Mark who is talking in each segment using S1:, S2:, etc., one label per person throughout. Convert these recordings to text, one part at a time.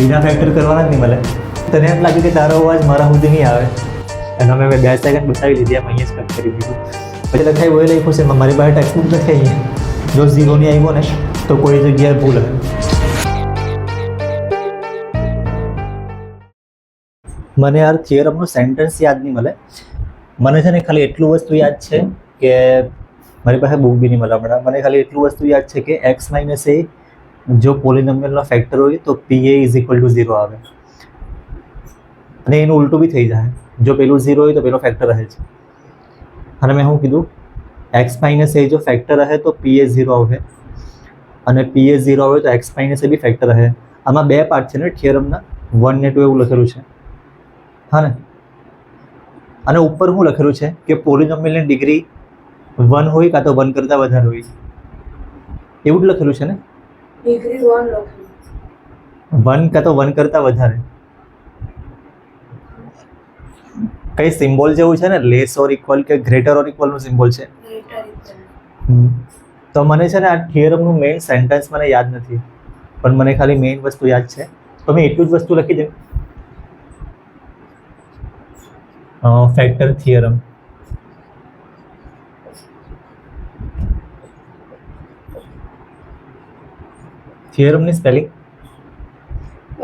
S1: બીના factor કરવાના જ નહીં મળે. તને એમ લાગ્યું કે તારો અવાજ મારા સુધી નહીં આવે અને અમે 2 સેકન્ડ બતાવી લીધી, એમ અહીંયા જ કટ કરી દીધું. પછી લખાય હોય લખ્યું છે, મારી પાસે ટેક્સ્ટબુક નથી અહીંયા. જો 0 નહીં આવ્યો ને તો કોઈ જગ્યાએ ભૂલ હશે. મને યાર થિયરમનું સેન્ટેન્સ યાદ નહીં મળે. મને છે ને ખાલી એટલું વસ્તુ યાદ છે કે મારી પાસે બુક બી નહીં મળે હમણાં. મને ખાલી એટલું વસ્તુ યાદ છે કે x - a જો પોલિનોમિયલનો ફેક્ટર હોય તો pa = 0 આવે અને એનું ઉલટું બી થઈ જાય. જો પેલું 0 હોય તો પેલો ફેક્ટર રહે છે. અને મેં શું કીધું, x - a જો ફેક્ટર રહે તો pa 0 આવે અને pa 0 આવે તો x - a બી ફેક્ટર રહે. આમાં 2 પાર્ટ છે ને થિયરમના, 1 ને 2 એવું લખેલું છે. હા ને, અને ઉપર શું લખેલું છે કે પોલિનોમિયલની ડિગ્રી 1 હોય કાં તો 1 કરતાં વધારે હોય, એવું જ લખેલું છે ને.
S2: ડિગ્રી 1 લખેલું,
S1: 1 કાં તો 1 કરતાં વધારે. કઈ સિમ્બોલ જેવું છે ને, લેસ ઓર ઇક્વલ કે ગ્રેટર ઓર ઇક્વલનું સિમ્બોલ છે. તો મને છે ને આ થિયરમનું મેઇન સેન્ટેન્સ મને યાદ નથી, પણ મને ખાલી મેઇન વસ્તુ યાદ છે. તો મેં એટલું જ વસ્તુ લખી દઉં. Factor theorem. થિયરમની સ્પેલિંગ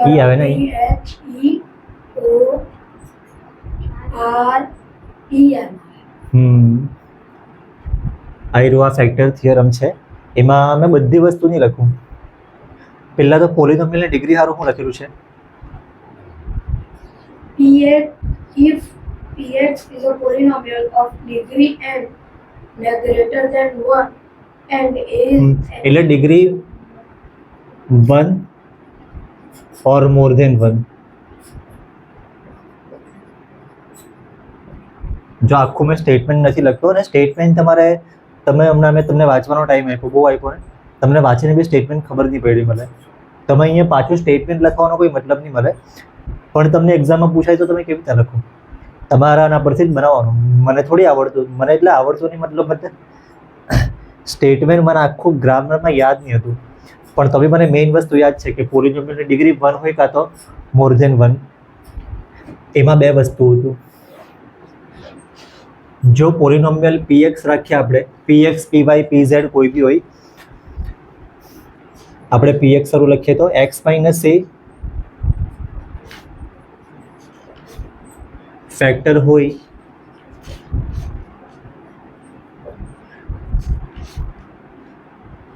S1: ઈ આવે ને, ઈ આ ફેક્ટર થિયરમ છે. એમાં મેં બધી વસ્તુ નહીં લખું. પહેલા તો પોલિનોમિયલની ડિગ્રી સારું શું લખેલું છે,
S2: if px is a polynomial of degree n greater than 1 and is
S1: એટલે ડિગ્રી 1 or more than 1. જો આખું મેં સ્ટેટમેન્ટ નથી લખતો, અને સ્ટેટમેન્ટ તમે હમણાં મેં તમને વાંચવાનો ટાઈમ આપ્યો, બહુ આપ્યો ને, તમને વાંચીને બી સ્ટેટમેન્ટ ખબર નહીં પડી મળે. તમે અહીંયા પાછું સ્ટેટમેન્ટ લખવાનો કોઈ મતલબ નહીં મળે. પણ તમને એક્ઝામમાં પૂછાય તો તમે કેવી રીતે લખો, તમારા આના પરથી જ બનાવવાનું. મને થોડી આવડતું, મને એટલે આવડતું નહીં, મતલબ સ્ટેટમેન્ટ મને આખું ગ્રામરમાં યાદ નહીં હતું. પણ તો બી મને મેઇન વસ્તુ યાદ છે કે પોલિનોમિયલની ડિગ્રી 1 હોય કાં તો મોર ધેન 1. એમાં 2 વસ્તુ હતું. જો પોલિનોમિયલ px રાખીએ આપણે, px py pz કોઈ બી હોય, આપણે px સારું લખીએ તો x - a ફેક્ટર હોય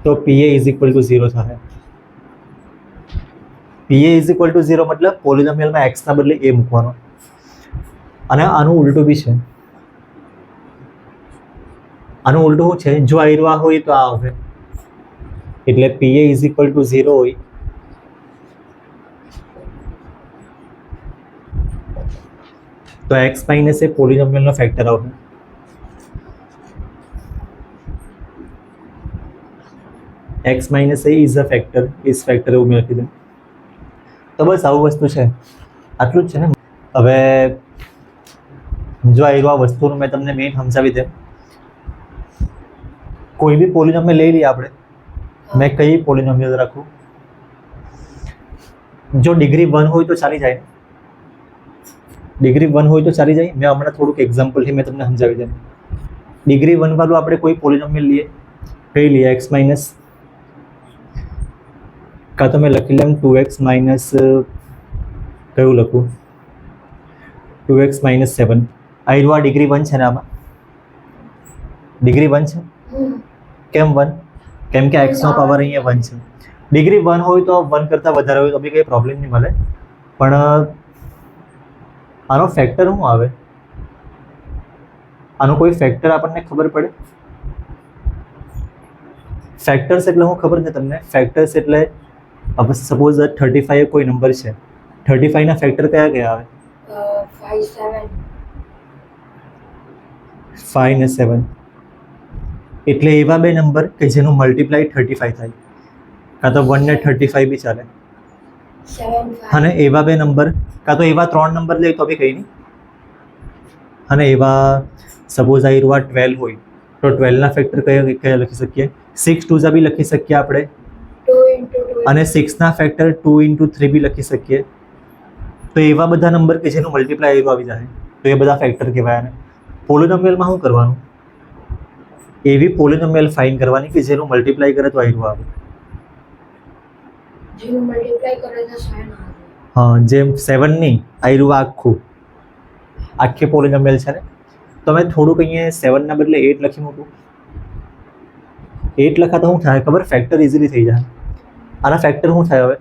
S1: તો pa = 0 થાય. pa = 0 મતલબ પોલિનોમિયલમાં x ના બદલે a મૂકવાનો. અને આનું ઉલટું બી છે. આનું ઉલટું શું છે, જો આ હોય તો આ આવે, એટલે pa = 0 હોય તો x - a પોલિનોમિયલનો ફેક્ટર આવશે. x - a is a factor, is factor એવું મેં લખી દઉં. તો બસ આવું વસ્તુ છે, આટલું જ છે ને. હવે જો આ વસ્તુનું મેં તમને મેઇન સમજાવી દઉં. કોઈ બી પોલિનોમિયલ લઈ લઈએ આપણે. મેં કઈ પોલિનોમિયલ રાખું, જો ડિગ્રી 1 હોય તો ચાલી જાય. ડિગ્રી 1 હોય તો ચાલી જાય. મેં હમણાં થોડુંક એક્ઝામ્પલથી મેં તમને સમજાવી દઉં. ડિગ્રી 1 વાળું આપણે કોઈ પોલિનોમિયલ લઈએ, કઈ લઈએ, x માઇનસ, કાં તો મેં લખી લઉં 2x માઇનસ, કયું લખું, 2x - 7. આ ડિગ્રી 1 છે ને, આમાં ડિગ્રી 1 છે. કેમ 1? કેમ કે x નો પાવર અહીંયા 1 છે. ડિગ્રી 1 હોય તો 1 કરતાં વધારે હોય તો બી કંઈ પ્રોબ્લેમ નહીં મળે. પણ આનો ફેક્ટર શું આવે, આનો કોઈ ફેક્ટર આપણને ખબર પડે? ફેક્ટર્સ એટલે શું ખબર છે તમને? ફેક્ટર્સ એટલે સપોઝ 35 કોઈ નંબર છે, 35 ના ફેક્ટર કયા કયા આવે? 5 ને 7. એટલે એવા 2 નંબર કે જેનું મલ્ટીપ્લાય 35 થાય, કાં તો 1 ને 35 બી ચાલે. અને એવા 2 નંબર, કાં તો એવા 3 નંબર લે તો બી કંઈ નહીં. અને એવા સપોઝ આ 12 હોય તો 12 ના ફેક્ટર કયા કયા લખી શકીએ? 6 2 બી લખી શકીએ આપણે.
S2: 2 × 2
S1: અને 6ના ફેક્ટર 2 × 3 બી લખી શકીએ. તો એવા બધા નંબર કે જેનું મલ્ટીપ્લાય એરું આવી જાય તો એ બધા ફેક્ટર કહેવાય. અને પોલિનોમિયલમાં શું કરવાનું? એવી પોલિનોમિયલ ફાઇન્ડ કરવાની કે જેનું મલ્ટીપ્લાય કરે તો એરું આવે.
S2: જેનું મલ્ટીપ્લાય કરે તો સાઇન આવે.
S1: હા, જેમ 7 નહીં, આયરું આખી પોલિનોમિયલ છે ને, તો મેં થોડુંક અહીંયા 7ના બદલે 8 લખી મૂકું. 8 લખાતો શું થાય ખબર? ફેક્ટર ઇઝીલી થઈ જાય. આના ફેક્ટર શું થાય? હવે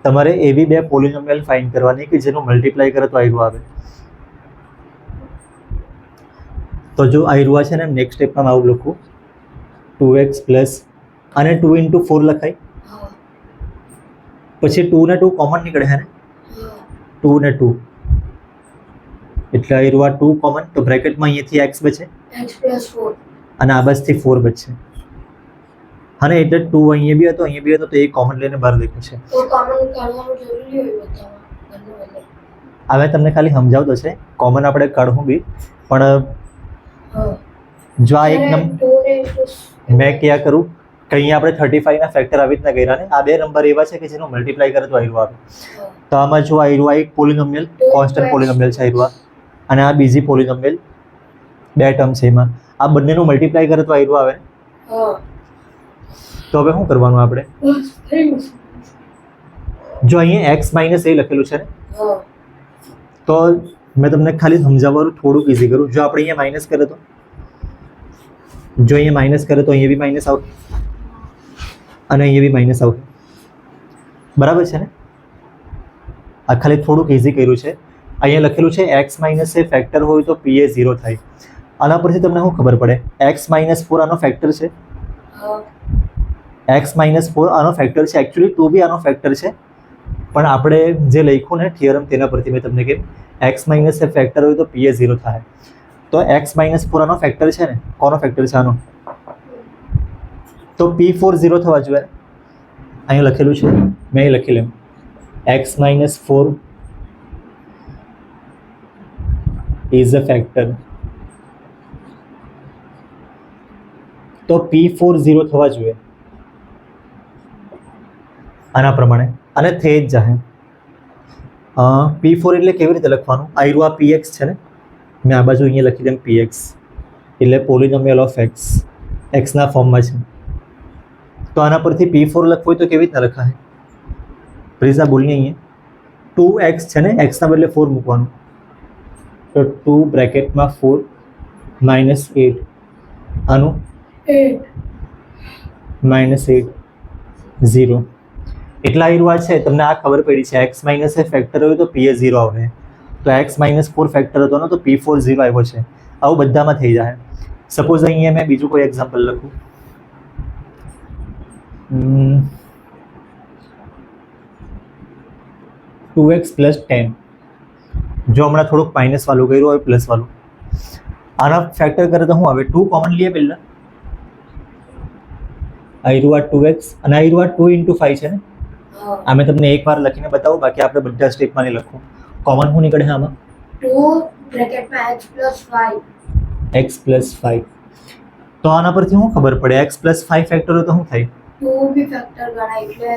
S1: તમારે એવી બે પોલિનોમિયલ ફાઇન્ડ કરવાની કે જેનું મલ્ટીપ્લાય કરે તો આયરું આવે. તો જો આયરું છે ને, નેક્સ્ટ સ્ટેપમાં આવું લખું 2x પ્લસ અને 2 × 4 લખાય.
S2: હા.
S1: પછી 2 ને 2 કોમન નીકળે છે ને,
S2: હા.
S1: 2 ને 2 એટલે આયરું 2 કોમન, તો બ્રેકેટમાં અહીંયાથી x બચે
S2: x + 4.
S1: અને આ બાજુથી 4 બચશે. હા ને, એટલે 2 અહીંયા બી હતો તો એ કોમન લઈને બહાર લખ્યું છે.
S2: તો કોમન કાઢવાનું જરૂરી હોય બધામાં બંને વચ્ચે.
S1: હવે તમને ખાલી સમજાવતો છે, કોમન આપણે કાઢવું બી, પણ
S2: હા.
S1: જો આ એક નંબર
S2: 2 ને into
S1: મેં ક્યાં કરું કે અહીંયા આપણે 35ના ફેક્ટર આવી રીતના કર્યા ને, આ બે નંબર એવા છે કે જેનું મલ્ટીપ્લાય કરે તો આયરું આવે.
S2: હા.
S1: તો આમાં જો આયરું એક પોલિનોમિયલ કોન્સ્ટન્ટ પોલિનોમિયલ છે આયરું, અને આ બીજી પોલિનોમિયલ બે ટર્મ છે, એમાં આ બંનેનું મલ્ટીપ્લાય કરે તો આયરું આવે.
S2: હા.
S1: તો હવે શું કરવાનું આપણે?
S2: બસ થઈ ગયું.
S1: જો અહીંયા x - a લખેલું છે ને,
S2: હા.
S1: તો મેં તમને ખાલી સમજાવવાનું થોડુંક ઇઝી કરું. જો આપણે અહીંયા માઇનસ કરે તો, જો અહીંયા માઇનસ કરે તો અહીંયા બી માઇનસ આવશે અને અહીંયા બી માઇનસ આવશે. બરાબર છે ને? આ ખાલી થોડુંક ઇઝી કર્યું છે. અહીંયા લખેલું છે x - a ફેક્ટર હોય તો p એ 0 થાય. આના પરથી તમને શું ખબર પડે? x - 4 આનો ફેક્ટર છે.
S2: હા.
S1: x - 4 આનો ફેક્ટર છે. એકચ્યુઅલી 2 બી આનો ફેક્ટર છે, પણ આપણે જે લખ્યું ને થિયરમ તેના પરથી મેં તમને કહ્યું x - a ફેક્ટર હોય તો p એ 0 થાય. તો x - 4 આનો ફેક્ટર છે ને, કોનો ફેક્ટર છે આનો? તો p4 0 થવા જોઈએ. અહીંયા લખેલું છે, મેં એ લખી લઉં x - 4 is a factor. તો p4 0 થવા જોઈએ આના પ્રમાણે, અને થઈ જ જાય. p4 એટલે કેવી રીતે લખવાનું? આયરું આ px છે ને, મેં આ બાજુ અહીંયા લખી દઉં px એટલે પોલિનોમિયલ ઓફ x, x ના ફોર્મમાં છે. તો આના પરથી p4 લખવું હોય તો કેવી રીતના લખાય? પ્લીઝ આ બોલીએ અહીંયા 2x છે ને, x ના બદલે 4 મૂકવાનું. તો 2 બ્રેકેટમાં 4 - 8 આનું
S2: 8.
S1: -8 0. એટલા આયરું આ છે, તમને આ ખબર પડી છે x - a ફેક્ટર હોય તો p એ 0 આવે. તો x - 4 ફેક્ટર હતો ને, તો p4 0 આવ્યો છે. આવું બધામાં થઈ જાય. સપોઝ અહીંયા મેં બીજું કોઈ એક્ઝામ્પલ લખું. 2x + 10. જો હમણાં થોડુંક માઇનસ વાળું કર્યું હોય, પ્લસ વાળું, આના ફેક્ટર કરે તો શું આવે? 2 કોમન લઈએ પહેલા. આયરું 2x અને આયરું 2 × 5 છે ને.
S2: હા.
S1: આ મેં તમને એકવાર લખીને બતાવું, બાકી આપણે બધા સ્ટેપમાં નહીં લખું. કોમન શું નીકળે છે આમાં?
S2: 2 બ્રેકેટમાં x + 5.
S1: x + 5. તો આના પરથી શું ખબર પડે? x + 5 ફેક્ટર હોય તો શું થાય?
S2: 2 બી ફેક્ટર ગણાય, એટલે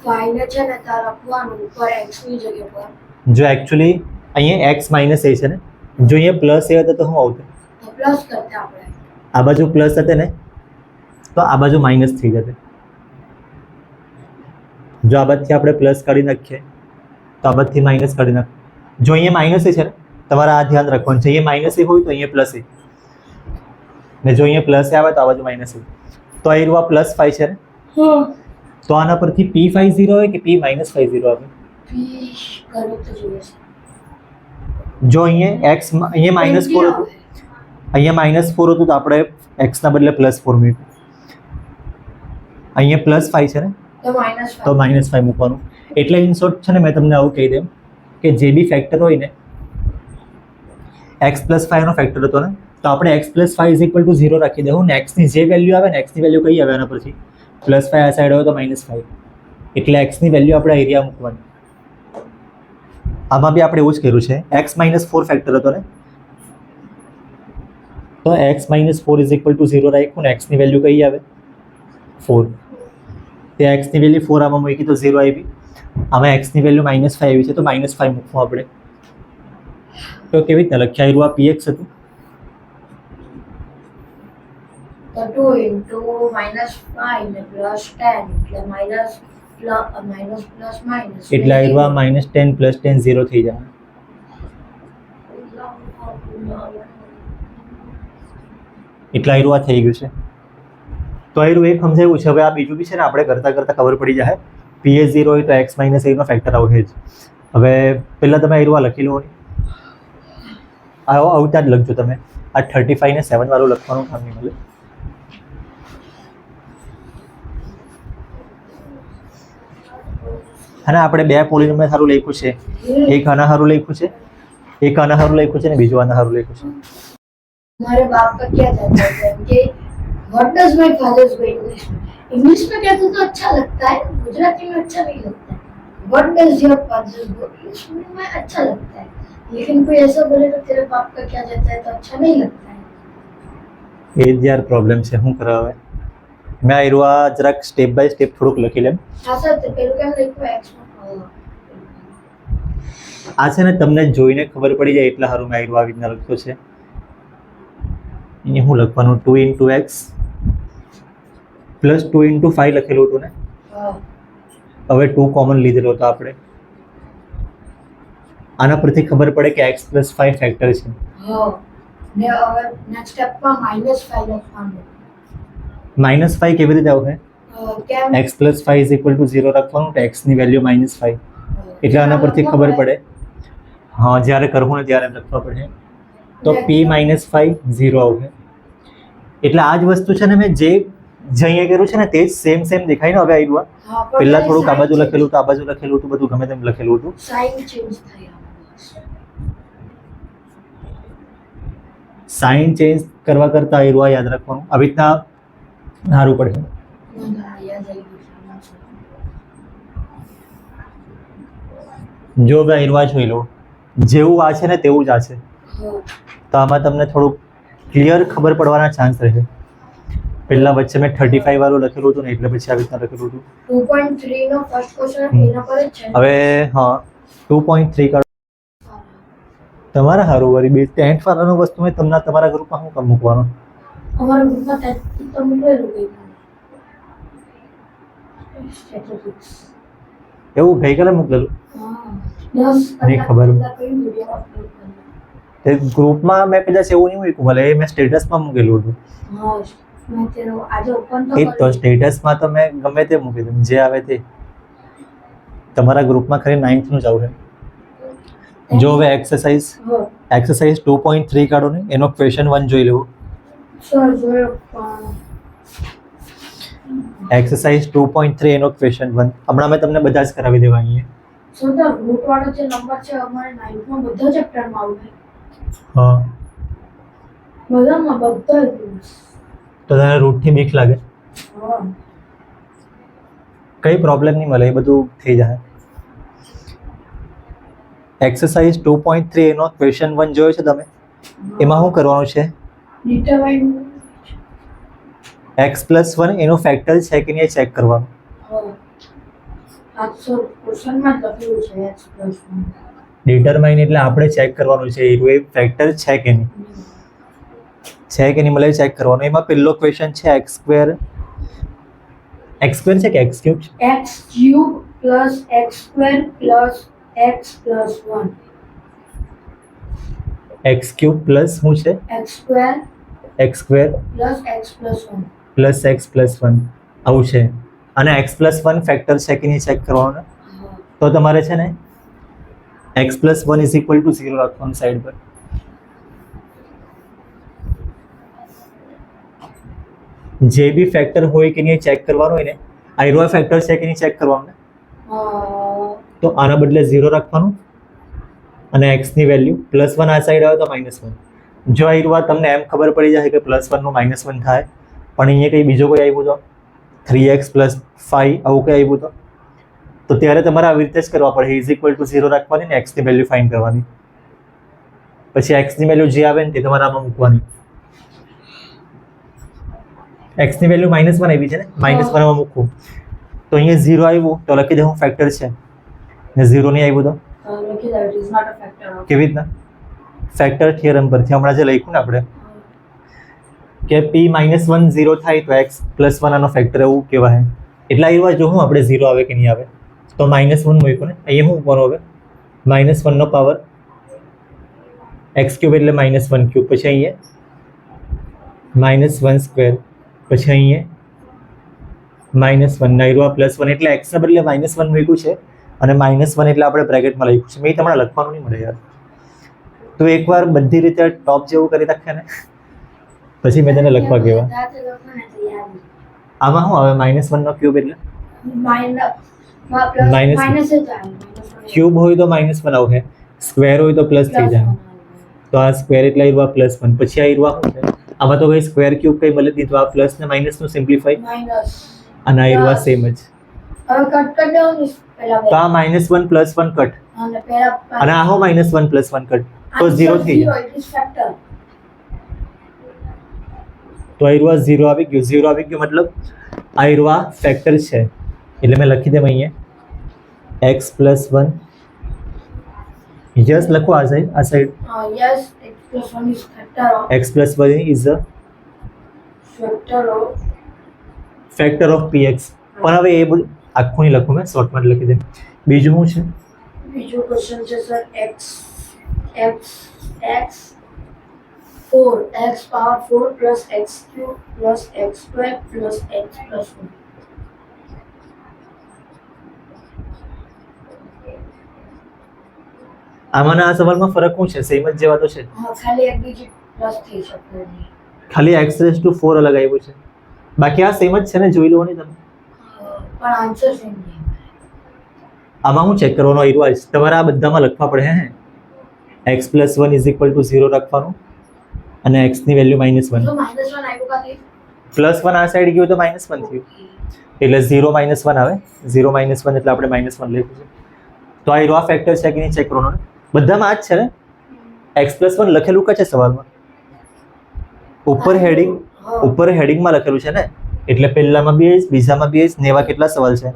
S2: 5 ને છે ને ત્યાં લખવાનું ઉપર x ની જગ્યા પર.
S1: જો એકચ્યુઅલી અહીંયા x - a છે ને, જો અહીંયા પ્લસ a હતો તો શું આવતું?
S2: તો પ્લસ કરતા આપણે.
S1: આ બાજુ પ્લસ હતે ને, તો આ બાજુ માઇનસ થઈ જતે. જો આ બાજુથી આપણે પ્લસ કાઢી નાખીએ તો આ બાજુથી માઇનસ કાઢી નાખીએ. જો અહીંયા માઇનસ છે ને, તમારે આ ધ્યાન રાખવાનું છે. અહીંયા માઇનસ હોય તો અહીંયા પ્લસ a, ને જો અહીંયા પ્લસ આવે તો આ બાજુ માઇનસ a. તો આયરું આ +5 છે ને,
S2: હા.
S1: તો આના પરથી p5 0 આવે કે p - 5 0 આવે?
S2: p કરું તો જોઈએ છે.
S1: જો અહીંયા x અહીંયા -4 હતું, અહીંયા -4 હતું તો આપણે x ના બદલે +4 મૂક્યું. અહીંયા +5 છે ને,
S2: તો -5.
S1: તો -5 મૂકવાનું. એટલે ઇન શોર્ટ છે ને, મેં તમને આવું કહી દઉં કે જે બી ફેક્ટર હોય ને, x + 5 નો ફેક્ટર હતો ને, તો આપણે x + 5 = 0 રાખી દેવું ને, x ની જે વેલ્યુ આવે ને, x ની વેલ્યુ કઈ આવે આના પરથી? +5 આ સાઈડ હોય તો -5, એટલે x ની વેલ્યુ આપણે એરિયા મૂકવાની. આમાં બી આપણે એવું જ કર્યું છે. x - 4 ફેક્ટર હતો ને, તો x - 4 = 0 રાખ્યું ને, x ની વેલ્યુ કઈ આવે? 4. તે એક્સની વેલ્યુ 4 આમાં મૂકી તો 0 આવી, આમાં એક્સની વેલ્યુ -5 આવી છે તો -5 મૂકવું આપણે. તો કેવી રીતના લખ્યા? આવ્યું આ px હતું,
S2: તો 2 into -5 ને +10 એટલે minus plus minus
S1: એટલે આવ્યું આ -10 + 10 0 થઈ જાય. એટલે આવ્યું આ થઈ ગયું છે. તો આવ્યું એક સમજાયું છે. હવે આ બીજું બી છે ને, આપણે કરતા કરતા ખબર પડી જાય. પીએ 0 હોય તો x - a નો ફેક્ટર આવશે જ. હવે પહેલા તમે આવ્યું આ લખી લો, આવતા જ લખજો તમે. આ 35 ને 7 વાળું લખવાનું કામ નહીં મળે. અને આપણે બે પોલિનોમિયલ સારું લખ્યું છે, એક આના સારું લખ્યું છે, એક આના સારું લખ્યું છે ને બીજું આના સારું લખ્યું છે.
S2: हमारे बाप का क्या कहता है कि what does my father's go English में कहते तो अच्छा लगता है, गुजराती में अच्छा नहीं लगता है. What does your fathers go English में अच्छा लगता है, लेकिन कोई ऐसा बोले तो तेरे बाप का क्या कहता है तो अच्छा नहीं लगता है.
S1: એ જ યાર પ્રોબ્લેમ છે. શું કરે હવે? મેં આવ્યું આ જરાક સ્ટેપ બાય સ્ટેપ થોડુંક લખી લેમ.
S2: હા સર, તો પેલું કેમ લખ્યું x માં?
S1: આ છે ને તમને જોઈને ખબર પડી જાય એટલા સારું મેં આવ્યું આવી રીતના લખ્યો છે. અહીંયા હું લખવાનું 2 into x પ્લસ 2 into 5 લખેલું હતું ને. હવે 2 કોમન લીધેલો હતો આપણે. આના પરથી ખબર પડે કે x + 5 ફેક્ટર છે.
S2: હા, ને હવે નેક્સ્ટ સ્ટેપમાં -5 લખવાનું.
S1: -5 કેવી રીતે આવશે?
S2: કેમ?
S1: x + 5 = 0 રાખવાનું તો x ની વેલ્યુ -5. એટલે આના પરથી ખબર પડે. હા, જ્યારે કરવું ને ત્યારે લખવા પડે. તો p - 5 0 આવશે. એટલે આ જ વસ્તુ છે ને, મેં જે અહીંયા કર્યું છે ને તે જ સેમ દેખાય ને. હવે આવ્યું
S2: હા,
S1: પહેલા થોડુંક આ બાજુ લખેલું હતું, આ બાજુ લખેલું હતું, બધું ગમે તેમ લખેલું હતું.
S2: સાઇન ચેન્જ થઈ.
S1: સાઇન ચેન્જ કરવા કરતા આવ્યું યાદ રાખવાનું. આવી રીતના સારું પડે. જો હવે આવ્યું જોઈ લો, જેવું આ છે ને તેવું જ આ છે. તો આમાં તમને થોડુંક ક્લિયર ખબર પડવાના ચાન્સ રહે. પહેલા વચ્ચે મેં 35 વાળું લખેલું હતું ને એટલે પછી આવી રીતના લખેલું હતું.
S2: 2.3 નો ફર્સ્ટ ક્વેશ્ચન એના પર જ છે.
S1: હવે હા 2.3 કાઢો. તમારા સારું વળી બે 10 વાળાનું વસ્તુ મેં તમને તમારા ગ્રુપમાં શું કામ મૂકવાનું?
S2: અમારા ગ્રુપમાં તો મૂકેલું ગઈ. સ્ટેટિસ્ટિક્સ
S1: એવું ગઈકાલે મૂકેલું?
S2: હા, 10
S1: નહીં ખબર.
S2: કઈ વિડિયો અપલોડ કર્યો.
S1: તે ગ્રુપમાં મેં કદાચ એવું નહીં મૂક્યું, ભલે એ મેં સ્ટેટસમાં મૂકેલું હતું.
S2: હા, મેં તેનો આજે ઓપન તો
S1: એ જ તો સ્ટેટસમાં તો મેં ગમે તે મૂકી દઉં, જે આવે તે. તમારા ગ્રુપમાં ખાલી 9th નું જ આવશે. જો હવે એક્સરસાઇઝ 2.3 કાઢો ને, એનો ક્વેશ્ચન 1 જોઈ લેવો.
S2: સર જોયો પણ
S1: એક્સરસાઇઝ 2.3 એનો ક્વેશ્ચન 1 હમણાં મેં તમને બધા જ કરાવી દેવા અહીંયા.
S2: સર તો રૂટ વાળો જે નંબર છે અમારે 9th માં બધા ચેપ્ટરમાં આવશે.
S1: હા,
S2: બધામાં બધા જ.
S1: તો તને રૂટથી બીક લાગે?
S2: હા,
S1: કઈ પ્રોબ્લેમ નહીં મળે, એ બધું થઈ જાય. એક્સરસાઇઝ 2.3 એનો ક્વેશ્ચન 1 જોયો છે તમે? એમાં શું કરવાનું છે?
S2: ડિટરમાઇન
S1: x + 1 એનો ફેક્ટર છે કે નહીં એ ચેક કરવાનું.
S2: હા, 700 ક્વેશ્ચનમાં જ લખેલું છે x + 1.
S1: ડિટરમાઇન એટલે આપણે ચેક કરવાનું છે એ ફેક્ટર છે કે નહીં, છે કે નહીં મળે ચેક કરવાનું. એમાં પહેલો ક્વેશ્ચન છે x² છે કે x³ છે?
S2: x³ + x² + x + 1.
S1: x³ plus શું છે?
S2: x²
S1: x²
S2: + x + 1.
S1: Plus x + 1 આવું છે. અને x + 1 ફેક્ટર છે કે નહીં ચેક કરવાનું ને. તો તમારે છે ને x + 1 = 0 રાખવાનું સાઈડ પર. જે બી ફેક્ટર હોય કે નહીં ચેક કરવાનું હોય ને, આયરો ફેક્ટર છે કે નહીં ચેક કરવાનું ને, તો આના બદલે 0 રાખવાનું. અને x ની વેલ્યુ +1 આ સાઈડ આવે તો -1. જો આયરો તમને એમ ખબર પડી જાય કે +1 નું -1 થાય, પણ અહીંયા કંઈ બીજો કોઈ આવ્યું તો 3x + 5 આવું કંઈ આવ્યું તો ત્યારે તમારે આવી રીતે જ કરવા પડે. = 0 રાખવાની ને x ની વેલ્યુ ફાઇન્ડ કરવાની. પછી x ની વેલ્યુ જે આવે ને તે તમારે આમાં મૂકવાની. x ની વેલ્યુ -1 આવી છે ને, -1 માં મૂકવું. તો અહીંયા 0 આવ્યું તો લખી દે હું ફેક્ટર છે, ને 0 નહીં આવ્યું તો
S2: લખી દો it is not a factor of.
S1: કેવી રીતના? ફેક્ટર થિયરમ પરથી હમણાં જે લખ્યું ને આપણે કે p -1 0 થાય તો x + 1 આનો ફેક્ટર એવું કહેવાય. એટલે આવ્યા જો હું આપણે 0 આવે કે નહીં આવે તો -1 મૂક્યું ને અહીંયા હું મૂકવાનું હવે -1 નો પાવર x³ એટલે -1³ પછી અહીંયા -1² પછી અહીંયા -1 ના આવ્યા +1 એટલે x ના બદલે -1 મૂક્યું છે અને -1 એટલે આપણે બ્રેકેટમાં લખ્યું છે. મેં તમને લખવાનું નહીં મળે યાર, તો એકવાર બધી રીતે ટોપ જેવું કરી નાખે ને પછી મેં તને લખવા કહેવા. આમાં શું આવે -1 નો ક્યુબ એટલે ક્યુબ હોય તો -1 આવશે, સ્ક્વેર હોય તો પ્લસ થઈ જાય. તો આ સ્ક્વેર એટલે આવ્યા +1 પછી આ આવ્યા શું છે આમાં તો કઈ સ્ક્વેર ક્યુબ કઈ મળે નહીં, તો આ પ્લસ ને માઇનસ નું સિમ્પ્લિફાઈ અને આ આવ્યા સેમ જ.
S2: હવે કટ કરી દો ને પહેલા
S1: તો આ -1 + 1 કટ
S2: અને પહેલા
S1: અને આ હો -1 + 1 કટ તો 0 થઈ જાય.
S2: It is factor.
S1: તો આયરવા 0 આવી ગયું, 0 આવી ગયું મતલબ આયરવા ફેક્ટર છે. એટલે મેં લખી દેમ અહીંયા x + 1 યસ લખો આ side
S2: Yes, x plus 1 is factor of
S1: x + 1 is a
S2: factor of
S1: px. પણ હવે એ બધું આખું નહીં લખું, મેં શોર્ટમાં લખી દે. બીજું શું છે?
S2: બીજો ક્વેશ્ચન છે sir x 4 x power 4 plus x³ plus x² plus x plus 1.
S1: આમાંના આ સવાલમાં ફરક શું છે? સેમ જ જેવા તો છે,
S2: હા ખાલી એક ડિજિટ પ્લસ થઈ શકે નહીં.
S1: ખાલી x⁴ અલગ આવ્યું છે, બાકી આ સેમ જ છે ને, જોઈ લો ને તમે.
S2: પણ આન્સર સેમ નહીં.
S1: આમાં હું ચેક કરવાનો આવ્યો છે તમારે આ બધામાં લખવા પડે હે x + 1 = 0 રાખવાનું અને x ની વેલ્યુ -1
S2: તો -1 આવ્યું કાથી?
S1: +1 આ સાઈડ ગયું તો -1 થયું એટલે 0 - 1 આવે. 0 - 1 એટલે આપણે -1 લખ્યું છે. તો આ રો ફેક્ટર છે કે નહીં ચેક કરવાનો. બધામાં આ જ છે ને, x + 1 લખેલું કે છે સવાલમાં ઉપર હેડિંગમાં લખેલું છે ને, એટલે પહેલામાં 2 બીજામાં 2 ને એવા કેટલા સવાલ છે?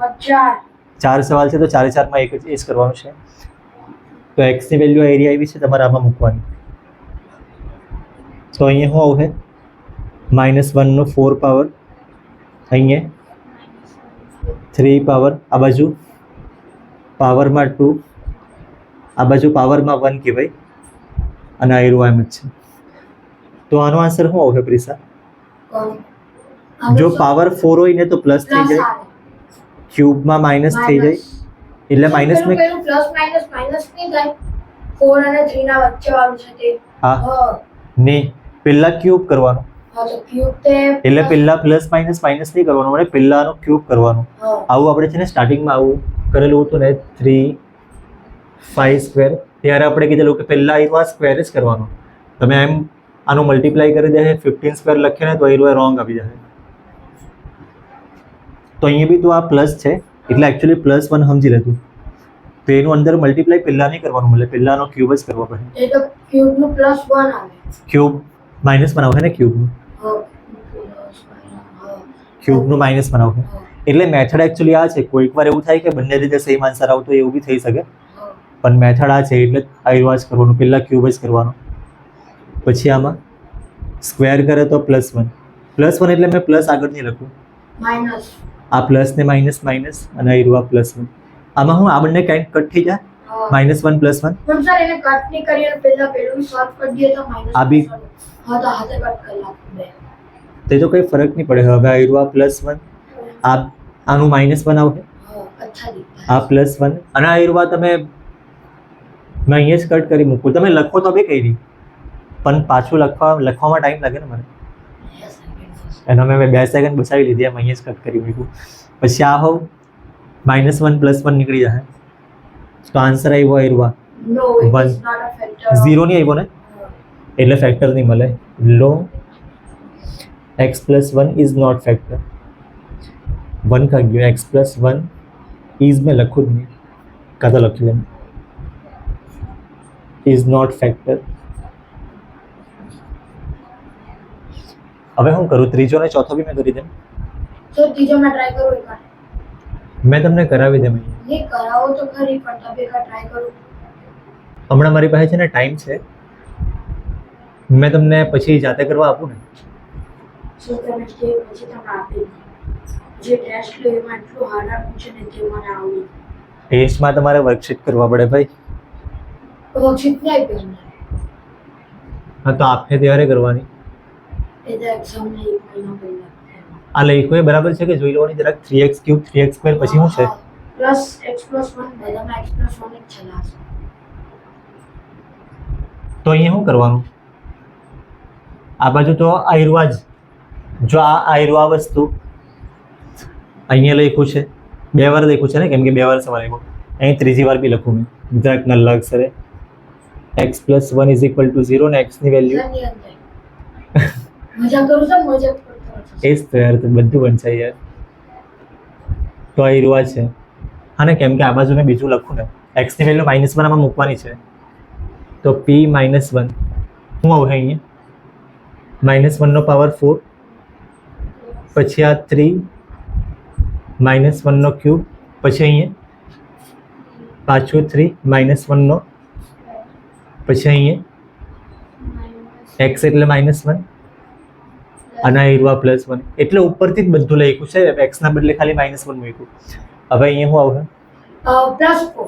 S1: 4 સવાલ છે, તો 4 4 માં એક જ કરવાનું છે. તો x ની વેલ્યુ એરિયા આવી છે તમારે આમાં મૂકવાની. તો અહીંયા શું આવશે -1 નો 4 પાવર, અહીંયા 3 પાવર, આ બાજુ પાવરમાં 2, આ બાજુ પાવરમાં 1 કહેવાય અને આ એરો એમ જ છે. તો આનો આન્સર શું આવશે પ્રિસા? જો પાવર 4 હોય ને તો પ્લસ થઈ જાય, ક્યુબમાં માઇનસ થઈ જાય એટલે માઇનસ મેં
S2: પેલું પ્લસ માઇનસ નહીં થાય. 4 અને 3 ના વચ્ચે વાળું છે તે.
S1: હા નહીં, પહેલા ક્યુબ કરવાનું.
S2: હા તો ક્યુબ તે
S1: એટલે પહેલા પ્લસ માઇનસ નહીં કરવાનું, મને પહેલાનો ક્યુબ કરવાનું. આવું આપણે છે ને સ્ટાર્ટિંગમાં આવું કરેલું હતું ને 3 5² ત્યારે આપણે કીધેલું કે પહેલા એવા સ્ક્વેર જ કરવાનો. તમે એમ આનું મલ્ટીપ્લાય કરી દે 15² લખીએ ને તો એ રોંગ આવી જાય. તો અહીંયા બી તો આ પ્લસ છે એટલે એકચ્યુઅલી +1 સમજી લેતું. તો એનું અંદર મલ્ટીપ્લાય પહેલા નહીં કરવાનું, એટલે પહેલાનો ક્યુબ જ કરવો પડે.
S2: એ તો ક્યુબ નું +1 આવે.
S1: ક્યુબ -1 આવશે ને, ક્યુબનું -1 આવશે. એટલે મેથડ એકચ્યુઅલી આ છે. કોઈક વાર એવું થાય કે બંને રીતે સેમ આન્સર આવતો હોય, એવું બી થઈ શકે, પણ મેથડ આ છે એટલે આયરવા જ કરવાનું, પહેલા ક્યુબ જ કરવાનો. પછી આમાં સ્ક્વેર કરે તો +1 એટલે મેં પ્લસ આગળ નહીં લખું,
S2: માઇનસ
S1: આ પ્લસ ને માઇનસ અને આયરવા +1. આમાં હું આ બંને કાંઈક કટ થઈ જાય, -1 + 1.
S2: પણ સર એને કટ નહીં કરીએ તો પહેલા પેલું સોલ્વ કરી દઈએ તો માઈનસ
S1: આ બી
S2: હા તો હાથે કટ કરી નાખું બે.
S1: તે તો કંઈ ફરક નહીં પડે. હવે આયરવા +1, આનું -1 આવશે,
S2: અચ્છા દીકરા
S1: આ +1 અને આયરવા તમે મેં અહીંયા જ કટ કરી મૂકું. તમે લખો તો બી કઈ નહીં, પણ પાછું લખવામાં ટાઈમ લાગે ને મને, એનો મેં 2 સેકન્ડ બચાવી લીધી, એમ અહીંયા જ કટ કરી મૂક્યું. પછી આ હોવ -1 + 1 નીકળી જાય, તો આન્સર આવ્યો આયરવા
S2: no it
S1: One.
S2: Is not a factor
S1: 0 નહીં આવ્યો ને, એટલે ફેક્ટર નહીં મળે. લો x + 1 ઇઝ નોટ ફેક્ટર. 1 કા ગયો, x + 1 ઇઝ મેં લખું જ નહીં, કાં તો લખી લેમ ઇઝ નોટ ફેક્ટર. હવે હું કરું ત્રીજો ને ચોથો બી મેં કરી દેમ.
S2: તો ત્રીજો મેં ટ્રાય કરું એકવાર.
S1: મેં તમને કરાવી દે અહીંયા.
S2: નહીં કરાવો તો ખરી પણ તમે કા ટ્રાય કરું.
S1: હમણાં મારી પાસે છે ને ટાઈમ છે, મેં તમને પછી જાતે કરવા આપું ને.
S2: શું તમે જે પછી તમે આપી દો. જે ટેસ્ટ લો એમાં એટલું હાર્ડ પૂછે ને તે મને આવડે.
S1: ટેસ્ટમાં તમારે વર્કશીટ કરવા પડે ભાઈ.
S2: વર્કશીટ નહીં પહેરને
S1: હા તો આપને ત્યારે કરવાની.
S2: એ તો એક્ઝામ ને 1 મહિનો પહેલા.
S1: આ લખ્યું એ બરાબર છે કે જોઈ લેવાની જરાક 3x³ 3x² પછી શું છે?
S2: પ્લસ x+1 બધામાં x+1 જ છે લાસ્ટ.
S1: તો અહીંયા શું કરવાનું? આ બાજુ તો આયરવા જ, જો આ આયરવા વસ્તુ અહીંયા લખ્યું છે, 2 વાર લખ્યું છે ને, કેમ કે 2 વાર સવાલ આવ્યો. અહીં ત્રીજી વાર બી લખું મેં જરાક નલ્લા અક્ષરે x+1 = 0 ને x ની વેલ્યુ
S2: મજા કરું છું મજા કરતો.
S1: એ જ તો યાર, તો બધું બનશે યાર. તો આયરવા છે હા ને, કેમ કે આ બાજુ મેં બીજું લખું ને, x ની વેલ્યુ -1 આમાં મૂકવાની છે. તો p - 1 શું આવે અહીંયા? -1 નો પાવર 4 પછી આ 3 -1 નો ક્યુબ પછી અહીંયા પાછું 3 -1 નો પછી અહીંયા x એટલે -1 અને આયરવા +1 એટલે ઉપરથી જ બધું લખ્યું છે. x ના બદલે ખાલી -1 મૂક્યું. હવે અહીંયા શું આવશે?
S2: +4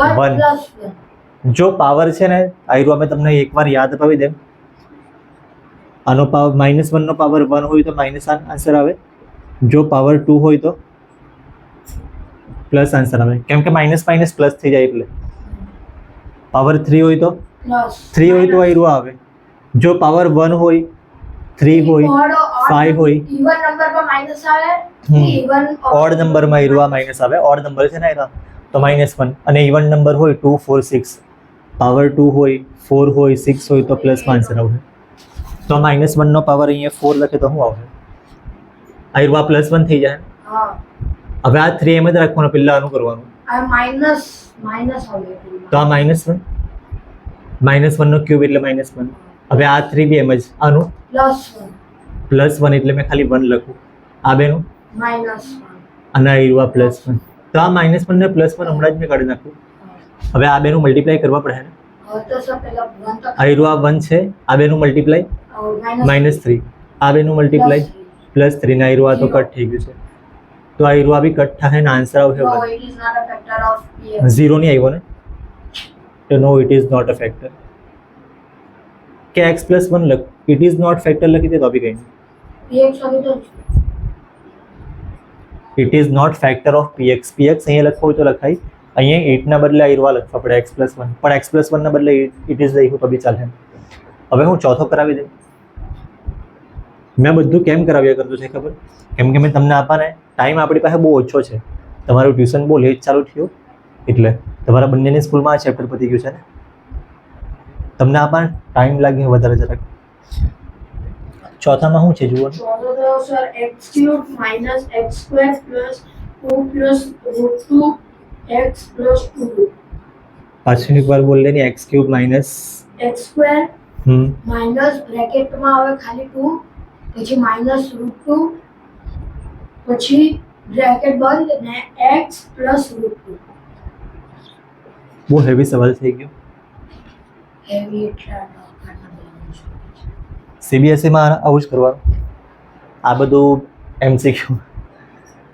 S1: One.
S2: 1 + 1
S1: જો પાવર છે ને આયરવા મેં તમને એકવાર યાદ અપાવી દેમ. આનો પાવર -1 નો પાવર 1 હોય તો માઇનસ આન્સર આવે, જો પાવર 2 હોય તો પ્લસ આન્સર આવે, કેમ કે માઇનસ પ્લસ થઈ જાય. એટલે પાવર 3 હોય તો
S2: પ્લસ
S1: 3 હોય તો આયરવા આવે, જો પાવર 1 હોય 3 હોય 5 હોય
S2: ઇવન નંબરમાં માઈનસ આવે.
S1: હમ.
S2: ઇવન
S1: ઓડ નંબરમાં આયરવા માઇનસ આવે. ઓડ નંબર છે ને એના તો -1 અને ઇવન નંબર હોય 2 4 6 પાવર 2 હોય 4 હોય 6 હોય તો પ્લસમાં આન્સર આવે. તો -1 નો પાવર અહીંયા 4 લખે તો શું આવશે? આયરવા +1 થઈ જાય.
S2: હા
S1: હવે આ 3 એમ જ રાખવાનું, પહેલા આનું કરવાનું.
S2: આ માઈનસ આવે.
S1: તો આ -1 -1 નો ક્યુબ એટલે -1. હવે આ 3 બી એમ જ, આનું +1 એટલે મેં ખાલી 1 લખું. આ બેનું
S2: -1
S1: અને આયરવા +1. તો આ -1 ને +1 હમણાં જ મેં કાઢી નાખ્યું. હવે આ બેનું મલ્ટીપ્લાય કરવા પડે ને.
S2: તો સર પહેલા 1 તો
S1: આયરવા 1 છે, આ બેનું મલ્ટીપ્લાય -3, આ બેનું મલ્ટીપ્લાય +3 ને આયરવા તો કટ થઈ ગયું છે. તો આયરવા બી કટ થાય ને આન્સર આવશે 1.
S2: it is not a factor of px.
S1: 0 નહીં આવ્યો ને, તો no it is not a factor. કે x+1 લખ, ઇટ ઇઝ નોટ ફેક્ટર લખી દે તો બી કંઈ નહીં.
S2: px આવી તો
S1: it is not factor of px. અહીંયા લખવું હોય તો લખાય, અહીંયા 8 ના બદલે આયરવા લખવા પડે x+1, પણ x+1 ના બદલે ઇટ ઇઝ લખ્યું તો બી ચાલે. હવે હું ચોથો કરાવી દઉં. મેં બધું કેમ કરાવ્યા કરતું છે ખબર? કેમ કે મેં તમને આપવાને ટાઈમ આપણી પાસે બહુ ઓછો છે, તમારું ટ્યુશન બહુ લેટ ચાલુ થયું, એટલે તમારા બંનેની સ્કૂલમાં આ ચેપ્ટર પતી ગયું છે ને, તમને આપવાને ટાઈમ લાગે વધારે જરાક. ચોથામાં શું છે જુઓ?
S2: ચોથો તો સર x³ - x² + 2 + √2 x + 2
S1: પાછું એકવાર બોલ લે ને. x³ -
S2: x² માઇનસ બ્રેકેટમાં આવે ખાલી 2 પછી -√2 પછી બ્રેકેટ બંધ ને x + √2.
S1: બહુ હેવી સવાલ થઈ ગયો.
S2: હેવી એટલે
S1: CBSE માં આવું જ કરવાનું. આ બધું MCQ,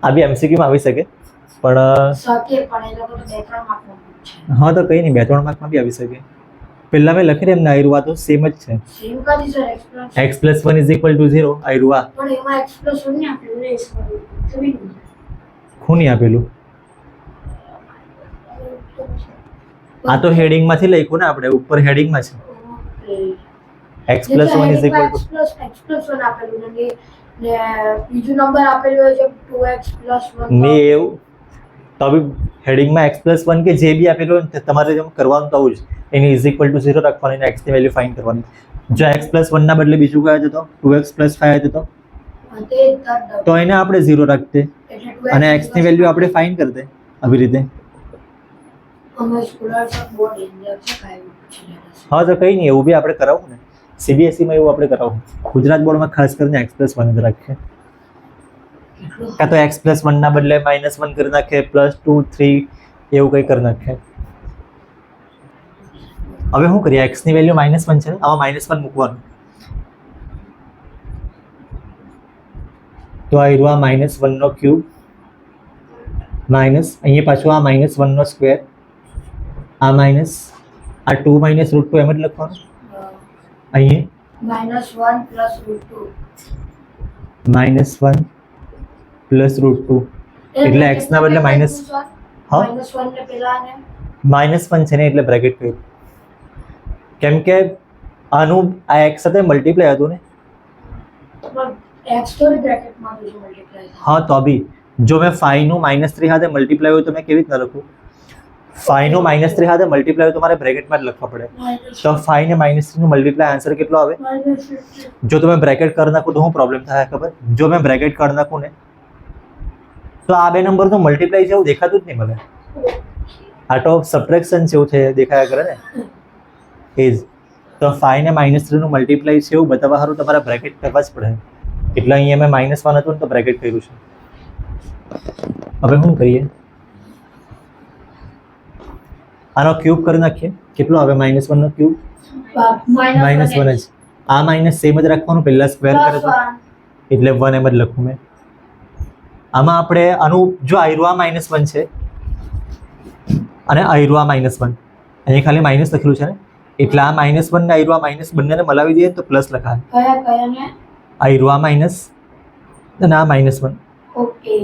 S1: આ બી MCQ માં આવી શકે, પણ
S2: શકે પણ એ લોકો તો 2-3 માર્કનો પૂછે.
S1: હા તો કંઈ નહીં, 2-3 માર્કમાં બી આવી શકે. પહેલા મેં લખી એમને આયરવા તો સેમ જ છે.
S2: સેમ કાદી સર x+.
S1: x+1 = 0 આયરવા.
S2: પણ એમાં x+1 ને આપેલું ને તો બી
S1: શું નહીં આપેલું? આ તો હેડિંગમાંથી લખ્યું ને આપણે, ઉપર હેડિંગમાં છે. x+1 =
S2: x+1 આપેલું ને બીજું નંબર આપેલું હોય છે 2x + 1
S1: ને એવું તો બી હેડિંગમાં x+1 કે જે બી આપેલું હોય ને તમારે જેમ કરવાનું તો આવું જ, એની = 0 રાખવાની અને x ની વેલ્યુ ફાઇન્ડ કરવાની. જો x+1 ના બદલે બીજું કયા જતો 2x + 5 જતો તો એને આપણે 0 રાખતે અને x ની વેલ્યુ આપણે ફાઇન્ડ કરતે. આવી રીતે.
S2: અમે સ્કૂલર બોર્ડ ઇન્ડિયા છે કાઈ પૂછી.
S1: હા તો કંઈ નહીં, એવું બી આપણે કરાવું ને. CBSE માં એવું આપણે કરાવું. ગુજરાત બોર્ડમાં ખાસ કરીને x+1 જ રાખીએ.
S2: કેટલું
S1: કાં તો x+1 ના બદલે -1 કરી નાખે, +2 3 એવું કંઈ કરી નાખે. હવે શું કરીએ, x ની વેલ્યુ -1 છે ને, આમાં -1 મૂકવાનું. તો આ રહ્યું આ -1 નો ક્યુબ માઇનસ અહીંયા પાછું આ -1 નો સ્ક્વેર, આ માઇનસ આ 2 - √2 એમ જ લખવાનું. અહીંયા
S2: -1 + √2
S1: -1 + √2 એટલે x ના બદલે માઇનસ, હા
S2: -1 ને પેલા ને
S1: -1 છે ને એટલે બ્રેકેટ કર્યું, કેમ કે આનું આ x સાથે મલ્ટીપ્લાય હતું ને.
S2: x સ્ટોરી બ્રેકેટમાં બીજું મલ્ટીપ્લાય
S1: હા તો બી જો મેં 5 નું -3 સાથે મલ્ટીપ્લાય હોય તો મેં કેવી રીતના લખું, 5 નું -3 સાથે મલ્ટીપ્લાય હોય તો મારે બ્રેકેટમાં જ લખવા પડે. તો 5 ને -3 નું મલ્ટીપ્લાય આન્સર કેટલો આવે? જો તમે બ્રેકેટ કરી નાખો તો શું પ્રોબ્લેમ થાય ખબર? જો મેં બ્રેકેટ કરી નાખું ને તો આ બે નંબર તો મલ્ટીપ્લાય છે એવું દેખાતું જ નહીં મને. આ તો સબટ્રેક્શન છે એવું દેખાયા કરે ને એ જ. તો 5 ને -3 નું મલ્ટીપ્લાય છે એવું બતાવવા સારું તમારે બ્રેકેટ કરવા જ પડે. એટલે અહીંયા મેં -1 હતું ને તો બ્રેકેટ કર્યું છે. હવે શું કરીએ, આનો ક્યુબ કરી નાખીએ. કેટલો આવે -1 નો ક્યુબ? -1 જ. આ માઇનસ સેમ જ રાખવાનું, પહેલા સ્ક્વેર કરે તો એટલે 1 એમ જ લખું મેં. આમાં આપણે આનું જો આયરું આ -1 છે અને આયરું આ -1, અહીંયા ખાલી માઇનસ લખેલું છે ને, એટલે આ -1 ને આયરું આ માઇનસ બંનેને મલાવી દઈએ તો પ્લસ લખાય.
S2: કયા ને
S1: આયરું આ માઇનસ અને આ -1
S2: ઓકે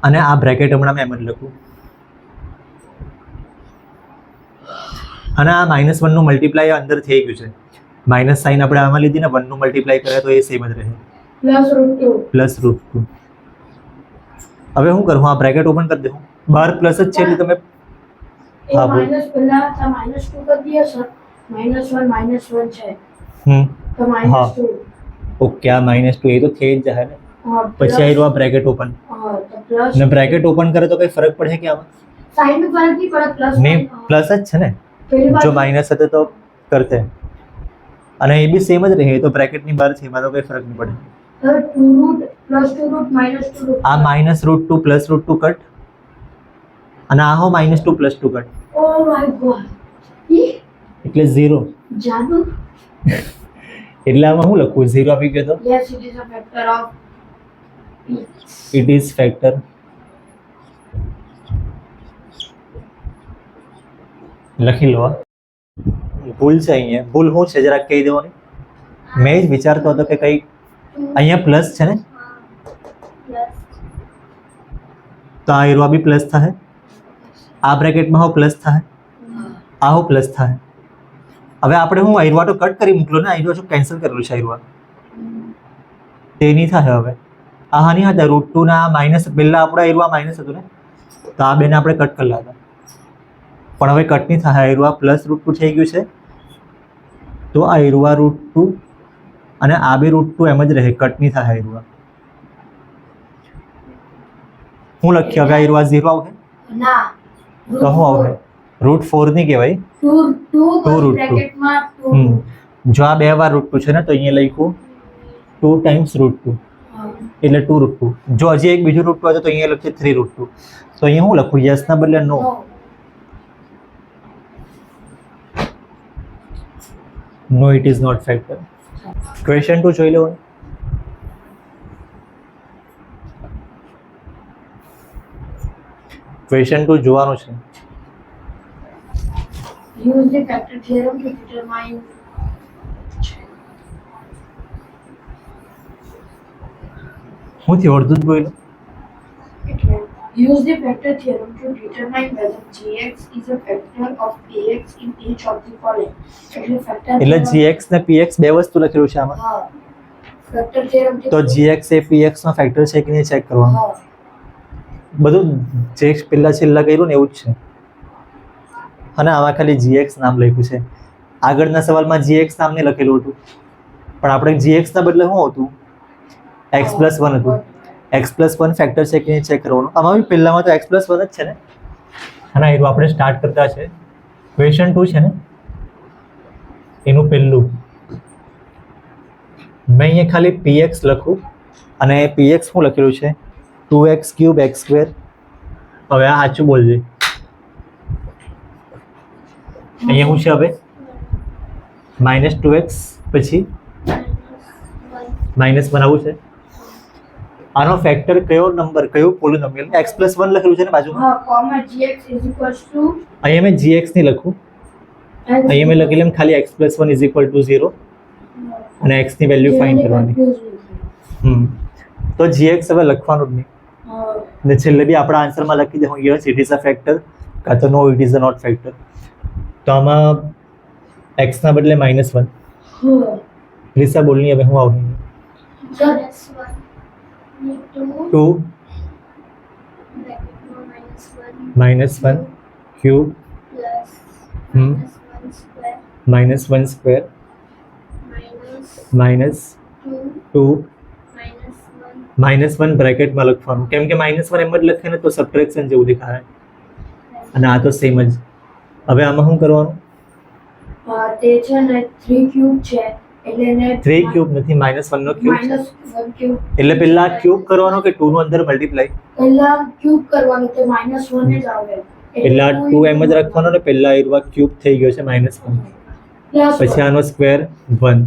S1: અને આ બ્રેકેટ હમણાં મેં એમ જ લખું. અને આ -1 નું મલ્ટીપ્લાય અંદર થઈ ગયું છે. માઇનસ સાઇન આપણે આમાં લીધી ને, 1 નું મલ્ટીપ્લાય કરે તો એ સેમ જ રહે, +√2. હવે શું કરું, આ બ્રેકેટ ઓપન કરી દઉં, બહાર પ્લસ જ છે એટલે તમે
S2: હા બોલ. માઈનસ પહેલા તો -2 કરી દઈએ સર, -1 છે તો -2.
S1: ઓકે, આ -2 એ તો થઈ જ જાય ને.
S2: હા
S1: પછી આવ્યું આ બ્રેકેટ ઓપન,
S2: હા તો પ્લસ
S1: ને બ્રેકેટ ઓપન કરે તો કઈ ફરક પડે કે આમાં?
S2: સાઈન નો ફરક નહીં પડે, પ્લસ
S1: નહીં, પ્લસ જ છે ને. જો માઇનસ હતો તો કરતે, અને એ બી સેમ જ રહે તો બ્રેકેટની બહાર છે એમાં તો કઈ ફરક નહીં પડે.
S2: સર 2 √, +2 √, -2 √.
S1: આ -√2 +√2 કટ, અને આ હો -2 +2 કટ,
S2: ઓ માય ગોડ,
S1: એટલે 0.
S2: જાદુ.
S1: એટલે આમાં હું લખું, 0 આવી ગયો તો
S2: yes it is a factor of p.
S1: It is factor. લખી લો. ભૂલ છે અહીંયા, ભૂલ શું છે જરાક કહી દેવાની. મેં જ વિચારતો હતો કે કઈ અહીંયા પ્લસ છે ને, તો આ એરો બી પ્લસ થાય, આ બ્રેકેટમાં હો પ્લસ થાય, આ હો પ્લસ થાય. હવે આપણે હું આયરવા તો કટ કરી મોકલો ને, આયરવા શું કેન્સલ કરેલું છે આયરવા, તે નહીં થાય. હવે આ હાની હતા √2 ના માઇનસ, પહેલા આપણે આયરવા માઇનસ હતું ને, તો આ બેને આપણે કટ કરેલા હતા, પણ હવે કટ નહીં થાય. આયરવા +√2 થઈ ગયું છે, તો આ આયરવા √2 અને આ બે √2 એમ જ રહે, કટ નહીં થાય આયરવા. હું લખી હવે આયરવા 0 આવશે
S2: ના
S1: તો શું આવશે? √4 નહીં કહેવાય,
S2: 2 બ્રેકેટમાં 2.
S1: જો આ બે વાર √2 છે ને, તો અહીંયા લખ્યું 2 ટાઈમ્સ √2 એટલે 2 √2. જો હજી એક બીજું √2 હતું તો અહીંયા લખીએ 3 √2. તો અહીંયા હું લખું, યસ ના બદલે no. No, it is not factor. Question 2 જોઈ લો. ક્વેશ્ચન 2 જોવાનું છે.
S2: Use the factor theorem to determine.
S1: હું થી અડધું જ બોલ્યો.
S2: Use the factor theorem to determine whether gx is a factor of px in each of the following.
S1: એટલે gx ને px બે વસ્તુ લખેલું છે આમાં,
S2: હા ફેક્ટર થિયરમ
S1: તો gx એ px નો ફેક્ટર છે કે નહીં ચેક કરવાનું.
S2: હા
S1: બધું જે પહેલા છેલ્લા કર્યું ને એવું જ છે. અને આમાં ખાલી gx નામ લખ્યું છે, આગળના સવાલમાં gx નામ નહીં લખેલું હતું, પણ આપણે gx ના બદલે શું હતું, x+1 હતું. x+1 ફેક્ટર છે કે નહીં ચેક કરવાનું. આમાં બી પહેલામાં તો x+1 જ છે ને. અને એનું આપણે સ્ટાર્ટ કરતા છે. ક્વેશ્ચન 2 છે ને, એનું પહેલું મેં અહીંયા ખાલી px લખું અને px શું લખેલું છે 2x ક્યુબ x સ્ક્વેર. હવે આ સાચું બોલજે. અહીંયા શું છે હવે -2x પછી -1 આવું છે. આનો ફેક્ટર કયો નંબર કયો પોલિનોમિયલ x+1 લખેલું છે ને બાજુમાં.
S2: હા comma gx is equals to
S1: અહીંયા મેં gx નહીં લખું, અહીંયા મેં લખેલું એમ ખાલી x+1 is equal to 0 અને x ની વેલ્યુ ફાઇન્ડ કરવાની. તો gx હવે લખવાનું જ નહીં ને છેલ્લે બી આપણા આન્સરમાં લખી દે yes it is a factor કાં તો no it is a not factor. તો આમાં x ના બદલે -1. પ્લીઝ બોલની હવે હું આવું
S2: -1
S1: 2 -1 ક્યુબ -1 સ્ક્વેર -2 -1 બ્રેકેટમાં લખવાનું કેમ કે -1 એમ જ લખે ને તો સબટ્રેક્શન જેવું દેખાય અને આ તો સેમ જ. હવે આમાં શું કરવાનું
S2: તે છે ને 3 ક્યુબ છે એટલે એને
S1: 3 ક્યુબ નથી -1 નો ક્યુબ છે.
S2: -1 ક્યુબ
S1: એટલે પેલા ક્યુબ કરવાનો કે 2 નો અંદર મલ્ટીપ્લાય.
S2: પહેલા ક્યુબ કરવાનું તે -1 જ આવે
S1: એટલે આ 2 એમ જ રાખવાનો ને પેલા એરવા ક્યુબ થઈ ગયો છે -1 પછી આનો સ્ક્વેર 1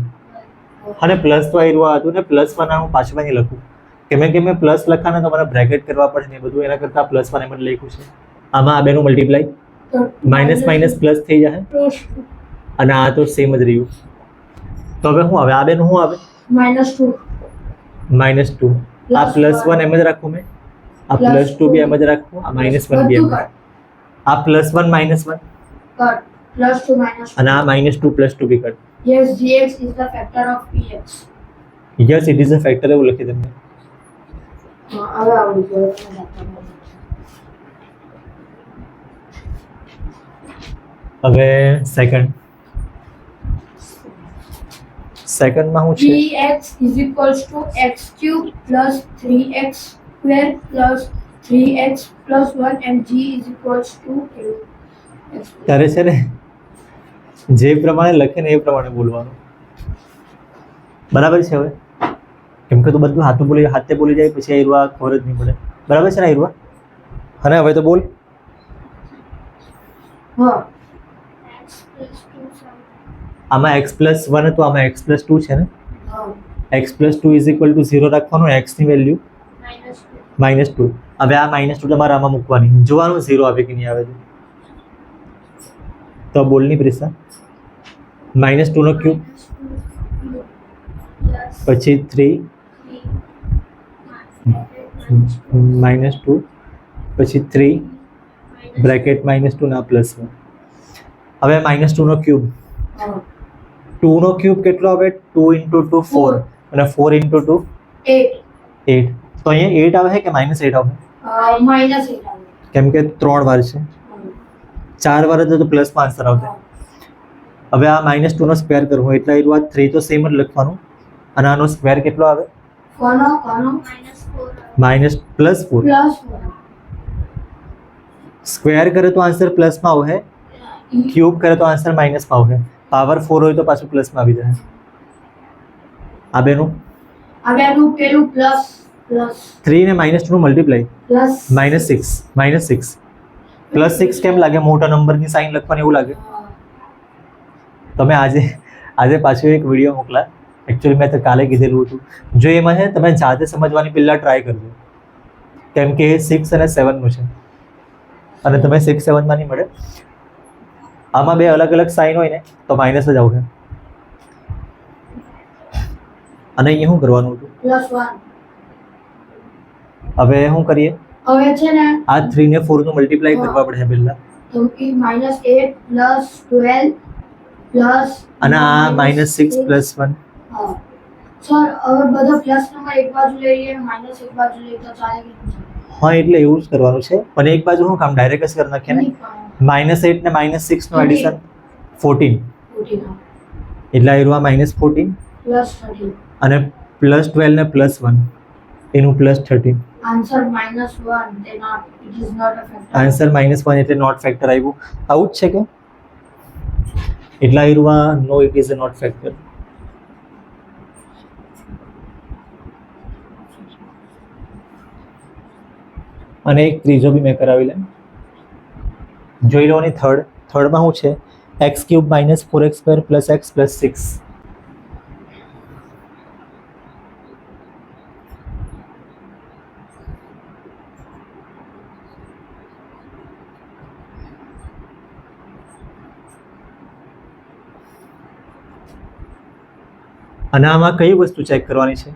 S1: અને પ્લસ તો એરવા હતું ને +1 હું પાછું નહીં લખું કેમ કે મેં પ્લસ લખાને તો મને બ્રેકેટ કરવા પડે ને બધું એના કરતાં +1 એમ જ લખ્યું છે. આમાં આ બેનું મલ્ટીપ્લાય માઇનસ પ્લસ થઈ જાય અને આ તો સેમ જ રહ્યું. તો હવે શું આવે આ બેનું શું આવે
S2: -2
S1: -2. આ +1 એમ જ રાખું મેં, આ +2 બી એમ જ રાખું, આ -1 બી એમ. આ +1 -1
S2: કટ +2 -2
S1: અને આ -2 +2 બી cut.
S2: yes gx is the factor of px.
S1: Yes it is a factor એવું લખી તમને.
S2: હવે આવડી ગયો.
S1: હવે સેકન્ડમાં શું છે
S2: px is equals to x cube plus 3x square plus 3x plus 1 and g is equals to x.
S1: ત્યારે છે ને જે પ્રમાણે લખે ને એ પ્રમાણે બોલવાનું બરાબર છે. હવે કેમ કે તું બધું હાથે બોલી જાય પછી આયરવા ખબર જ નહીં પડે. બરાબર છે ને આયરવા? અને હવે તો બોલ.
S2: હા
S1: આમાં x+1 તો આમાં x+2 છે ને.
S2: હા
S1: x+2 ઇઝ ઇક્વલ ટુ 0 રાખવાનું, x ની વેલ્યુ -2. હવે આ -2 તમારે આમાં મૂકવાની, જોવાનું 0 આવે કે નહીં આવે. તો બોલની પ્રિસા -2 નો ક્યુબ પછી 3 -2 પછી 3 બ્રેકેટ -2 ના +1. હવે -2 નો ક્યુબ 2 નો ક્યુબ કેટલો આવે 2 × 2 4 અને 4 × 2 8. તો અહીંયા 8 આવે કે -8 આવે?
S2: -8 આવે
S1: કેમ કે 3 વાર છે, 4 વાર હતો તો પ્લસમાં આન્સર આવતો. હવે આ -2 નો સ્ક્વેર કરવો એટલે એ વાત 3 તો સેમ જ લખવાનું અને આનો સ્ક્વેર કેટલો આવે
S2: કોનો
S1: -+4. સ્ક્વેર કરે તો આન્સર પ્લસમાં આવે, ક્યુબ કરે તો આન્સર માઇનસમાં આવે. પાવર 4 હોય તો પાછું પ્લસમાં આવી જાય. આ બેનું
S2: હવે આનું પેલું પ્લસ
S1: 3 ને -2 નું મલ્ટીપ્લાય -6 +6 કેમ લાગે? મોટા નંબરની સાઇન લખવાની એવું લાગે. તમે આજે પાછું એક વિડીયો મોકલા, એકચ્યુઅલી મેં તો કાલે કીધેલું હતું. જો એમાં છે તમે જાતે સમજવાની પહેલાં ટ્રાય કરજો કેમ કે 6 અને 7 નું છે અને તમે 6 7 માં નહીં મળે. આમાં બે અલગ અલગ સાઇન હોય ને તો માઇનસ જ આવશે. અને અહીંયા શું કરવાનું હતું
S2: +1.
S1: હવે શું કરીએ?
S2: હવે છે ને
S1: આ 3 ને 4 નું મલ્ટીપ્લાય કરવા પડે પહેલા.
S2: તો કે -8 +12 પ્લસ
S1: અને આ -6 +1.
S2: હા સર હવે બધા પ્લસ નંબર એક બાજુ લઈએ માઈનસ એક બાજુ લઈએ તો ચાલે કે નહીં?
S1: હા એટલે એવું જ કરવાનું છે પણ એક બાજુ શું કામ ડાયરેક્ટ જ કરી નાખીએ ને. -8 ને -6 નું એડિશન 14 એટલે આવ્યું -14
S2: +13
S1: અને +12 ને +1 એનું +13.
S2: આન્સર -1 તે not it is not a factor.
S1: Answer -1 એટલે નોટ ફેક્ટર આવ્યું. આવું જ છે કે એટલા આવ્યું no it is a not factor. અને એક ત્રીજો બી મેં કરાવી લઉં. જોઈ લો ની થર્ડમાં શું છે? x³ - 4x² + x + 6. અને આમાં કઈ વસ્તુ ચેક કરવાની છે?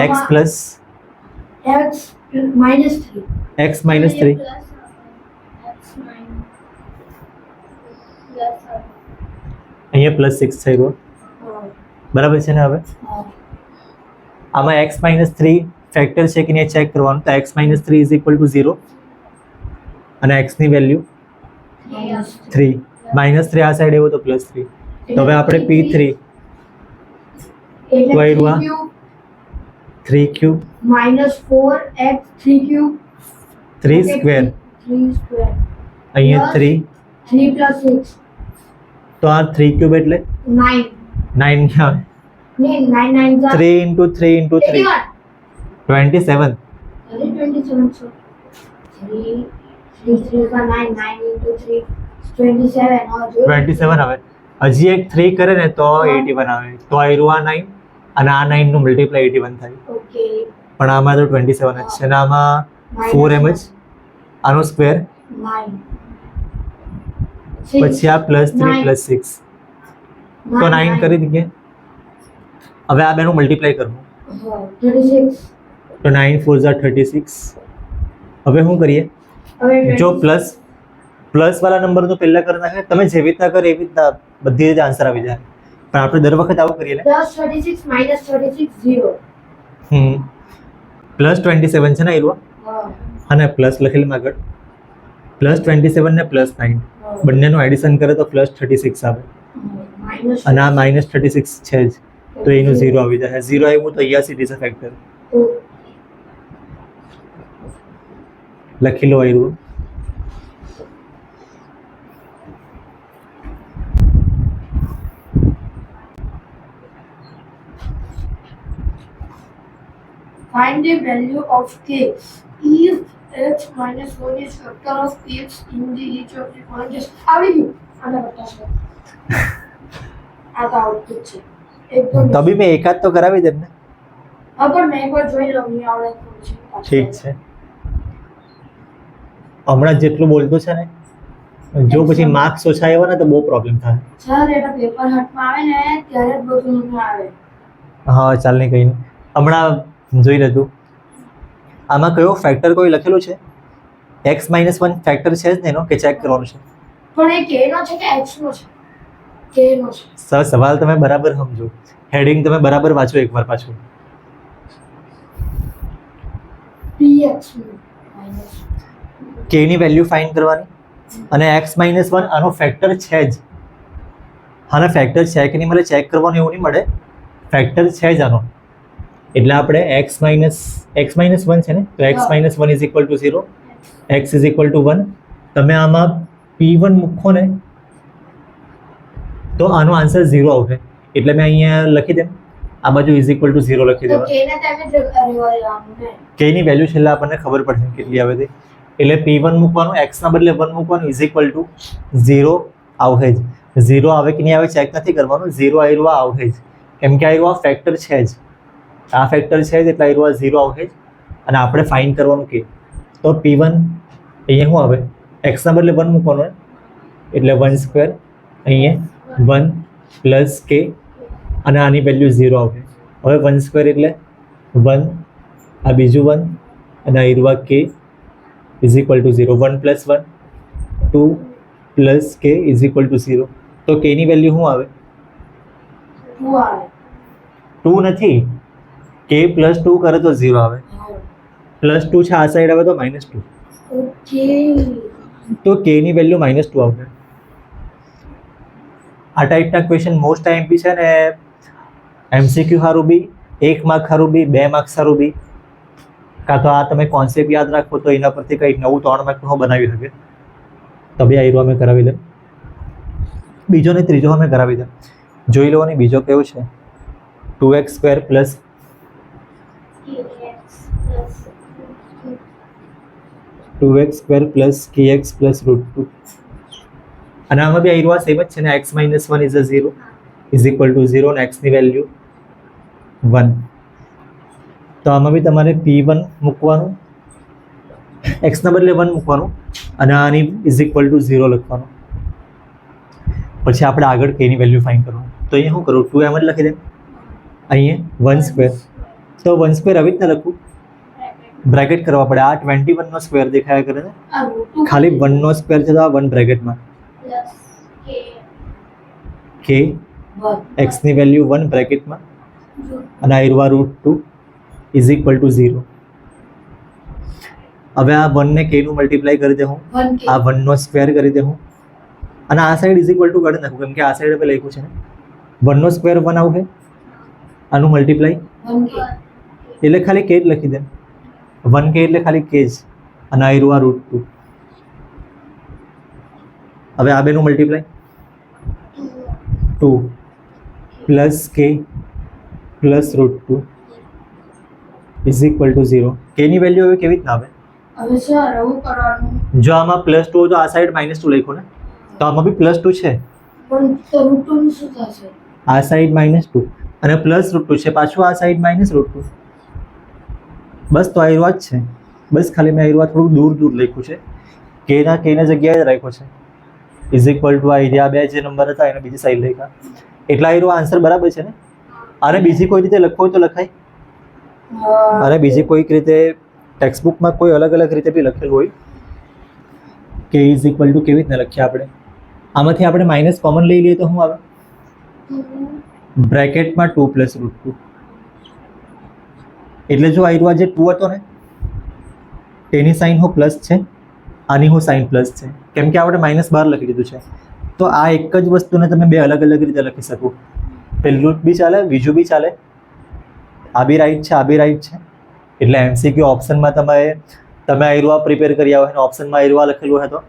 S1: x plus
S2: x minus 3.
S1: x minus 3. અહીંયા પ્લસ 6 થઈ ગયો, બરાબર છે ને? હવે આમાં x - 3 ફેક્ટર છે કે નહીં ચેક કરવાનું. તો x - 3 = 0 અને x ની વેલ્યુ 3. -3 આ સાઈડ આવ્યો તો +3. તો હવે આપણે p3 તો આવ્યું 3³
S2: -4x 3³
S1: 3 સ્ક્વેર.
S2: 3 square.
S1: અહીંયા 3
S2: 3 plus 6
S1: તો આ 3³ એટલે
S2: 9.
S1: 9 ક્યાં?
S2: નહીં 9 9
S1: 3 × 3 × 3 27.
S2: अरे 27 so 3 3 3 का 9 9 into 3 27 और जो
S1: 27 આવે. હજી એક 3 કરે ને તો 81 આવે. તો આ રહ્યું આ 9 અને આ 9 નું મલ્ટીપ્લાય 81 થાય.
S2: ओके
S1: પણ આમાં તો 27 જ છે ને આમાં 4 એમ જ. આનો સ્ક્વેર
S2: 9
S1: પછી આ +3 +6 તો 9 કરી દઈએ. હવે આ બેનું મલ્ટીપ્લાય કરવું
S2: 36
S1: તો 9 4 = 36. હવે શું કરીએ? જો પ્લસ વાળા નંબર તો પહેલા કરી નાખે. તમે જેવી રીતના કરો એવી રીતના બધી રીતે આન્સર આવી જાય. પણ આપણે દર વખત આવું કરીએ.
S2: +36 -36 0.
S1: +27 છે ને એરો અને પ્લસ લખેલું આગળ. +27 ને +9 બંનેનું એડિશન કરે તો +36 આવે અને આ -36 છે જ તો એનું 0 આવી જાય. 0 આવ્યું તો અહીંયા સીધી છે ફેક્ટર. લખી લો આવ્યું.
S2: Find the value of k if x minus 1 is factor of x in the each of the following case. આવડી ગયું આના બતા છે આ તો આઉટપુટ છે એકદમ
S1: તો બી મેં એકાદ તો કરાવી દેમ ને.
S2: હા પણ મેં એકવાર જોઈ લઉં નહીં આવડે તો પછી
S1: ઠીક છે. હમણાં જેટલું બોલતો છે ને જો પછી માર્ક્સ ઓછા આવ્યા ને તો બહુ પ્રોબ્લેમ થાય.
S2: સર એટલે પેપર હટમાં આવે ને ત્યારે જ બધું મને આવે.
S1: હા ચાલ નહીં કંઈ નહીં. હમણાં જોઈ લીધું. આમાં કયો ફેક્ટર કોઈ લખેલું છે? x - 1 ફેક્ટર છે જ ને એનો કે ચેક કરવાનું છે?
S2: પણ એ k નો છે કે x નો છે? k નો છે.
S1: સર સવાલ તમે બરાબર સમજો. હેડિંગ તમે બરાબર વાંચો એકવાર પાછું.
S2: px minus
S1: k ની વેલ્યુ ફાઇન્ડ કરવાની અને x - 1 આનો ફેક્ટર છે જ. આનો ફેક્ટર છે કે નહીં મને ચેક કરવાનું એવું નહીં મળે. ફેક્ટર છે જ આનો એટલે આપણે x - 1 છે ને તો x - 1 = 0 x = 1. તમે આમાં p1 મૂકો ને તો આનો આન્સર 0 આવશે એટલે મેં અહીંયા લખી દેમ આ બાજુ = 0 લખી
S2: તો
S1: દેવા.
S2: k ને તમે જ રહેવાનું ને
S1: k ની વેલ્યુ છેલ્લે આપણને ખબર પડશે કેટલી આવે છે. એટલે p1 મૂકવાનું x ના બદલે 1 મૂકવાનું = 0 આવશે જ. 0 આવે કે નહીં આવે ચેક નથી કરવાનું. 0 આવ્યું આવશે જ કેમ કે આવ્યું ફેક્ટર છે જ. આ ફેક્ટર છે જ એટલે આવ્યું 0 આવશે જ અને આપણે ફાઇન્ડ કરવાનું કે તો p1 અહીંયા શું આવે x ના બદલે 1 મૂકવાનું એટલે 1² અહીંયા 1 + k અને આની વેલ્યુ 0 આવશે. હવે 1² એટલે 1 આ બીજું 1 અને આવ્યું k = 0. 1 + 1 2 + k = 0. તો k ની વેલ્યુ શું આવે?
S2: 2 આવે.
S1: 2 નથી. k + 2 કરે તો 0 આવે. +2 છે આ સાઈડ આવે તો -2
S2: ઓકે
S1: તો k ની વેલ્યુ -2 આવશે. આ ટાઈપના ક્વેશ્ચન મોસ્ટ આઈએમપી છે ને MCQ સારું બી 1 માર્ક સારું બી 2 માર્ક સારું બી કાં તો આ તમે કોન્સેપ્ટ યાદ રાખો તો એના પરથી કંઈક નવું 3 માર્કનું બનાવી શકે. તો બી આયરો અમે કરાવી દે. બીજો ને ત્રીજો અમે કરાવી દે. જોઈ લો ને બીજો કેવું છે 2x² + 2x square plus kx plus √2. અને આમાં બી આયરો સેમ જ છે ને, x minus 1 is a 0 is equal to 0 અને x ની વેલ્યુ 1. તો આમાં બી તમારે p1 મૂકવાનું, x ના બદલે 1 મૂકવાનું અને આની ઇઝ ઇક્વલ ટુ 0 લખવાનું. પછી આપણે આગળ k ની વેલ્યુ ફાઇન્ડ કરવાનું. તો અહીંયા શું કરું, 2 એમ જ લખી દે, અહીંયા 1 સ્ક્વેર. તો 1 સ્ક્વેર આવી રીતના લખું, બ્રેકેટ કરવા પડે. આ 21 નો સ્ક્વેર દેખાયા કરે ને, ખાલી 1 નો સ્ક્વેર છે તો આ 1 બ્રેકેટમાં, k x ની વેલ્યુ 1 બ્રેકેટમાં અને આયરવા √2 ઇઝ ઇક્વલ ટુ 0. હવે આ 1 ને k નું મલ્ટીપ્લાય કરી દે હું, આ 1 નો સ્ક્વેર કરી દે હું અને આ સાઈડ ઇઝ ઇક્વલ ટુ કરી નાખું, કેમ કે આ સાઈડ આપણે લખ્યું છે ને 1 નો સ્ક્વેર 1 આવશે, આનું મલ્ટીપ્લાય એટલે ખાલી k જ લખી દે, 1k એટલે ખાલી k જ અને આયરવા √2. હવે આ બેનું multiply 2 plus k plus √2 is equal to 0. k ની વેલ્યુ હવે કેવી રીતના આવે,
S2: હવે સર એવું કરવાનું,
S1: જો આમાં +2 તો આ સાઈડ -2 લખ્યું ને, તો આમાં બી +2 છે,
S2: પણ તો √2 નું શું થશે?
S1: આ સાઈડ -2 અને +√2 છે, પાછું આ સાઈડ -√2. બસ તો આયરવા જ છે, બસ ખાલી મેં આયરવા થોડુંક દૂર દૂર લખ્યું છે, k ના જગ્યાએ જ રાખ્યો છે ઇઝ ઇક્વલ ટુ આ એરિયા. બે જે નંબર હતા એને બીજી સાઈડ લખ્યા, એટલે આયરો આન્સર બરાબર છે ને. અને બીજી કોઈ રીતે લખવું હોય તો લખાય, અને બીજી કોઈક રીતે ટેક્સ્ટબુકમાં કોઈ અલગ અલગ રીતે બી લખેલું હોય કે ઇઝ ઇક્વલ ટુ કેવી રીતના લખીએ આપણે. આમાંથી આપણે માઇનસ કોમન લઈ લઈએ તો શું આવે, બ્રેકેટમાં 2 પ્લસ √2. એટલે જો આયરો જે 2 હતો ને તેની સાઇન હું પ્લસ છે, આની હું સાઇન પ્લસ છે, કેમ કે આપણે -12 લખી દીધું છે. તો આ એક જ વસ્તુને તમે બે અલગ અલગ રીતે લખી શકો, પહેલું બી ચાલે બીજું બી ચાલે, આ બી રાઈટ છે આ બી રાઈટ છે. એટલે એમસીક્યુ ઓપ્શનમાં તમે આયરવા પ્રિપેર કર્યા હોય અને ઓપ્શનમાં આયરવા લખેલું હોય તો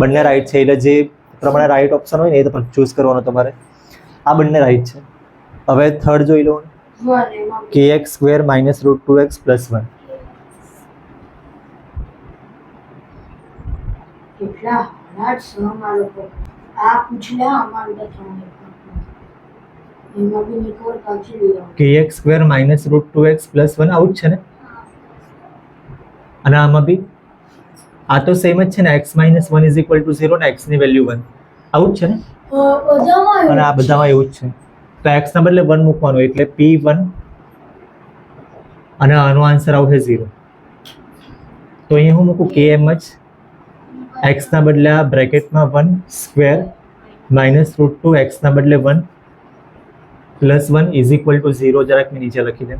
S1: બંને રાઈટ છે, એટલે જે પ્રમાણે રાઈટ ઓપ્શન હોય ને એ તો ચૂઝ કરવાનો તમારે. આ બંને રાઈટ છે. હવે થર્ડ જોઈ લો, kx square minus √2x plus 1.
S2: કેટલા હાર્ડ છે અમારો લોકો, આ પૂછલા અમારું બતાવવાનું એમાં બી નિકોલ કાચી લીધો.
S1: kx square minus √2x plus 1 આવું જ છે ને, અને આમાં બી આ તો સેમ જ છે ને, x minus 1 is equal to 0 ને x ની વેલ્યુ 1 આવું જ છે ને,
S2: બધામાં
S1: અને આ બધામાં એવું જ છે. તો x ના બદલે 1 મૂકવાનું એટલે p1 અને આનો આન્સર આવશે 0. તો અહીંયા હું મૂકું k એમ જ, x ના બદલે આ બ્રેકેટમાં 1 સ્ક્વેર માઇનસ √2 x ના બદલે 1 પ્લસ 1 ઇઝ ઇક્વલ ટુ 0. જરાક મેં નીચે લખી દે.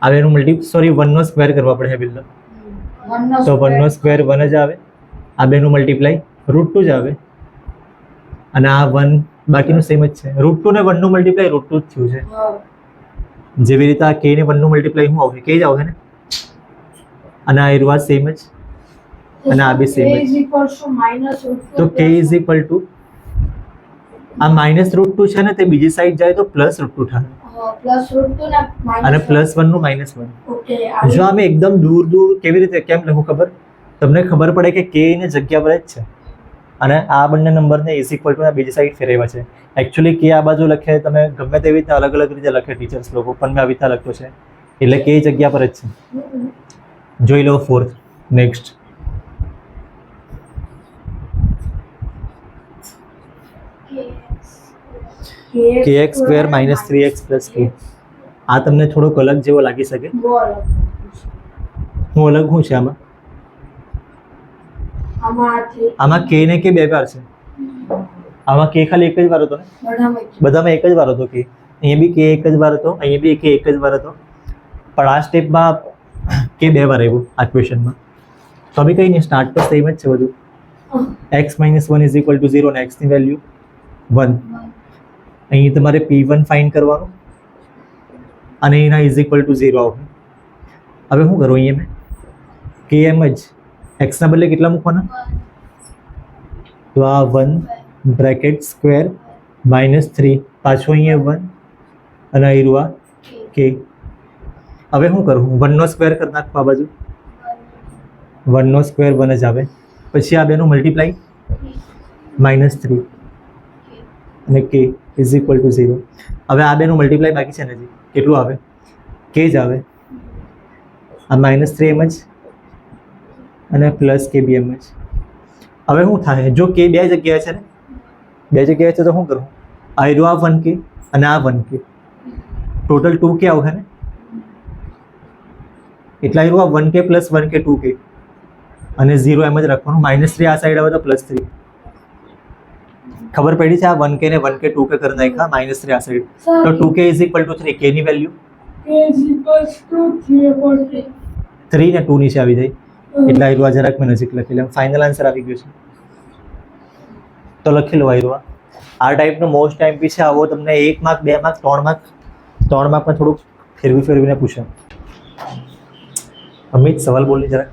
S1: હવે એનું સોરી 1 નો સ્ક્વેર કરવા પડે બિલ્ડર, તો 1 નો સ્ક્વેર 1 જ આવે, આ બેનું મલ્ટીપ્લાય √2 જ આવે, અને આ 1 બાકીનું સેમ જ છે. √2 ને 1 નું મલ્ટીપ્લાય √2 જ થયું છે. જેવી રીતે આ k ને 1 નું મલ્ટીપ્લાય શું આવશે, k જ આવશે ને, અને આ એરવા સેમ જ અને આ બી સેમ જ. તો k ઇઝ ઇક્વલ ટુ આ -√2 છે ને તે બીજી સાઈડ જાય તો +√2 થાય, અને +1 નું -1. જો અમે એકદમ દૂર દૂર કેવી રીતે કેમ લખું ખબર, તમને ખબર પડે કે k ને જગ્યા પર જ છે અને આ બંને નંબરને ઇઝ ઇક્વલ ટુ બીજી સાઈડ ફેરવ્યા છે. એકચ્યુઅલી k આ બાજુ લખે, તમે ગમે તેવી રીતે અલગ અલગ રીતે લખે ટીચર્સ લોકો, પણ મેં આવી રીતે લખતો છે એટલે k જગ્યા પર જ છે. જોઈ લો fourth. Next kx square minus 3x plus k. આ તમને થોડોક અલગ જેવો લાગી શકે. હું અલગ શું છે આમાં k ને k બે વાર છે, આમાં k ખાલી એક જ વાર હતો ને, બધામાં એક જ વાર હતો k. અહીંયા બી k એક જ વાર હતો, અહીંયા બી k એક જ વાર હતો, પણ આ સ્ટેપમાં k બે વાર આવ્યું આ ક્વેશ્ચનમાં. તો બી કંઈ નહીં, સ્ટાર્ટ તો સેમ જ છે બધું. x minus 1 is equal to 0 અને x ની વેલ્યુ 1. અહીં તમારે p1 ફાઇન્ડ કરવાનું અને એના ઇઝ ઇક્વલ ટુ 0 આવશે. હવે શું કરું, અહીંયા મેં k એમ જ x ના બદલે કેટલા મૂકવાના, તો આ 1 બ્રેકેટ સ્ક્વેર -3 પાછો અહીંયા 1 અને અહીં આ k. હવે શું કરું, 1 નો સ્ક્વેર કરી નાખવા બાજુ 1નો સ્ક્વેર 1 જ આવે. પછી આ બેનું મલ્ટીપ્લાય -3 અને k ઇઝ ઇક્વલ ટુ 0. હવે આ બેનું મલ્ટીપ્લાય બાકી છે ને હજી, કેટલું આવે? k જ આવે. આ -3 એમ જ અને પ્લસ k બી એમ જ. હવે શું થાય? જો k બે જગ્યાએ છે ને, બે જગ્યાએ છે તો શું કરું? આ રહ્યું આ 1k અને આ 1k, ટોટલ 2k આવશે ને, એટલા રહ્યું આ 1k પ્લસ 1k 2k અને 0 એમ જ રાખવાનું. -3 આ સાઈડ આવે તો +3. ખબર પડી છે? આ 1k ને 1k 2k કરી નાખ્યા, -3 આ સાઈડ તો 2k is equal to 3. k ની વેલ્યુ 3 ને 2 નીચે આવી જાય એટલે આ રહ્યું જરાક મેં નજીક લખી લે. ફાઇનલ આન્સર આવી ગયો છે તો લખી લો. આ રહ્યું આ ટાઈપનો મોસ્ટ ટાઈમ છે. આવો તમને 1 માર્ક 2 માર્ક 3 માર્ક 3 માર્કમાં થોડુંક ફેરવીને પૂછે. અમિત સવાલ બોલી જરાક.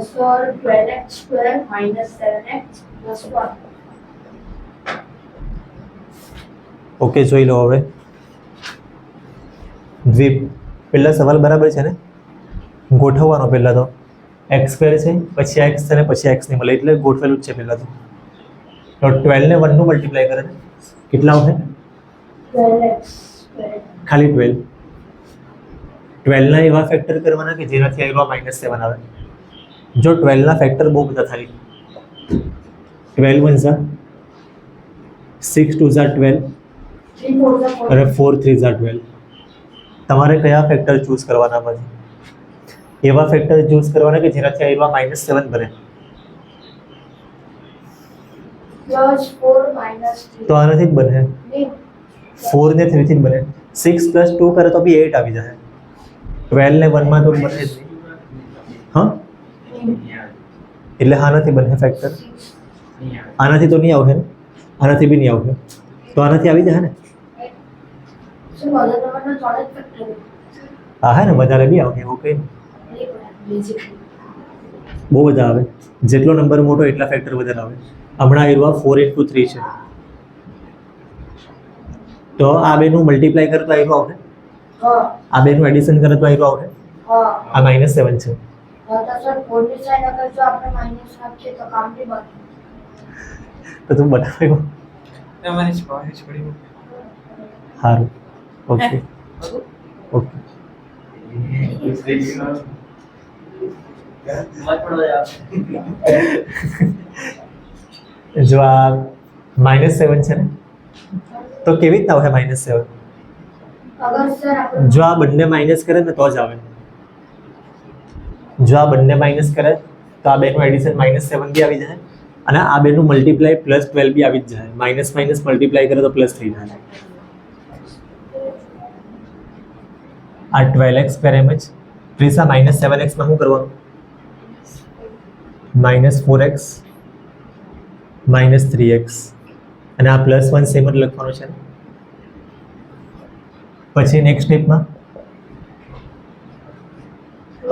S2: Sir 12x square minus 7x plus 1.
S1: Okay, જોઈ લો. હવે દ્વીપ પહેલા સવાલ બરાબર છે ને, ગોઠવવાનો પહેલા તો x સ્ક્વેર છે, પછી x છે ને પછી x નહીં મળે એટલે ગોઠવેલું જ છે પહેલા તો. 12 ને 1 નું મલ્ટીપ્લાય કરે કેટલા આવશે?
S2: 12x square.
S1: ખાલી 12. 12 ના એવા ફેક્ટર કરવાના કે જેનાથી આવ્યા -7 આવે. જો 12 ના ફેક્ટર બહુ બધા થાય, 12 1 ઝા 6 2 ઝા 12
S2: 3 4 the 4.
S1: અને 4 3 ઝા 12. તમારે કયા ફેક્ટર ચૂઝ કરવાના પછી? એવા ફેક્ટર ચૂઝ કરવાના કે જેનાથી આવ્યા -7 બને.
S2: Plus 4 minus 3.
S1: તો આનાથી જ બને.
S2: નહીં.
S1: 4 ને 3 થી જ બને. 6 + 2 કરે તો બી 8 આવી જાય. 12 ને 1 માં તો બને જ નહીં. હા, એટલે આનાથી બને ફેક્ટર. આનાથી તો નહીં આવશે ને, આનાથી બી નહીં આવશે, તો આનાથી આવી જાય ને.
S2: So બધા પ્રમાણના 3 જ ફેક્ટર.
S1: હા હે ને, વધારે બી આવશે એવું કંઈ નહીં.
S2: બેઝિકલી
S1: બહુ બધા આવે. જેટલો નંબર મોટો એટલા ફેક્ટર વધારે આવે. હમણાં આવ્યું 4 × 3 છે તો આ બેનું મલ્ટીપ્લાય કરે તો આવ્યું આવશે.
S2: હા
S1: આ બેનું એડિશન કરે તો આવ્યું આવશે.
S2: હા
S1: આ -7 છે.
S2: હા તો સર 4 ની સાઈન અગર જો આપણે માઈનસ નાખીએ તો કામ નહીં બને.
S1: તો તું બતાવ્યો.
S3: તમારી સ્પોઈસ પડી.
S1: સારું, ઓકે ઓકે. જો આ -7 છે ને, તો કેવી રીતના આવે -7?
S2: અગર સર આપણે
S1: જો આ બંને માઇનસ કરે ને તો જ આવે. જો આ બંને માઇનસ કરે તો આ બેનું એડિશન -7 બી આવી જાય અને આ બેનું મલ્ટીપ્લાય +12 બી આવી જ જાય. માઇનસ મલ્ટીપ્લાય કરે તો પ્લસ થઈ જાય. આ 12x સ્ક્વેર એમ જ. ત્રીસા -7x માં શું કરવાનું? -4x -3x અને આ +1 સેમ જ લખવાનું છે. પછી નેક્સ્ટ સ્ટેપમાં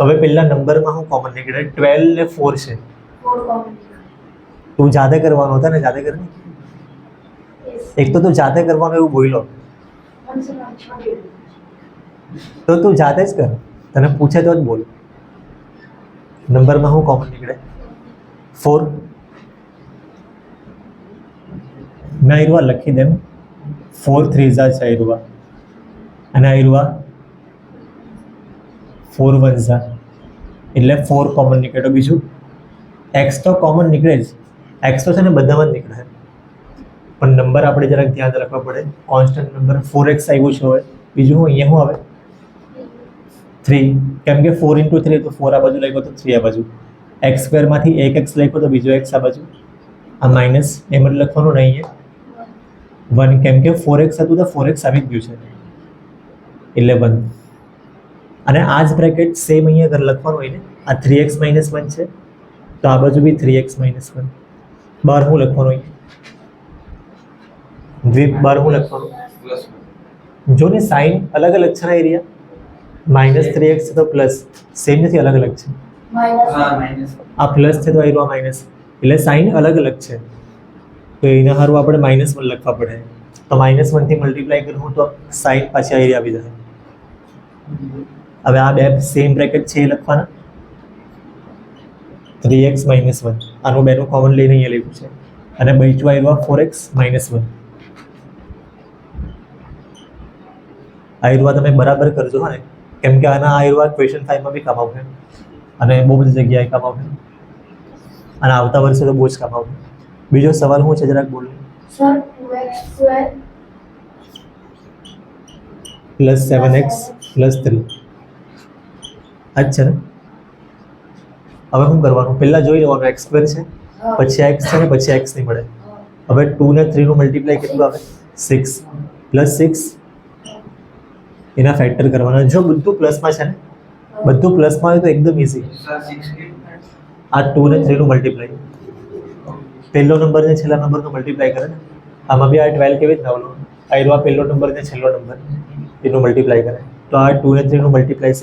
S1: હવે પહેલા નંબરમાં હું કોમન નીકળે? 12 ને 4 છે.
S2: 4 કોમન.
S1: તું જાતે કરવાનો હતા ને, જાતે કર ને. એક તો તું જાતે કરવાનું એવું બોલ્યો તો તું જાતે જ કર. તને પૂછે તો જ બોલ. નંબરમાં હું કોમન નીકળે? 4. મેં આયરુઆ લખી દેમ. 4 3 ઝા છે આયરુઆ અને આયરુઆ 4 1 ઝા એટલે 4 કોમન નીકળે. તો બીજું એક્સ તો કોમન નીકળે જ. એક્સ તો છે ને બધામાં જ નીકળે, પણ નંબર આપણે જરાક ધ્યાન રાખવા પડે. કોન્સ્ટન્ટ નંબર 4x આવ્યું છે. હવે બીજું હું અહીંયા શું આવે? 3, કેમ કે 4 × 3 તો 4 આ બાજુ લખ્યો તો 3 આ બાજુ. x સ્ક્વેરમાંથી એક x લખ્યો તો બીજો x આ બાજુ. આ માઇનસ એમ જ લખવાનું નહીં છે 1, કેમ કે 4x હતું તો 4x આવી જ ગયું છે એટલે 1. અને આ જ બ્રેકેટ સેમ અહીંયા અગર લખવાનું હોય ને, આ 3x - 1 છે તો આ બાજુ બી 3x - 1. બાર હું લખવાનું હોય? દ્વીપ બાર હું લખવાનું? જો ને સાઇન અલગ અલગ છે ને એરિયા. -3x છે તો પ્લસ, સેમ નથી, અલગ અલગ છે.
S2: માઈનસ
S1: આ પ્લસ છે તો આવ્યું આ માઇનસ, એટલે સાઇન અલગ અલગ છે. તો એના સારું આપણે -1 લખવા પડે. તો -1 થી મલ્ટીપ્લાય કરું તો સાઇન પાછી એરિયા આવી જાય. હવે આ બે સેમ બ્રેકેટ છે એ લખવાના. 3x - 1 આનું બેનું કોમન લઈને અહીંયા લખ્યું છે અને બચ્યું આવ્યું 4x - 1 આવ્યું તમે બરાબર કરજો હા ને, કેમ કે આના આવ્યું ક્વેશ્ચન 5 માં બી કામ આવશે અને બહુ બધી જગ્યાએ કામ આવશે અને આવતા વર્ષે તો બહુ જ કામ આવશે. બીજો સવાલ શું છે જરાક બોલો.
S2: Sir 2x²
S1: plus 7x plus 3 આ જ છે ને. હવે શું કરવાનું, પહેલા જોઈ લેવાનું x સ્ક્વેર છે પછી x છે ને પછી x નહીં મળે. હવે 2 ને 3 નું મલ્ટીપ્લાય કેટલું આવે 6 પ્લસ 6 એના ફેક્ટર કરવાના. જો બધું પ્લસમાં છે ને, બધું પ્લસમાં હોય તો એકદમ ઇઝી. આ 2 ને 3 નું મલ્ટીપ્લાય, પહેલો નંબર ને છેલ્લા નંબરનો મલ્ટીપ્લાય કરે ને, આમાં બી આ 12 કેવી રીતના આવવાનું, આ પહેલો નંબર ને છેલ્લો નંબર એનું મલ્ટીપ્લાય કરે તો આ 2 ને 3 નું મલ્ટીપ્લાય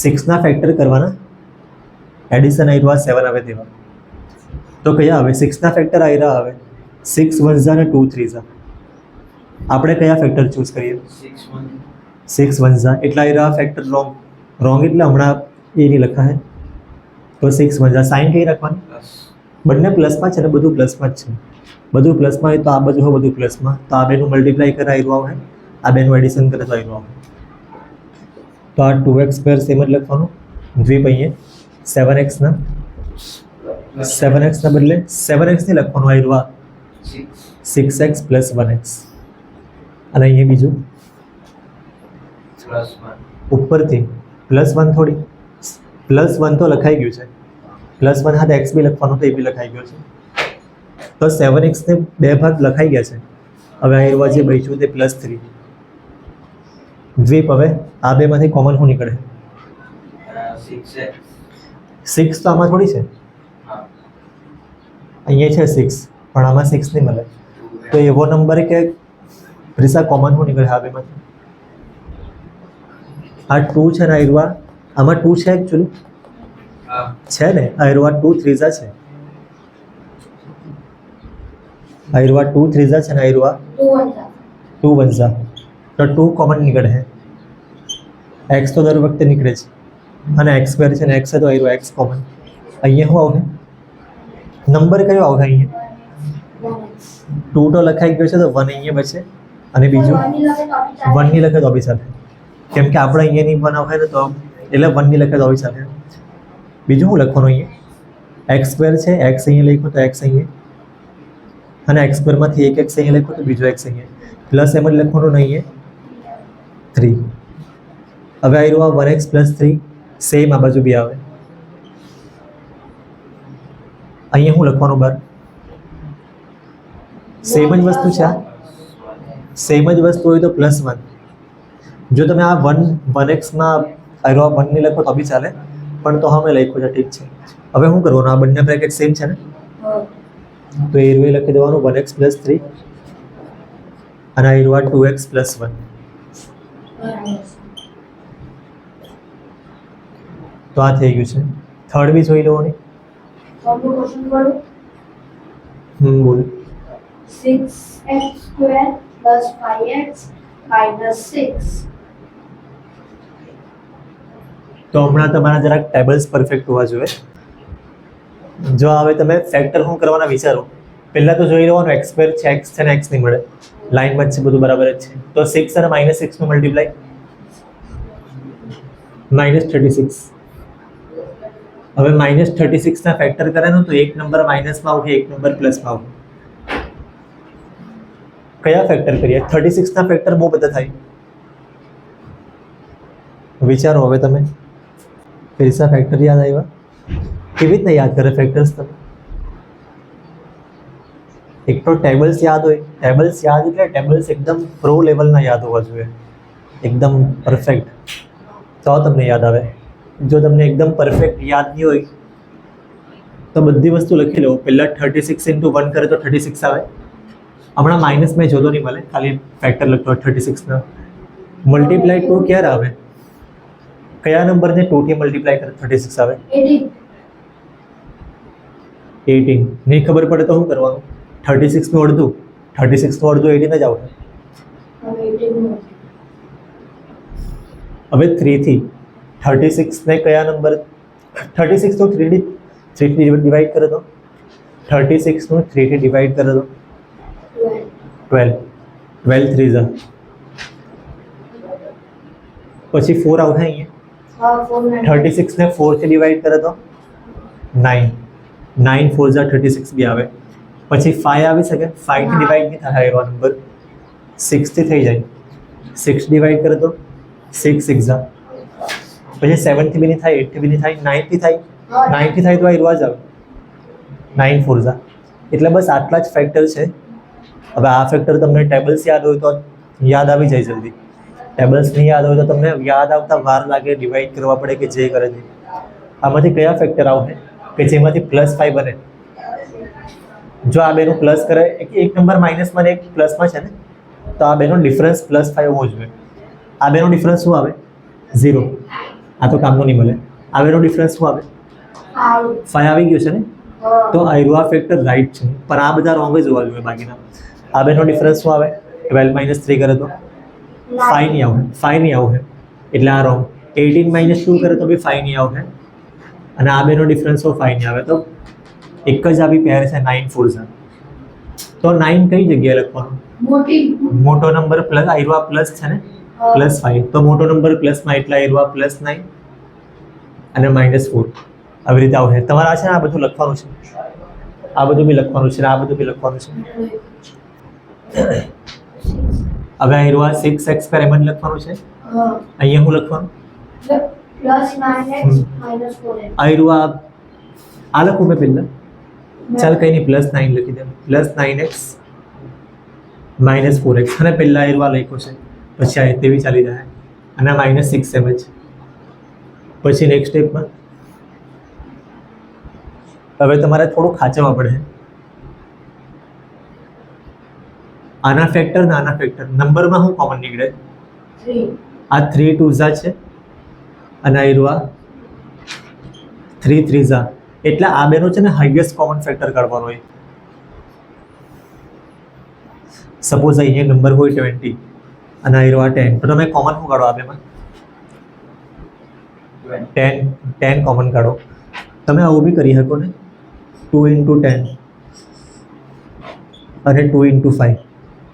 S1: 6 ના ફેક્ટર કરવાના, એડિશન આવ્યું 7 આવે તેવા. તો કયા આવે 6 ના ફેક્ટર આવ્યા આવે 6 1 અને 2 3 આપણે કયા ફેક્ટર ચૂઝ કરીએ 6 1 એટલા આવ્યા ફેક્ટર રોંગ એટલે હમણાં એ નહીં લખાય. તો 6 1 સાઇન કઈ રાખવાની, બંને પ્લસમાં છે ને, બધું પ્લસમાં જ છે, બધું પ્લસમાં હોય તો આ બાજુ હોય બધું પ્લસમાં, તો આ બેનું મલ્ટીપ્લાય કરે આવ્યું આવે, આ બેનું એડિશન કરે તો આવ્યું આવે. તો આ 2x² સેમ જ લખવાનું, દ્વીપ અહીંયા 7x ના બદલે 7x નહીં લખવાનું, આવ્યું 6x પ્લસ 1x અને અહીંયા બીજું ઉપરથી પ્લસ 1 થોડી પ્લસ 1 તો લખાઈ ગયું છે, પ્લસ 1 હાથે x બી લખવાનું તો એ બી લખાઈ ગયો છે. તો 7x ને બે ભાગ લખાઈ ગયા છે. હવે આવ્યું જે બચ્યું તે પ્લસ 3 દ્વીપ. હવે આ બેમાંથી કોમન શું નીકળે 6 તો આમાં થોડી છે, અહીંયા છે 6 પણ આમાં 6 નહીં મળે. તો એવો નંબર કે પ્રિસા કોમન શું નીકળે આ બેમાંથી, આ 2 છે ને આવ્યું આમાં 2 છે એકચ્યુઅલી છે ને, આવ્યું 2 3 છે, આવ્યું 2 3 છે ને, આવ્યું 2 1 તો 2 કોમન નીકળે છે. x તો દર વખતે નીકળે છે અને x² છે ને x છે તો આવ્યું x કોમન. અહીંયા શું આવશે નંબર કયો આવશે, અહીંયા 2 તો લખાઈ ગયો છે તો 1 અહીંયા બચે અને બીજું 1 ની લખે તો બી ચાલે, કેમ કે આપણે અહીંયા નહીં બનાવ હોય ને તો એટલે 1 ની લખે તો બી ચાલે. બીજું શું લખવાનું, અહીંયા x² છે, x અહીંયા લખ્યું તો x અહીંયા અને x² માંથી એક x અહીંયા લખ્યું તો બીજો x અહીંયા પ્લસ એમ જ લખવાનું ને અહીંયા 3. હવે આવ્યું 1x પ્લસ 3 સેમ આ બાજુ બી આવે. અહીંયા શું લખવાનું બાર સેમ જ વસ્તુ છે, સેમ જ વસ્તુ હોય તો પ્લસ 1. જો તમે આ 1x માં આવ્યું 1 ની લખો તો બી ચાલે, પણ તો અમે લખ્યું છે ઠીક છે. હવે શું કરવાનું, આ બંને બ્રેકેટ સેમ છે ને, તો એ લખી દેવાનું 1x પ્લસ 3 અને આ 2x પ્લસ 1. તો આ થઈ ગયું છે. થર્ડ બી જોઈ લેવાની. બોલ
S2: 6x² plus 5x minus 6.
S1: તો હમણાં તમારા જરાક ટેબલ્સ પરફેક્ટ હોવા જોઈએ. જો હવે તમે ફેક્ટર શું કરવાના વિચારો, પહેલાં તો જોઈ લેવાનું x² છે, x છે ને x નહીં મળે, લાઇનમાં જ છે બધું બરાબર જ છે. તો 6 અને -6 નું મલ્ટીપ્લાય -36. હવે -36 ના ફેક્ટર કરે ને તો એક નંબર માઇનસમાં આવશે, એક નંબર પ્લસમાં આવશે. કયા ફેક્ટર કરીએ, 36 ના ફેક્ટર બહુ બધા થાય, વિચારો હવે તમે. પૈસા ફેક્ટર યાદ આવ્યા, કેવી રીતના યાદ કરે ફેક્ટર્સ તમે? એક તો ટેબલ્સ યાદ હોય, ટેબલ્સ યાદ એટલે ટેબલ્સ એકદમ પ્રો લેવલના યાદ હોવા જોઈએ, એકદમ પરફેક્ટ, તો તમને યાદ આવે. જો તમને એકદમ પરફેક્ટ યાદ નહીં હોય તો બધી વસ્તુ લખી લો. પહેલાં 36 × 1 કરે તો 36 આવે. હમણાં માઇનસ મેં જોતો નહીં મળે, ખાલી ફેક્ટર લખતો 36 મલ્ટીપ્લાય 2 ક્યારે આવે, કયા નંબરને 2 થી મલ્ટીપ્લાય કરે 36 આવે 18. નહીં ખબર પડે તો શું કરવાનું, 36 નું અડધું 18 જ આવશે. હવે 3 થી 36 ને કયા નંબર, 36 તો 3 થી ડિવાઈડ કરે તો 36 નું 3 થી ડિવાઈડ કરે તો 12 12 3 જા પછી 4 આવશે અહીંયા 36 ને 4 થી ડિવાઈડ કરે તો 9 9 4 જા 36 બી આવે પછી 5 આવી શકે 5 થી ડિવાઈડ નહીં થાય એવો નંબર 6 થી થઈ જાય 6 ડિવાઈડ કરે તો 6 6 જા પછી 7 થી બી નહીં થાય 8 થી બી નહીં થાય 9 થી થાય 9 થી થાય તો આ એરવા જ આવે 9 4 જા એટલે બસ આટલા જ ફેક્ટર છે હવે આ ફેક્ટર તમને ટેબલ્સ યાદ હોય તો યાદ આવી જાય જલ્દી ટેબલ્સ નહીં યાદ હોય તો તમને યાદ આવતા વાર લાગે ડિવાઈડ કરવા પડે કે જે કરે છે આમાંથી કયા ફેક્ટર આવશે કે જેમાંથી +5 બને જો આ બેનું પ્લસ કરે એક નંબર માઇનસમાં ને એક પ્લસમાં છે ને તો આ બેનો ડિફરન્સ +5 હોવો જોઈએ આ બેનો ડિફરન્સ શું આવે 0 આ તો કામનું નહીં મળે આ બેનો ડિફરન્સ શું આવે 5 આવી ગયો છે ને તો આ ફેક્ટર રાઈટ છે પણ આ બધા રોંગ જ હોવા જોઈએ બાકીના આ બેનો ડિફરન્સ શું આવે 12 - 3 કરે તો 5 નહીં આવે 5 નહીં આવે એટલે આ રોંગ 18 - 2 કરે તો બી 5 નહીં આવે અને આ બેનો ડિફરન્સ 5 નહીં આવે તો એક જ આવી પેર છે 9 4 છે તો 9 કઈ જગ્યાએ લખવાનું મોટો નંબર પ્લસ આયરવા પ્લસ છે ને +5 તો મોટો નંબર પ્લસમાં એટલે આયરવા +9 અને -4 આવી રીતે આવશે તમારે આ છે ને આ બધું લખવાનું છે આ બધું બી લખવાનું છે આ બધું બી લખવાનું છે હવે આયરવા 6x એમ જ લખવાનું છે અહીંયા હું લખવાનું આયરવા આ લખું મેં પહેલા ચાલ કઈ નહીં +9 લખી દે +9x -4x અને પહેલા આયરવા લખ્યો છે પછી આ તેવી ચાલી જાય અને -6 એમ જ પછી નેક્સ્ટ સ્ટેપમાં હવે તમારે થોડું ખાંચવા પડે આના ફેક્ટર ને આના ફેક્ટર નંબરમાં શું કોમન નીકળે આ 3 2 ઝા છે અને આયરવા 3 3 ઝા એટલે આ બેનો છે ને હાઈએસ્ટ કોમન ફેક્ટર કાઢવાનો હોય સપોઝ અહીંયા નંબર હોય 20 અને આયરવા 10 તો તમે કોમન શું કાઢો આ બેમાં 10 કોમન કાઢો તમે આવું બી કરી શકો ને 2 × 10 અને 2 × 5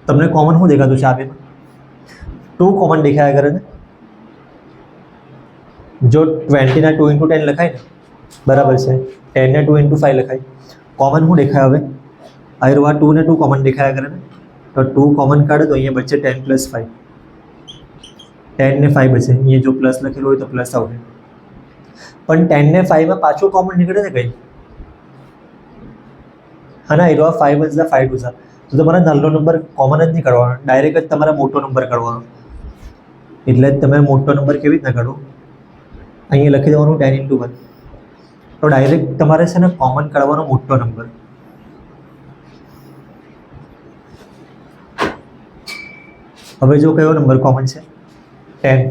S1: તમને કોમન શું દેખાતું છે આ બેમાં 2 કોમન દેખાયા કરે ને જો 20 ના 2 × 10 લખાય ને બરાબર છે 10 ને 2 × 5 લખાય કોમન શું દેખાય હવે આયરવા 2 ને 2 કોમન દેખાયા કરે ને તો 2 કોમન કાઢો તો અહીંયા બચે 10 + 5 10 ને 5 બચે અહીંયા જો પ્લસ લખેલું હોય તો પ્લસ આવશે પણ 10 ને 5 માં પાછું કોમન નીકળે ને કઈ હા ના આયરવા 5 + 5 2 તો તમારે નાનો નંબર કોમન જ નહીં કાઢવાનો ડાયરેક્ટ જ તમારે મોટો નંબર કાઢવાનો એટલે જ તમે મોટો નંબર કેવી રીતના કાઢો અહીંયા લખી દેવાનું 10 × 1 તો ડાયરેક્ટ તમારે છે ને કોમન કાઢવાનો મોટો નંબર હવે જો કયો નંબર કોમન છે 10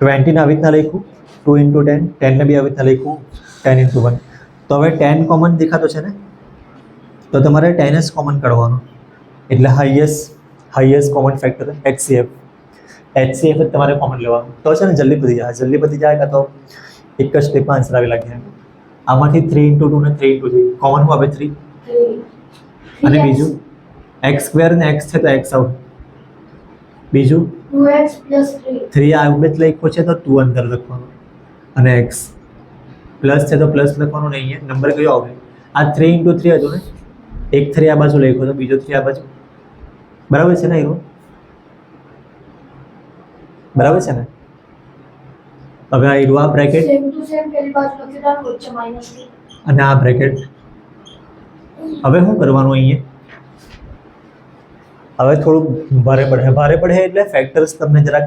S1: 20 ને આવી રીતના લખ્યું 2 × 10 10 ને બી આવી રીતના લખ્યું 10 × 1 તો હવે 10 કોમન દેખાતો છે ને તો તમારે 10 જ કોમન કાઢવાનો એટલે હાઈએસ્ટ કોમન ફેક્ટર HCF જ તમારે કોમન લેવાનું તો છે ને જલ્દી પતી જાય કાં તો એક જ સ્ટેપમાં આન્સર આવી લાગે આમાંથી 3 × 2 ને 3 × 3 કોમન શું આવે 3 અને બીજું x² ને x છે તો x આવશે બીજું
S2: 2x + 3
S1: 3 આ ઉમેદ લખ્યો છે તો 2 અંદર લખવાનું અને x પ્લસ છે તો પ્લસ લખવાનું ને અહીંયા નંબર કયો આવે આ 3 × 3 હતું ને એક 3 આ બાજુ લખ્યો તો બીજો 3 આ બાજુ બરાબર છે ને એનું બરાબર છે ને હવે આ એનું આ બ્રેકેટ
S2: સેમ ટુ સેમ પેલી બાજુ લખી દેવાનું વચ્ચે -2
S1: અને આ બ્રેકેટ હવે શું કરવાનું અહીંયા હવે થોડું ભારે પડે એટલે ફેક્ટર્સ તમને જરાક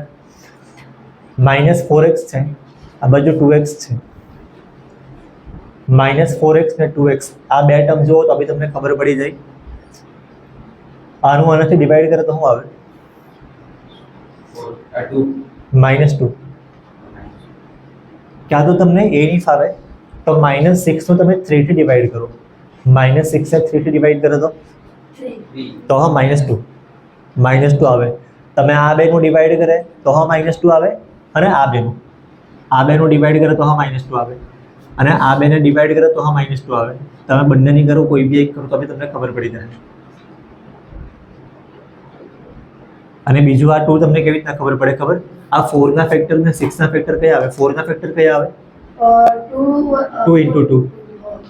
S1: -4x છે આ બાજુ 2x છે -4x ને 2x આ બે ટર્મ જુઓ તો બી તમને ખબર પડી જાય આનું આનાથી ડિવાઈડ કરે તો શું આવે -2 ક્યાં તો તમને એ નહીં ફાવે તો -6 નું તમે 3 થી ડિવાઈડ કરો -6 ને 3 થી ડિવાઈડ કરો તો હા -2 આવે તમે આ બેનું ડિવાઈડ કરે તો હા -2 આવે અને આ બેનું ડિવાઈડ કરે તો હા -2 આવે અને આ બેને ડિવાઈડ કરો તો હા -2 આવે. તમે બંનેની કરો કોઈ બી એક કરો તો બી તમને ખબર પડી જાય. અને બીજું આ 2 તમને કેવી રીતના ખબર પડે ખબર? આ 4 ના ફેક્ટર ને 6 ના ફેક્ટર કયા આવે? 4 ના ફેક્ટર કયા આવે? 2 into 2.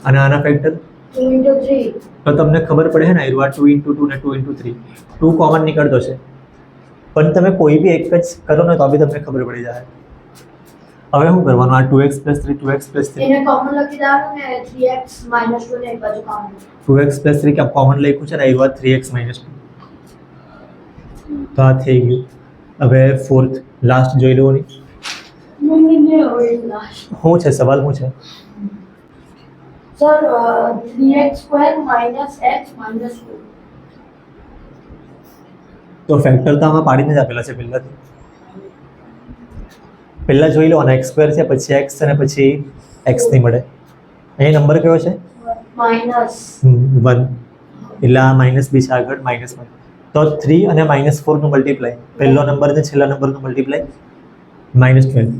S1: અને આના ફેક્ટર
S2: 2 into 3.
S1: તો તમને ખબર પડે ને આ 2 into 2 ને 2 into 3 2 કોમન નીકળતો છે. પણ તમે કોઈ બી એક જ કરો ને તો બી તમને ખબર પડી જાય. હવે શું કરવાનું? આ 2x + 3 2x + 3
S2: એને કોમન લખી દેવાનું ને 3x - 2 ને એક બાજુ કોમન.
S1: 2x + 3 કે કોમન લખ્યું છે ને એ 3x - 2. તો આ થઈ ગયું. હવે ફોર્થ લાસ્ટ જોઈ લો ની શું છે સવાલ શું છે?
S2: Sir 3x² - x - 2.
S1: તો ફેક્ટર તો આમાં પાડીને જ આપેલા છે પહેલાથી. પહેલા જોઈ લો અને x² છે પછી x અને પછી x નહીં મળે. અહીં નંબર કયો છે?
S2: માઇનસ
S1: 1. એટલે આ માઇનસ બી છે આગળ -1. તો 3 અને -4 નું મલ્ટીપ્લાય, પહેલો નંબર ને છેલ્લા નંબરનું મલ્ટીપ્લાય -12.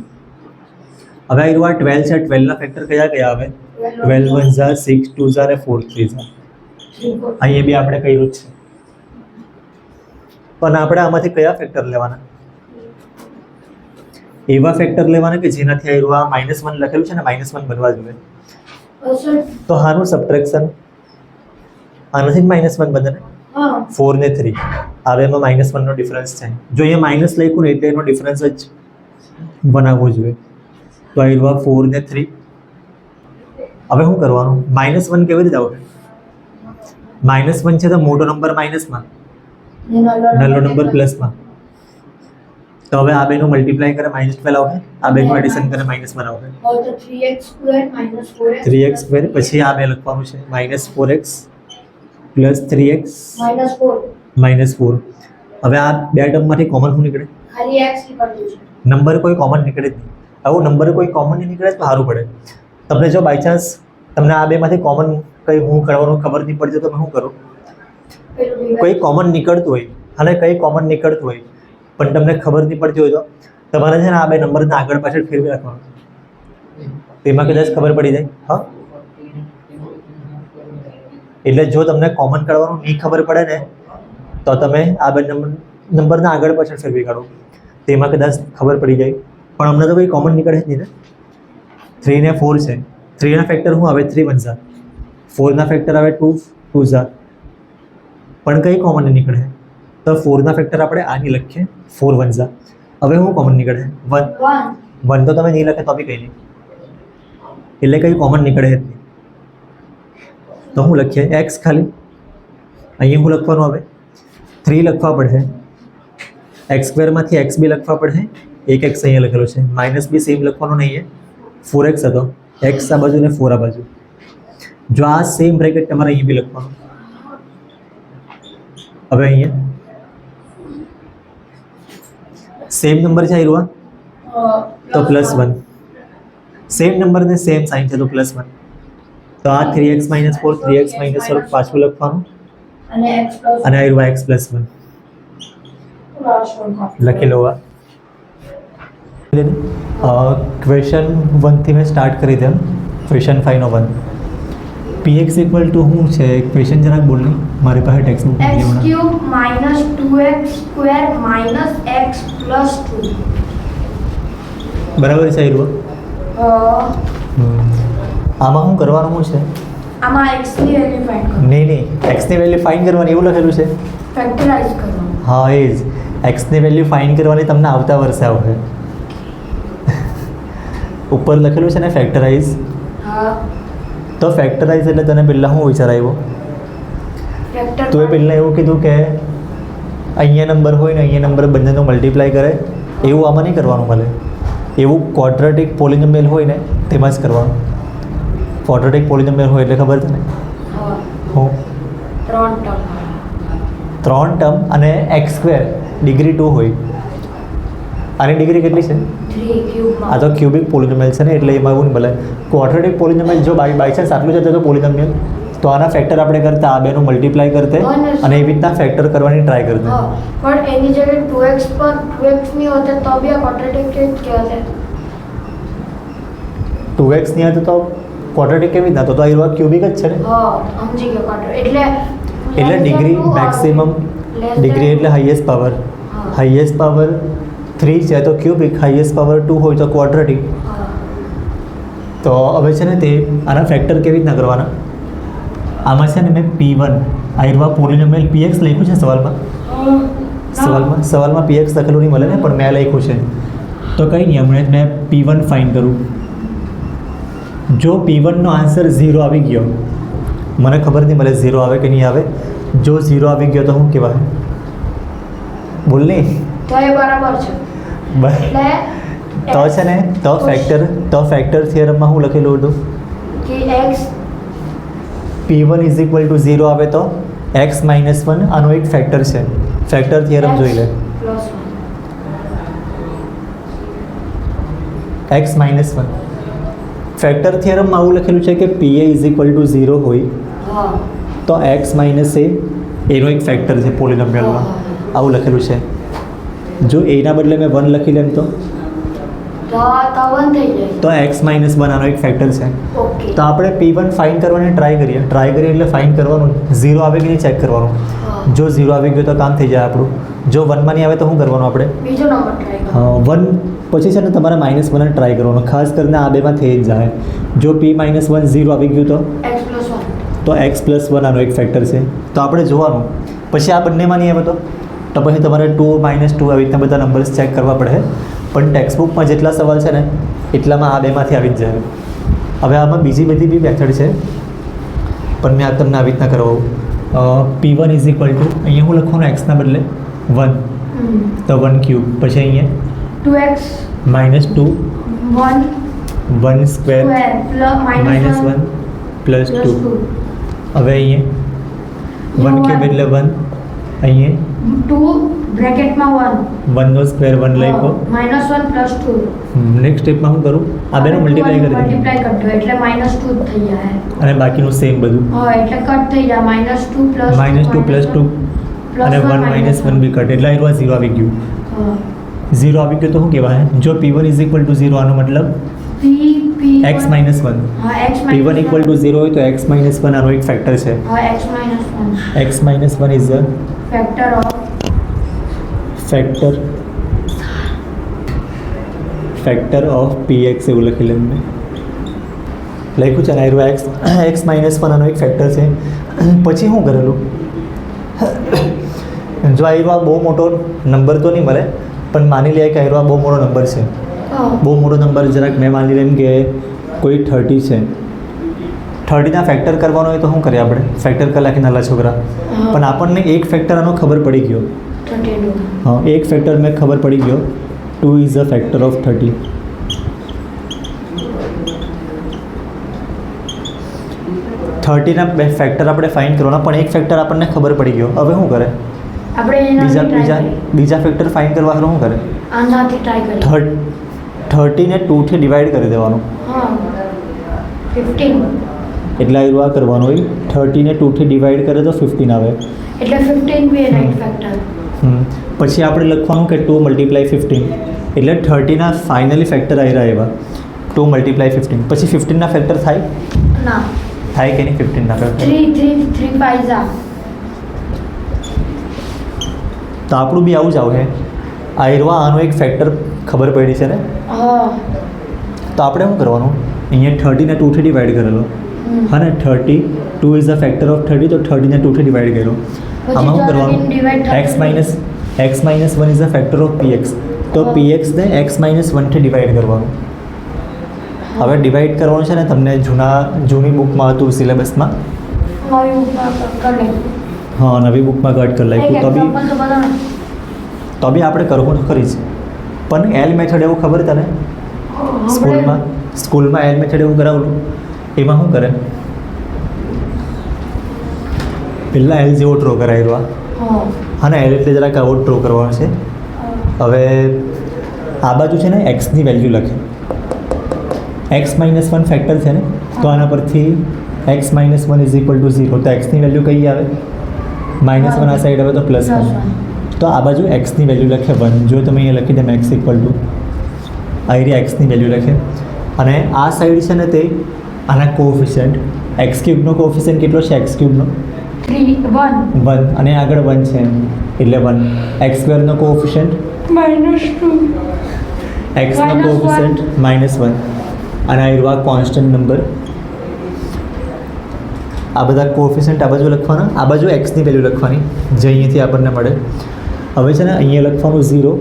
S1: હવે આ 12 છે. 12 ના ફેક્ટર કયા કયા આવે? 12 1 ઝા 6 2 ઝા અને 4 3 ઝા. અહીંયા બી આપણે કર્યું જ છે. પણ આપણે આમાંથી કયા ફેક્ટર લેવાના? એવા ફેક્ટર લેવાના કે જેનાથી આ -1 લખેલું છે ને -1 બનવા જોઈએ.
S2: સર
S1: તો હાનું સબટ્રેક્શન આનાથી જ -1 બને ને.
S2: હા
S1: 4 ને 3 હવે એમાં -1 નો ડિફરન્સ છે. જો અહીંયા માઇનસ લખ્યું ને એટલે એનો ડિફરન્સ જ બનાવવો જોઈએ. તો આ 4 ને 3. હવે શું કરવાનું? -1 કેવી રીતે આવશે? -1 છે તો મોટો નંબર માઇનસમાં, નાનો નંબર પ્લસમાં. તો હવે આ બેનું મલ્ટીપ્લાય કરે -12 આવશે, આ બેનું એડિશન કરે -1 આવશે.
S2: તો 3x² - 4x
S1: 3x² પછી આ બે લખવાનું છે -4x + 3x
S2: -4.
S1: -4. હવે આ બે ટર્મમાંથી કોમન શું નીકળે?
S2: ખાલી x નીકળતું છે.
S1: નંબર કોઈ કોમન નીકળે જ નહીં. આવું નંબર કોઈ કોમન નહીં નીકળે તો સારું પડે. તમને જો બાય ચાન્સ તમને આ બેમાંથી કોમન કંઈ હું કરવાનું ખબર નહીં પડતી તો તમે શું કરો?
S2: પેલું
S1: કોઈ કોમન નીકળતું હોય અને કંઈ કોમન નીકળતું હોય પણ તમને ખબર નહીં પડતી હોય તો તમારે છે ને આ બે નંબરને આગળ પાછળ ફેરવી રાખવાનું. તેમાં કદાચ ખબર પડી જાય. હા, એટલે જો તમને કોમન કાઢવાનું નહીં ખબર પડે ને તો તમે આ બે નંબરના આગળ પાછળ ફેરવી કાઢો. તેમાં કદાચ ખબર પડી જાય. પણ અમને તો કોઈ કોમન નીકળે જ નહીં ને. 3 ને 4 છે. 3 ના ફેક્ટર શું આવે? 3 1 ઝા. 4 ના ફેક્ટર આવે 2 2 ઝા. પણ કંઈ કોમન નહીં નીકળે. તો 4 ના ફેક્ટર આપણે આ નહીં લખીએ, 4 1 ઝા. હવે શું કોમન નીકળે? 1. 1 તો તમે નહીં લખે તો બી કંઈ નહીં, એટલે કંઈ કોમન નીકળે જ નહીં. તો શું લખીએ? x ખાલી. અહીંયા શું લખવાનું આવે? 3 લખવા પડશે. x² માંથી x બી લખવા પડશે. એક x અહીંયા લખેલો છે. -b સેમ લખવાનો નહીં. 4x હતો, x આ બાજુ ને 4 આ બાજુ. જો આ સેમ બ્રેકેટ તમારે અહીંયા બી લખવાનું. હવે અહીંયા સેમ નંબર છે આવ્યો તો +1. સેમ નંબર ને સેમ સાઇન છે તો +1. તો આ 3x - 4 3x - 4 પાછું લખવાનું
S2: અને x +
S1: અને આવ્યો x + 1 લખી લો. ક્વેશ્ચન 1 થી મેં સ્ટાર્ટ કરી દઉં. ક્વેશ્ચન 5 નો 1. px = શું છે? ક્વેશ્ચન જરાક બોલ નહીં, મારી પાસે ટેક્સ્ટ બુક નથી હમણાં.
S2: x³ - 2x² - x + 2.
S1: બરાબર છે આવ્યો. આમાં શું કરવાનું છે?
S2: આમાં x ની વેલ્યુ ફાઇન્ડ કરો.
S1: નહીં x ની વેલ્યુ ફાઇન્ડ કરવાની એવું લખેલું છે.
S2: ફેક્ટરાઇઝ કરવાનું.
S1: હા એ જ. x ની વેલ્યુ ફાઇન્ડ કરવાની તમને આવતા વર્ષે આવશે. ઉપર લખેલું છે ને ફેક્ટરાઇઝ.
S2: હા
S1: તો ફેક્ટરાઇઝ એટલે તને પહેલાં શું વિચાર આવ્યો?
S2: ફેક્ટર
S1: તો એ પહેલાં એવું કીધું કે અહીંયા નંબર હોય ને અહીંયા નંબર બંનેનો મલ્ટીપ્લાય કરે, એવું આમાં નહીં કરવાનું મળે. એવું ક્વોડ્રેટિક પોલિનોમિયલ હોય ને તેમાં જ કરવાનું. ક્વોડ્રેટિક પોલિનોમિયલ હોય એટલે ખબર છે ને?
S2: હા
S1: હું
S2: 3 ટર્મ
S1: 3 ટર્મ અને x² ડિગ્રી 2 હોય. આની ડિગ્રી કેટલી છે?
S2: 3 ક્યુબમાં.
S1: આ તો ક્યુબિક પોલિનોમિયલ છે ને એટલે એમાં એવું નહીં મળે. ક્વોડ્રેટિક પોલિનોમિયલ જો બાય ચાન્સ આટલું જ હતું પોલિનોમિયલ તો આના ફેક્ટર આપણે કરતા આ બેનું મલ્ટીપ્લાય કરતે અને એવી રીતના ફેક્ટર કરવાની ટ્રાય કરતે.
S2: હા પણ એની જગ્યાએ 2x પર 2x ની હોતે તો બી આ ક્વોડ્રેટિક કહેવાશે.
S1: 2x નહીં હતો તો ક્વોડ્રેટિક કેવી રીતના તો આવ્યો ક્યુબિક જ છે ને.
S2: હા સમજી ગયો ક્વાડ્રેટિક એટલે
S1: એટલે ડિગ્રી મેક્સિમમ ડિગ્રી એટલે હાઈએસ્ટ પાવર. હાઈએસ્ટ પાવર 3 છે તો ક્યુબિક, હાઈએસ્ટ પાવર 2 હોય તો ક્વોડ્રેટિક. તો હવે છે ને તે આના ફેક્ટર કેવી રીતના કરવાના, આમાં છે ને મેં P1 આવ્યા પોલિનોમિયલ px લખ્યું છે સવાલમાં px લખેલું નહીં મળે ને, પણ મેં લખ્યું છે. તો કંઈ નહીં, હમણાં મેં P1 ફાઇન્ડ કરું. જો P1 નો આન્સર 0 આવી ગયો, મને ખબર નહીં મળે 0 આવે કે નહીં આવે. જો 0 આવી ગયો તો શું કહેવાય, બોલ નહીં.
S2: તો એ બરાબર છે. એટલે
S1: તો છે ને તો ફેક્ટર થિયરમમાં હું લખેલું હતું
S2: કે x
S1: P1 is equal to 0 આવે તો x - 1 આનો એક ફેક્ટર છે. ફેક્ટર થિયરમ જોઈ લે. x - 1 ફેક્ટર થિયરમમાં આવું લખેલું છે કે PA ઇઝ ઇક્વલ ટુ 0 હોય
S2: હા
S1: તો x - a એનો એક ફેક્ટર છે પોલિનોમિયલમાં, આવું લખેલું છે. જો એના બદલે મેં 1 લખી લેમ તો
S2: તો 1 થઈ જાય.
S1: તો x - 1 આનો એક ફેક્ટર છે.
S2: ઓકે
S1: તો આપણે P1 ફાઇન્ડ કરવાની ટ્રાય કરીએ એટલે ફાઇન્ડ કરવાનું, 0 આવે કે નહીં ચેક કરવાનું. જો 0 આવી ગયો તો કામ થઈ જાય આપણું. જો 1 માં નહીં આવે તો શું કરવાનું આપણે,
S2: બીજો નંબર ટ્રાય કરો.
S1: હા 1 પછી છે ને તમારે -1 ટ્રાય કરવાનું, ખાસ કરીને આ બેમાં થઈ જ જાય. જો P - 1 0 આવી ગયું
S2: x + 1
S1: તો x + 1 આનો એક ફેક્ટર છે. તો આપણે જોવાનું. પછી આ બંનેમાં નહીં આવે તો પછી તમારે 2 - 2 આવી રીતના બધા નંબર્સ ચેક કરવા પડે. પણ ટેક્સ્ટબુકમાં જેટલા સવાલ છે ને એટલામાં આ બેમાંથી આવી જ જાય. હવે આમાં બીજી બધી બી મેથડ છે, પણ મેં આ તમને આવી રીતના કરાવું. P1 ઇઝ ઇક્વલ ટુ અહીંયા હું લખવાનું એક્સના બદલે 1 તો 1 ક્યુબ, પછી અહીંયા
S2: 2x
S1: -2
S2: 1
S1: 1 સ્ક્વેર
S2: -1
S1: પ્લસ 2. હવે અહીંયા 1 ક્યુબ એટલે 1, અહીંયા
S2: 2 બ્રેકેટમાં 1
S1: 1 નો સ્ક્વેર 1 લખ્યો.
S2: -1 + 2
S1: નેક્સ્ટ સ્ટેપમાં હું કરું, આ બેનું મલ્ટીપ્લાય કરી દઉં
S2: મલ્ટીપ્લાય કરજો એટલે -2 જ થઈ જાય.
S1: અને બાકીનું સેમ બધું
S2: હા એટલે કટ થઈ જાય -2 +
S1: -2 + 2 અને 1 - 1 બી કટ એટલે આ 0 આવી ગયું. 0 આવી ગયું તો શું કહેવાય, જો P1 ઇઝ ઇક્વલ ટુ 0 આનો મતલબ x - 1.
S2: હા x
S1: P1 ઇક્વલ ટુ 0 હોય તો x - 1 આનો એક ફેક્ટર છે.
S2: હા x - 1
S1: x - 1 is a
S2: factor
S1: of px એવું લખી લેવું મેં લખ્યું છે ને x - 1 આનો એક ફેક્ટર છે. પછી શું કરેલું, જો આ બહુ મોટો નંબર તો નહીં મળે, પણ માની લે કે આ બહુ મોટો નંબર છે. બહુ મોટો નંબર જરાક મેં માની લેમ કે કોઈ 30 છે. 30 ના ફેક્ટર કરવાનો હોય તો શું કરીએ આપણે, ફેક્ટર કરી નાખી નાના છોકરા. પણ આપણને એક ફેક્ટર આનો ખબર પડી ગયો.
S2: 32
S1: હા એક ફેક્ટર મેં ખબર પડી ગયો, 2 ઇઝ અ ફેક્ટર ઓફ 30. ના ફેક્ટર આપણે ફાઇન્ડ કરવાના, પણ એક ફેક્ટર આપણને ખબર પડી ગયો. હવે શું કરે,
S2: આપણે
S1: બીજા ફેક્ટર ફાઇન્ડ કરવા શું કરે,
S2: આનાથી ટ્રાય કરીએ.
S1: 30 ને 2 થી ડિવાઈડ કરી દેવાનું.
S2: હા 15
S1: એટલે આ કરવાનું હોય, 30 ને 2 થી ડિવાઈડ કરે તો 15 આવે.
S2: એટલે 15 બી રાઈટ ફેક્ટર.
S1: પછી આપણે લખવાનું કે 2 × 15 એટલે 30 ના ફાઇનલી ફેક્ટર આવ્યા એવા 2 × 15. પછી 15 ના ફેક્ટર થાય
S2: ના
S1: કે નહીં 15 ના ફેક્ટર
S2: 3 5
S1: તો આપણું બી આવું જ આવે. આનો એક ફેક્ટર ખબર પડી છે ને,
S2: હા
S1: તો આપણે શું કરવાનું, અહીંયા 30 ને 2 થી ડિવાઈડ કરેલો હા ને, 2 ઇઝ ધ ફેક્ટર ઓફ 30 તો 30 ને 2 થી ડિવાઈડ કર્યો. આમાં શું કરવાનું, x - 1 is the factor of px તો px ને x - 1 થી ડિવાઈડ કરવાનું. હવે ડિવાઈડ કરવાનું છે ને, તમને જૂની બુકમાં હતું સિલેબસમાં, હા નવી બુકમાં કટ કરી નાખ્યું. તો બી આપણે કરવું ખરી જ. પણ એલ મેથડ એવું ખબર તને, સ્કૂલમાં એલ મેથડ એવું કરાવેલું. એમાં શું કરે, પહેલાં એલ જેવો ડ્રો કરાવ્યો હા ને, એલ એટલે જરાક આવો ડ્રો કરવાનો છે. હવે આ બાજુ છે ને એક્સની વેલ્યુ લખે, x - 1 ફેક્ટર છે ને, તો આના પરથી x - 1 ઇઝ ઇક્વલ ટુ 0 તો એક્સની વેલ્યુ કઈ આવે, -1 આ સાઈડ આવે તો +1. તો આ બાજુ એક્સની વેલ્યુ લખે 1. જો તમે અહીંયા લખી દે x ઇક્વલ ટુ આ એરિયા એક્સની વેલ્યુ લખે. અને આ સાઈડ છે ને તે આના કોફિશિયન્ટ એક્સ ક્યુબનો કોફિશિયન્ટ કેટલો છે એક્સ ક્યુબનો
S2: 3 1
S1: 1 અને આગળ 1 છે એટલે 1 એક્સ સ્ક્વેરનો કોફિશિયન્ટ
S2: -2
S1: એક્સનો
S2: Minus
S1: કોફિશિયન્ટ -1 અને આ રહ્યો કોન્સ્ટન્ટ નંબર. આ બધા કોફિશિયન્ટ આ બાજુ લખવાના, આ બાજુ એક્સની વેલ્યુ લખવાની જે અહીંયાથી આપણને મળે. હવે છે ને અહીંયા લખવાનું 0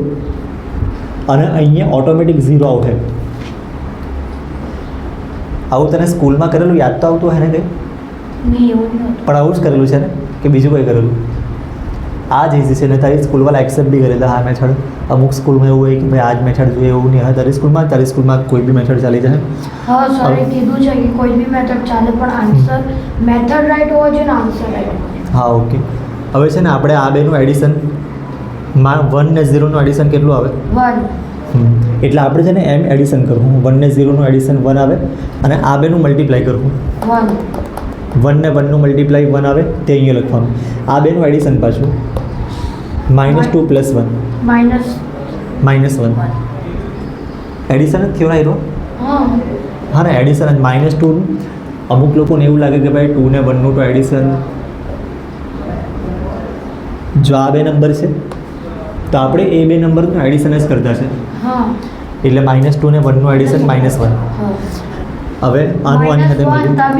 S1: અને અહીંયા ઓટોમેટિક 0 આવશે. આવું તને સ્કૂલમાં કરેલું યાદ તો આવતું હોય ને કંઈ?
S2: નહીં એવું નહોતું.
S1: પણ આવું જ કરેલું છે ને કે બીજું કંઈ કરેલું? આ જ ઇઝી છે ને તારી સ્કૂલવાળા એક્સેપ્ટ બી કરેલા આ મેથડ. અમુક સ્કૂલમાં એવું હોય કે ભાઈ આ જ મેથડ જોઈએ એવું નહીં હોય. તારી સ્કૂલમાં કોઈ બી મેથડ ચાલી જાય.
S2: હા સરે કીધું છે કે કોઈ બી મેથડ ચાલે પણ આન્સર મેથડ રાઈટ હોવો જોઈએ ને આન્સર રાઈટ હોવો જોઈએ.
S1: હા ઓકે. હવે છે ને આપણે આ બેનું એડિશન 1 ને 0નું એડિશન કેટલું આવે?
S2: 1
S1: એટલે આપણે છે ને એમ એડિશન કરવું. 1 ને 0નું એડિશન 1 આવે અને આ બેનું મલ્ટીપ્લાય કરવું.
S2: 1
S1: 1 ને 1નું મલ્ટીપ્લાય 1 આવે તે અહીંયા લખવાનું. આ બેનું એડિશન પાછું -2 + 1 -1 એડિશન જ થયો ને એનો.
S2: હા
S1: હા ને એડિશન જ -2. અમુક લોકોને એવું લાગે કે ભાઈ 2 ને 1નું તો એડિશન, જો આ બે નંબર છે તો આપણે એ બે નંબરનું એડિશન જ કરતા છે
S2: હા
S1: એટલે -2 ને 1નું એડિશન -1.
S2: હા
S1: હવે આનું આની સાથે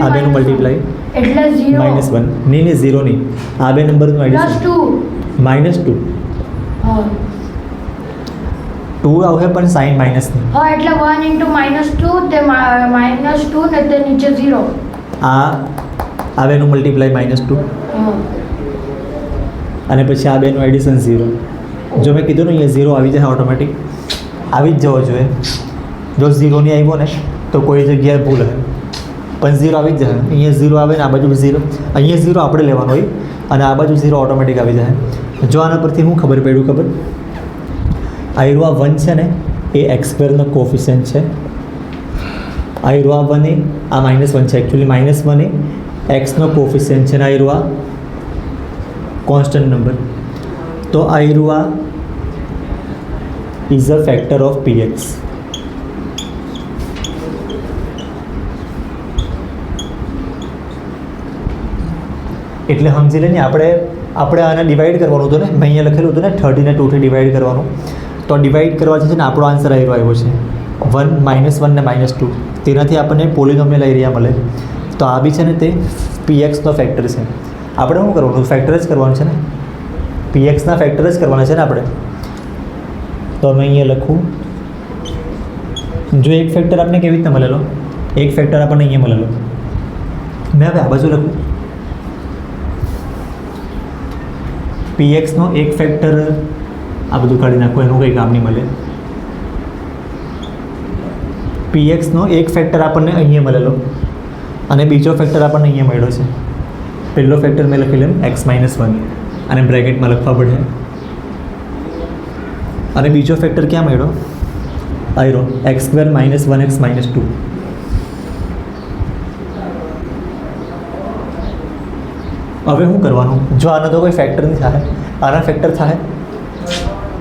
S1: આ બેનું મલ્ટીપ્લાય
S2: એટલે 0
S1: -1 નહીં 0 નહીં, આ બે નંબરનું એડિશન
S2: +2
S1: -2
S2: હા
S1: 2 આવશે પણ સાઇન માઇનસ નહીં.
S2: હા એટલે 1 * -2 તે -2 ને તે નીચે 0.
S1: આ બેનું મલ્ટીપ્લાય -2
S2: હા
S1: અને પછી આ બેનું એડિશન 0. જો મેં કીધું ને અહીંયા 0 આવી જાય ઓટોમેટિક, આવી જ જવો જોઈએ. જો 0 નહીં આવ્યો ને તો કોઈ જગ્યાએ ભૂલ હશે, પણ 0 આવી જ જાય. અહીંયા 0 આવે ને આ બાજુ 0, અહીંયા 0 આપણે લેવાનો હોય અને આ બાજુ 0 ઓટોમેટિક આવી જાય. જો આના પરથી હું ખબર પડ્યું ખબર, આ 1 છે ને એ એક્સ સ્ક્વેરનો કોફિશિયન્ટ છે. આ 1 એ આ -1 છે, એકચ્યુઅલી -1 એ એક્સનો કોફિશિયન્ટ છે ને આ કોન્સ્ટન્ટ નંબર. તો આ is a factor of px. એટલે સમજી લે ને આપણે આને ડિવાઈડ કરવાનું હતું ને, મેં અહીંયા લખેલું હતું ને 30 ને 2 થી ડિવાઈડ કરવાનું. તો ડિવાઈડ કરવાથી છે ને આપણો આન્સર આવ્યો છે 1 -1 ને -2. તેનાથી આપણને પોલિનોમિયલ એરિયા મળે. તો આ બી છે ને તે pxનો ફેક્ટર છે. આપણે શું કરવાનું? ફેક્ટર જ કરવાનું છે ને, pxના ફેક્ટર જ કરવાના છે ને આપણે. તો અમે અહીંયા લખું, જો એક ફેક્ટર આપણને કેવી રીતના મળેલો, એક ફેક્ટર આપણને અહીંયા મળેલો, મેં હવે આ બાજુ લખું pxનો એક ફેક્ટર, આ બધું કાઢી નાખો એનું કંઈ કામ નહીં મળે. pxનો એક ફેક્ટર આપણને અહીંયા મળેલો અને બીજો ફેક્ટર આપણને અહીંયા મળ્યો છે. પહેલો ફેક્ટર મેં લખી લેમ x - 1 અને બ્રેકેટમાં લખવા પડે. અને બીજો ફેક્ટર ક્યાં મળ્યો? આવ્યો x² - 1x - 2. હવે શું કરવાનું? જો આનો તો કોઈ ફેક્ટર નહીં થાય, આના ફેક્ટર થાય.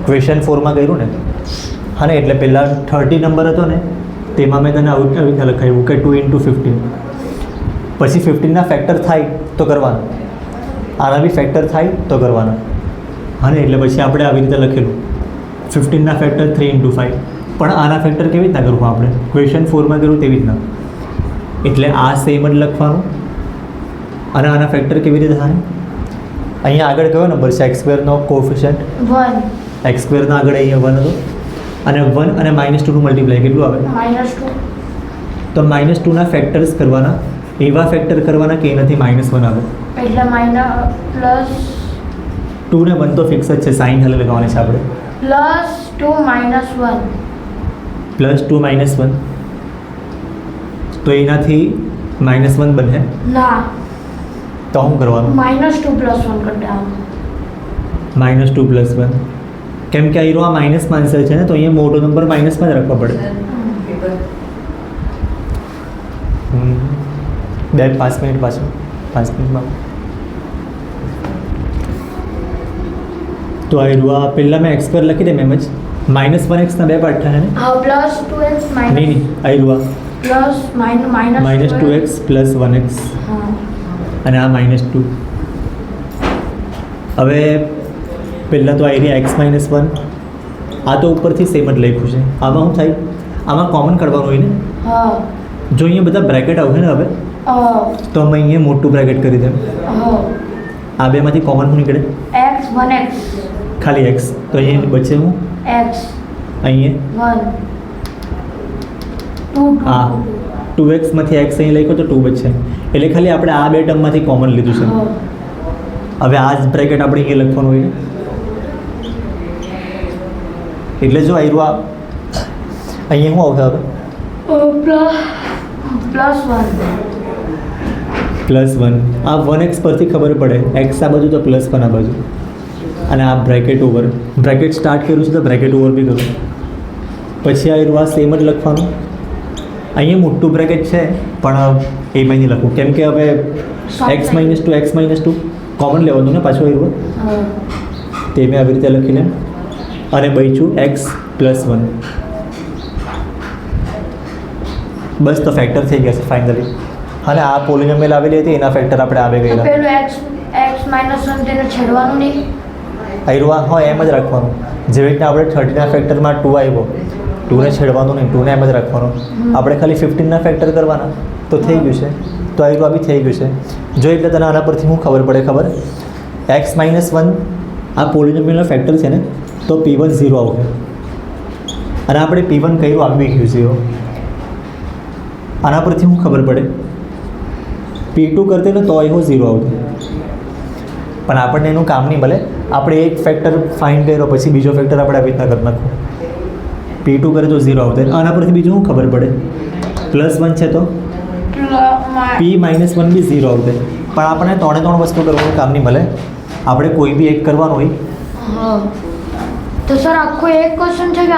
S1: ક્વેશ્ચન 4માં કર્યું ને, હા ને, એટલે પહેલાં 30 નંબર હતો ને તેમાં મેં તને આવી રીતના લખાવ્યું કે 2 × 15. પછી 15ના ફેક્ટર થાય તો કરવાના, આના બી ફેક્ટર થાય તો કરવાના. હા ને, એટલે પછી આપણે આવી રીતે લખેલું 15ના ફેક્ટર 3 × 5. પણ આના ફેક્ટર કેવી રીતના કરવું? આપણે ક્વેશ્ચન 4માં કર્યું તેવી રીતના. એટલે આ સેમ જ લખવાનું અને આના ફેક્ટર કેવી રીતે થાય? અહીંયા આગળ કયો નંબર છે? x² કોફિશિયન્ટ
S2: 1
S1: x² આગળ અહીંયા 1 હતો અને 1 અને -2નું મલ્ટીપ્લાય કેટલું આવે?
S2: -2
S1: તો -2ના ફેક્ટર્સ કરવાના, એવા ફેક્ટર કરવાના કે એનાથી -1 આવે.
S2: એટલે પ્લસ
S1: 2 ને 1 તો ફિક્સ જ છે, સાઇન હાલે લગાવવાની છે આપણે.
S2: +2 - 1
S1: +2 - 1 તો એનાથી -1 બને.
S2: ના
S1: તો શું કરવાનું?
S2: -2 + 1 કરી દેવાનું.
S1: -2 + 1, કેમ કે આ માઇનસમાં આન્સર છે ને, તો અહીંયા મોટો નંબર માઇનસમાં જ રાખવો પડે. 5 મિનિટ પાછું, 5 મિનિટમાં. તો આ પહેલાં મેં x² લખી દે એમ જ. -1x ના બે પાર્ટ થાય ને?
S2: હા +2x -
S1: નહીં આ
S2: plus minus
S1: -2x plus 1x
S2: હા
S1: અને આ -2. હવે પહેલાં તો આવી રહ્યા x-1, આ તો ઉપરથી સેમ જ લખ્યું છે. આમાં શું થાય, આમાં કોમન કાઢવાનું હોય ને.
S2: હા
S1: જો અહીંયા બધા બ્રેકેટ આવશે ને હવે, તો અમે અહીંયા મોટું બ્રેકેટ કરી દે. આ બેમાંથી કોમન શું નીકળે?
S2: x 1x
S1: ખાલી x. તો અહીંયા બચે હું
S2: x
S1: અહીંયા
S2: 1 2
S1: આ 2x માંથી x અહીં લખ્યો તો 2 બચશે. એટલે ખાલી આપણે આ બે ટર્મમાંથી કોમન લીધું છે. હવે આ જ બ્રેકેટ આપણે અહીંયા લખવાનું હોય. એટલે જો આવ્યું આ અહીંયા શું આવશે હવે? +1. આ 1x પરથી ખબર પડે x આ બાજુ તો +1 આ બાજુ, અને આ બ્રેકેટ ઓવર. બ્રેકેટ સ્ટાર્ટ કર્યું છે તો બ્રેકેટ ઓવર બી કરું. પછી આવ્યું આ સેમ જ લખવાનું. અહીંયા મોટું બ્રેકેટ છે પણ એમાં નહીં લખવું, કેમ કે હવે x-2 કોમન લેવાનું ને પાછું આવ્યું. તે મેં આવી રીતે લખીને અને બચ્યું x +1. બસ તો ફેક્ટર થઈ ગયા છે ફાઇનલી. અને આ પોલિનોમિયલ આવેલી હતી એના ફેક્ટર આપણે આવે ગયેલા.
S2: પેલું x -1 તેને છેડવાનું નહીં.
S1: આવ્યું હા એમ જ રાખવાનું. જેવી રીતના આપણે 30ના ફેક્ટરમાં 2 આવ્યો, 2ને છેડવાનું નહીં, 2ને એમ જ રાખવાનું. આપણે ખાલી 15ના ફેક્ટર કરવાના તો થઈ ગયું છે. તો આવ્યું બી થઈ ગયું છે. જો એટલે તને આના પરથી શું ખબર પડે ખબર? x-1 આ પોલિનોમિયલનો ફેક્ટર છે ને, તો p1 0 આવશે. અને આપણે p1 કર્યું આવી ગયું 0. આના પરથી શું ખબર પડે? p2 કરતે ને તો એવો 0 આવતો. પણ આપણને એનું કામ નહીં મળે. આપણે એક ફેક્ટર ફાઇન્ડ કર્યો પછી બીજો ફેક્ટર આપણે આવી રીતના કરી નાખો. p2 કરે તો 0 આવતો. આના પરથી બીજું શું ખબર પડે? +1 છે તો p-1 બી 0 આવતો. પણ આપણને 3 વસ્તુ કરવાનું કામ નહીં મળે. આપણે કોઈ બી એક કરવાનું હોય.
S2: તો સર આખો એક ક્વેશ્ચન છે કે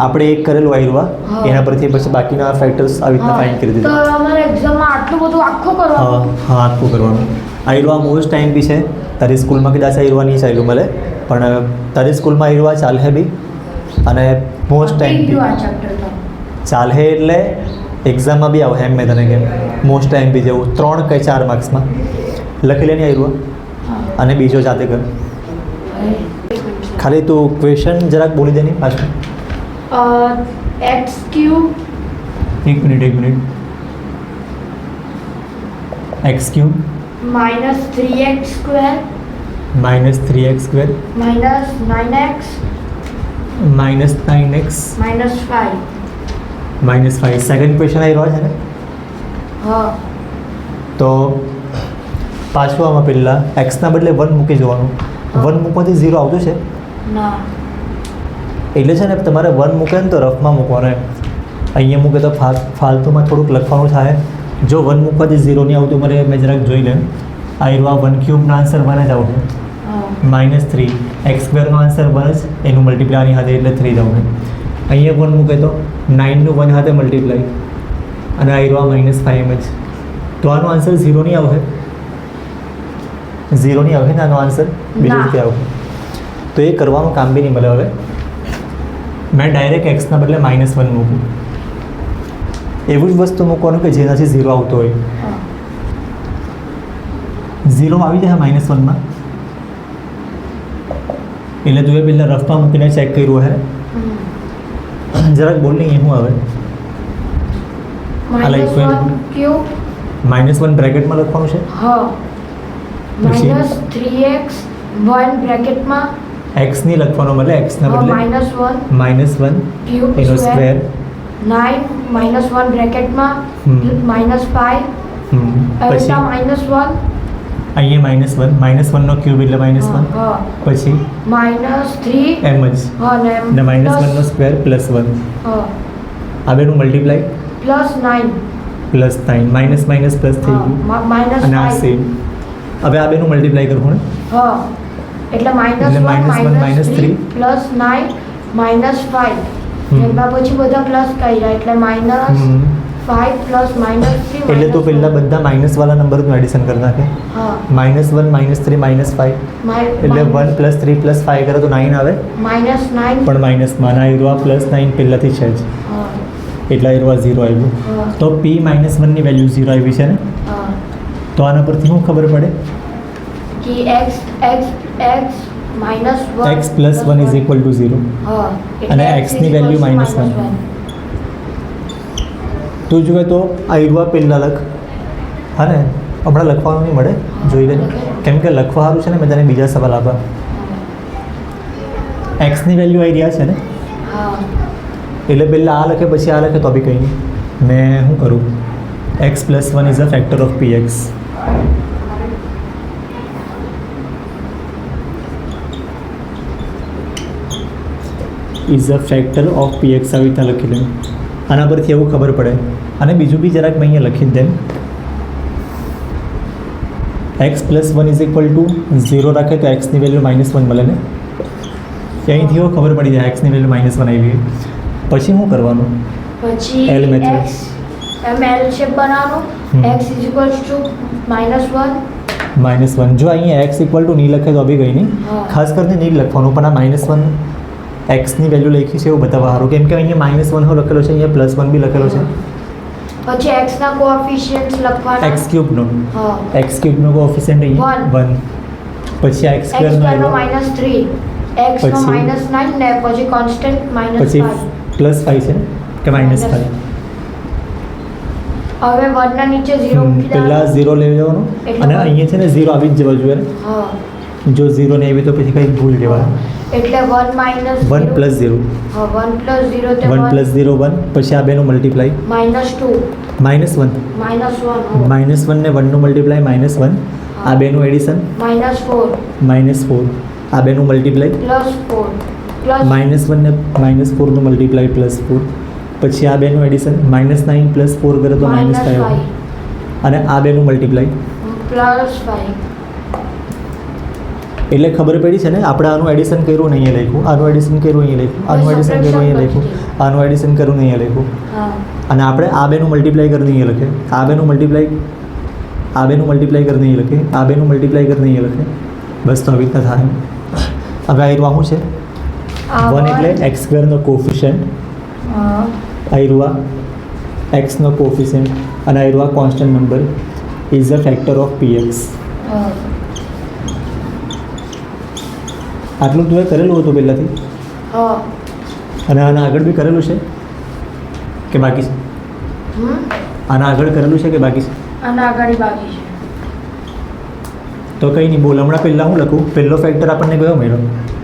S1: આપણે એક કરેલું આવ્યું એના પરથી પછી બાકીના ફેક્ટર્સ આવી રીતના ફાઇન્ડ કરી
S2: તો
S1: દીધા.
S2: અમારે એક્ઝામમાં આટલું બધું આખું કરવાનું.
S1: હા આખું કરવાનું. આવ્યું મોસ્ટ ટાઈમ બી છે. તારી સ્કૂલમાં કદાચ આવ્યું નહીં ચાલ્યું મળે, પણ તારી સ્કૂલમાં આવ્યું ચાલે બી. અને મોસ્ટ ટાઈમ બી ચાલે એટલે એક્ઝામમાં બી આવે. એમ મેં તને કેમ મોસ્ટ ટાઈમ બી જેવું 3 કે 4 માર્ક્સમાં લખી લે નહીં આવ્યું. અને બીજો જાતે કર. ખાલી તું ક્વેશ્ચન જરાક બોલી દે નહીં પાછું.
S2: x3
S1: એક minute x3
S2: -3x2
S1: -3x2
S2: -9x
S1: -9x -5. Second question આવ્યો છે ને,
S2: હા
S1: તો પાછું આમાં પહેલાં એક્સના બદલે 1 મૂકી જવાનું. 1 મૂકવાથી 0 આવતું છે.
S2: ના
S1: એટલે છે ને તમારે 1 મૂકે ને તો રફમાં મૂકવાનું. એમ અહીંયા મૂકે તો ફાલતુમાં થોડુંક લખવાનું થાય. જો 1 મૂકવાથી 0 નહીં આવતું મને મેં જરાક જોઈ લેમ. આવ્યું 1³ આન્સર 1 જ આવશે. -3 x² આન્સર 1 જ, એનું મલ્ટીપ્લાય આની હાથે એટલે 3 જ આવશે. અહીંયા 1 મૂકે તો 9 નું 1 હાથે મલ્ટીપ્લાય અને આવ્યું -5 એમ જ. તો આનો આન્સર 0 નહીં આવશે. 0 નહીં આવે ને આનો આન્સર, બીજું રીતે આવશે. તો એ કરવાનું કામ બી નહીં મળે. હવે મેં ડાયરેક્ટ એક્સના બદલે -1 મૂકું. એવું જ વસ્તુ મૂકવાનું કે જેનાથી 0 આવતો હોય. 0 આવી જાય -1માં. એટલે તું એ પહેલાં રફમાં મૂકીને ચેક કર્યું હે. જરાક બોલ નહીં શું આવે? -1 બ્રેકેટમાં લખવાનું છે.
S2: હા -3x 1 બ્રેકેટમાં
S1: x નહીં લખવાનો મળે, x ના બદલે
S2: -1
S1: -1 એનો સ્ક્વેર
S2: 9 -1 બ્રેકેટમાં -5
S1: પછી
S2: -1
S1: અહીંયા -1 નો ક્યુબ એટલે -1 પછી
S2: -3
S1: એમ જ ને -1 નો સ્ક્વેર +1 આ બેનું મલ્ટીપ્લાય
S2: +9
S1: +9 માઇનસ પ્લસ થઈ ગયું અને આ સેમ. હવે આ બેનું મલ્ટીપ્લાય કરવું ને
S2: એટલે -1 -3 +9 -5 એમાં પછી બધા પ્લસ કર્યા એટલે -5 +-3
S1: એટલે તો પહેલા બધા માઇનસ વાળા નંબરનું એડિશન કરી નાખે. -1 -3 -5 એટલે 1 +3 +5 કરે તો 9 આવે.
S2: -9
S1: પણ માઇનસમાં ના આવ્યું. આ +9 પહેલાંથી છે જ. એટલે આ 0 આવ્યું.
S2: હા.
S1: તો p માઇનસ 1ની વેલ્યુ 0 આવી છે ને,
S2: હા.
S1: તો આના પરથી શું ખબર પડે?
S2: કે x minus 1
S1: x plus 1 is equal to 0.
S2: હા.
S1: અને
S2: એટલે
S1: x ની value
S2: equals to
S1: -1. તું જુએ તો આ યુવા પહેલાં લખ. હા ને, હમણાં લખવાનું નહીં મળે, જોઈ લે. કેમ કે લખવા સારું છે ને, મેં તને બીજા સવાલ આપા. એક્સની વેલ્યુ આવી રહ્યા છે ને,
S2: હા.
S1: એટલે પહેલાં આ લખે પછી આ લખે તો બી કંઈ નહીં. મેં શું કરું? x plus 1 is a factor of px. Is a factor of px આવી રીતે લખી લઉં. આના પરથી એવું ખબર પડે. અને બીજું બી જરાક મેં અહીંયા લખી દેમ. x plus 1 is equal to 0 રાખે તો એક્સની વેલ્યુ -1 મળે ને. અહીંથી એવું ખબર પડી જાય એક્સની વેલ્યુ -1 આવી. પછી શું કરવાનું?
S2: પછી
S1: L method.
S2: x L shape બનાવવાનો. x is equals to -1.
S1: -1. જો અહીંયા x ઇક્વલ ટુ નહીં લખે તો બી કંઈ નહીં.
S2: હા.
S1: ખાસ કરીને નહીં લખવાનું, પણ આ -1 એક્સની વેલ્યુ લખી છે એવું બતાવવા સારું. કેમ કે અહીંયા -1 લખેલો છે, અહીંયા +1 બી લખેલો છે.
S2: પછી x ના કોએફિશિયન્ટ્સ લખવાના.
S1: x ક્યુબનો
S2: હા.
S1: x ક્યુબનો કોએફિશિયન્ટ અહીંયા 1. પછી x
S2: x
S1: સ્ક્વેરનો
S2: નો
S1: આવ્યો.
S2: -3, x નો
S1: પછી?
S2: -9 ને પછી કોન્સ્ટન્ટ
S1: પછી
S2: -5.
S1: +5 છે કે -5?
S2: હવે 1 ના નીચે 0 મૂકી
S1: પહેલાં
S2: દેવાનું.
S1: 0 લઈ જવાનું.
S2: એટલે
S1: અને
S2: one.
S1: અહીંયા છે ને 0 આવી જ જવા જોઈએ ને.
S2: હા.
S1: જો 0 નહીં આવી તો પછી કંઈ ભૂલ જવાનું.
S2: એટલે 1 minus
S1: 1 પ્લસ 0.
S2: હા 1 plus 0 તે
S1: 1 પ્લસ 0 1. પછી આ બેનું મલ્ટીપ્લાય
S2: -2
S1: -1. -1 ને 1 નું મલ્ટીપ્લાય -1. આ બેનું એડિશન
S2: -4
S1: -4. આ બેનું મલ્ટીપ્લાય
S2: +4 plus
S1: -1 ને -4 નું મલ્ટીપ્લાય +4. પછી આ બેનું એડિશન -9 પ્લસ 4 કરે તો -5. અને આ બેનું મલ્ટીપ્લાય.
S2: +5.
S1: એટલે ખબર પડી છે ને, આપણે આનું એડિશન કર્યું ને અહીંયા લખ્યું, આનું એડિશન કર્યું અહીંયા લખ્યું, આનું એડિશન કર્યું અહીંયા લખ્યું, આનું એડિશન કર્યું ને અહીંયા લખ્યું.
S2: હા.
S1: અને આપણે આ બેનું મલ્ટીપ્લાય કરીને અહીંયા લખે, આ બેનું મલ્ટીપ્લાય કરીને અહીંયા લખે, આ બેનું મલ્ટીપ્લાય કરીને અહીંયા લખે. બસ તો આવી રીતના થાય. હવે આ શું છે?
S2: આ
S1: 1 એટલે એક્સ સ્ક્વેરનો કોફિશિયન્ટ,
S2: હા.
S1: આયરુઆ એક્સનો કોફિશિયન્ટ, અને આયરુઆ constant number is a factor of px.
S2: હા.
S1: આટલું તું કરેલું હતું પહેલાંથી?
S2: હા.
S1: અને આના આગળ બી કરેલું છે કે બાકી છે? આના આગળ કરેલું છે કે બાકી છે?
S2: અને આગળ બાકી છે.
S1: તો કંઈ નહીં, બોલ. હમણાં પહેલાં હું લખું? પહેલો ફેક્ટર આપણને કયો મળ્યો?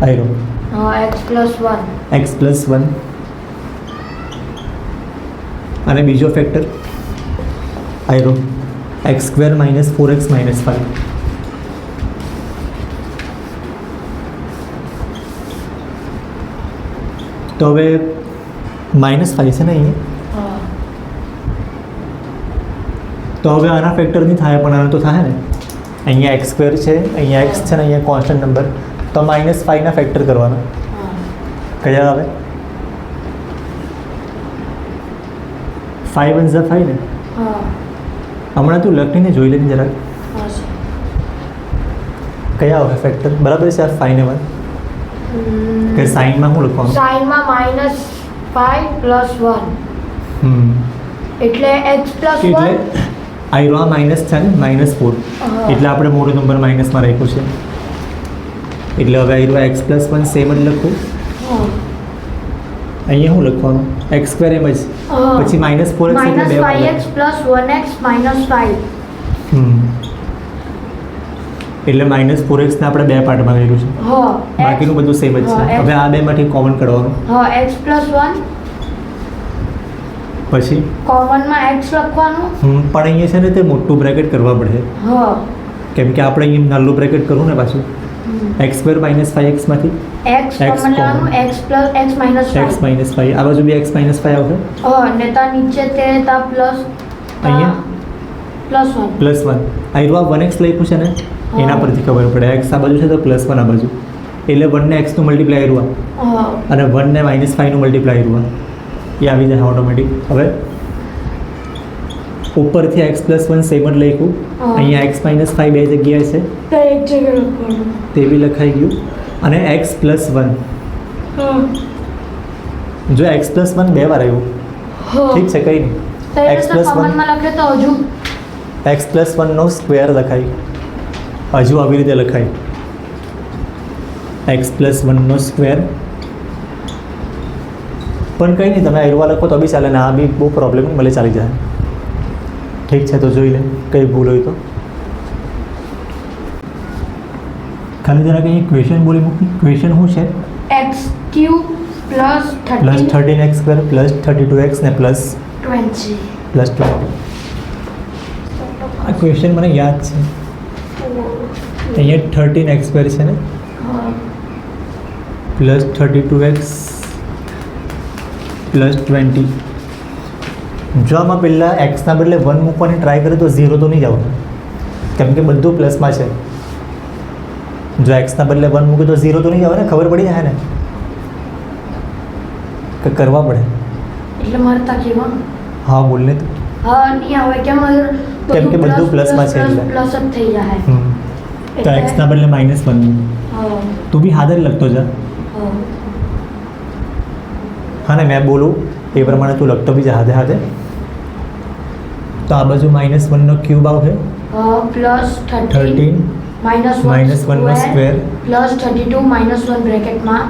S1: આયરો
S2: હા x plus 1.
S1: x plus 1. અને બીજો ફેક્ટર આયરો એક્સ સ્ક્વેર -4x -5. તો હવે -5 છે ને અહીંયા,
S2: હા.
S1: તો હવે આના ફેક્ટર નહીં થાય, પણ આના તો થાય ને. અહીંયા એક્સ સ્ક્વેર છે, અહીંયા એક્સ છે ને અહીંયા કોન્સ્ટન્ટ નંબર, તો -5 ના ફેક્ટર કરવાના.
S2: હા.
S1: કયા આવે? 5 1 5 ને.
S2: હા.
S1: હમણાં તું લખીને જોઈ લેને જરાક,
S2: હા છે.
S1: કયા આવે ફેક્ટર? બરાબર છે આ 5 ને 1 કે સાઈનમાં શું લખવાનું?
S2: સાઈનમાં -5 plus 1 એટલે x plus 1.
S1: એટલે આયરો આ માઇનસ છે ને, -4.
S2: હા.
S1: એટલે આપણે મોટો નંબર માઇનસમાં રાખ્યો છે. એટલે હવે આયરો એક્સ પ્લસ 1 સેમ જ લખું.
S2: હા.
S1: અહીંયા શું લખવાનું? એક્સ સ્ક્વેર એમ જ.
S2: હા.
S1: પછી -4x એટલે બે વાર
S2: -5x plus 1x minus 5.
S1: એટલે -4x ને આપણે બે પાર્ટમાં કર્યું છે.
S2: હા.
S1: બાકીનું બધું સેમ જ છે.
S2: હા,
S1: હવે આ બેમાંથી કોમન કાઢવાનું.
S2: હા x plus 1
S1: પછી
S2: કોમનમાં x લખવાનું.
S1: પણ અહીંયા છે ને તે મોટું બ્રેકેટ કરવા પડે,
S2: હા.
S1: કેમ કે આપણે અહીંયા નાનું બ્રેકેટ કરવું ને પાછું. એક્સ સ્ક્વેર -5x માંથી
S2: x કોમન લેવાનું. x plus x minus 5.
S1: x -5. આ બાજુ બી x -5 આવશે.
S2: હા ને તા નીચે તે તા પ્લસ
S1: અહીંયા?
S2: +1.
S1: +1. આયરો આ 1x લખ્યું છે ને, એના પરથી ખબર પડે. x આ બાજુ છે તો +1 આ બાજુ, એટલે 1 ને x નું મલ્ટીપ્લાય આવ્યું,
S2: હા.
S1: અને 1 ને -5 નું મલ્ટીપ્લાય આવ્યું, એ આવી જાય ઓટોમેટિક. હવે ઉપરથી x પ્લસ 1 સેમ જ લખ્યું.
S2: હા.
S1: અહીંયા x -5 બે જગ્યાએ છે,
S2: તો એક જગ્યાએ લખવાનું.
S1: તે બી લખાઈ ગયું. અને x પ્લસ 1,
S2: હા.
S1: જો x પ્લસ 1 બે વાર આવ્યું ઠીક છે કંઈ નહીં.
S2: તો એ
S1: x
S2: રીતે
S1: plus 1
S2: કોમનમાં લખે તો હજુ
S1: x પ્લસ વનનો સ્ક્વેર લખાય, હજુ આવી રીતે લખાય x પ્લસ વનનો સ્ક્વેર. પણ કંઈ નહીં, તમે આયરવા લખો તો બી ચાલે ને, આ બી બહુ પ્રોબ્લેમ નહીં, ભલે ચાલી જાય. ઠીક છે, તો જોઈ લે કંઈ ભૂલ હોય તો. ખાલી જરા કંઈ ક્વેશ્ચન બોલી મૂકી. ક્વેશ્ચન શું છે?
S2: x³ plus
S1: plus
S2: 13
S1: 13x square plus 32x ને પ્લસ
S2: 20.
S1: 20. આ ક્વેશ્ચન મને યાદ છે. અહીંયા 13x સ્ક્વેર છે ને,
S2: હા
S1: પ્લસ 32x પ્લસ 20. જો આમાં પહેલાં એક્સના બદલે 1 મૂકવાની ટ્રાય કરે તો 0 તો નહીં જ આવતું, કેમ કે બધું પ્લસમાં છે. જો એક્સના બદલે 1 મૂકે તો 0 તો નહીં જ આવે ને, ખબર પડી જાય ને કે કરવા પડે.
S2: એટલે મારે તાકીમાં
S1: હા બોલ ને તું.
S2: હા નહીં આવે કેમ
S1: કેમ કે બધું પ્લસમાં છે એટલે.
S2: પ્લસ જ થઈ જાય.
S1: તો એક્સના બદલે -1.
S2: હા
S1: તું બી હાથે જ લખતો જા.
S2: હા
S1: હા ને, મેં બોલું એ પ્રમાણે તું લખતો બી જા હાથે હાથે. તો આ બાજુ -1નો ક્યુબ આવશે,
S2: પ્લસ 13
S1: 13
S2: -1
S1: નો સ્ક્વેર
S2: પ્લસ 32 -1 બ્રેકેટમાં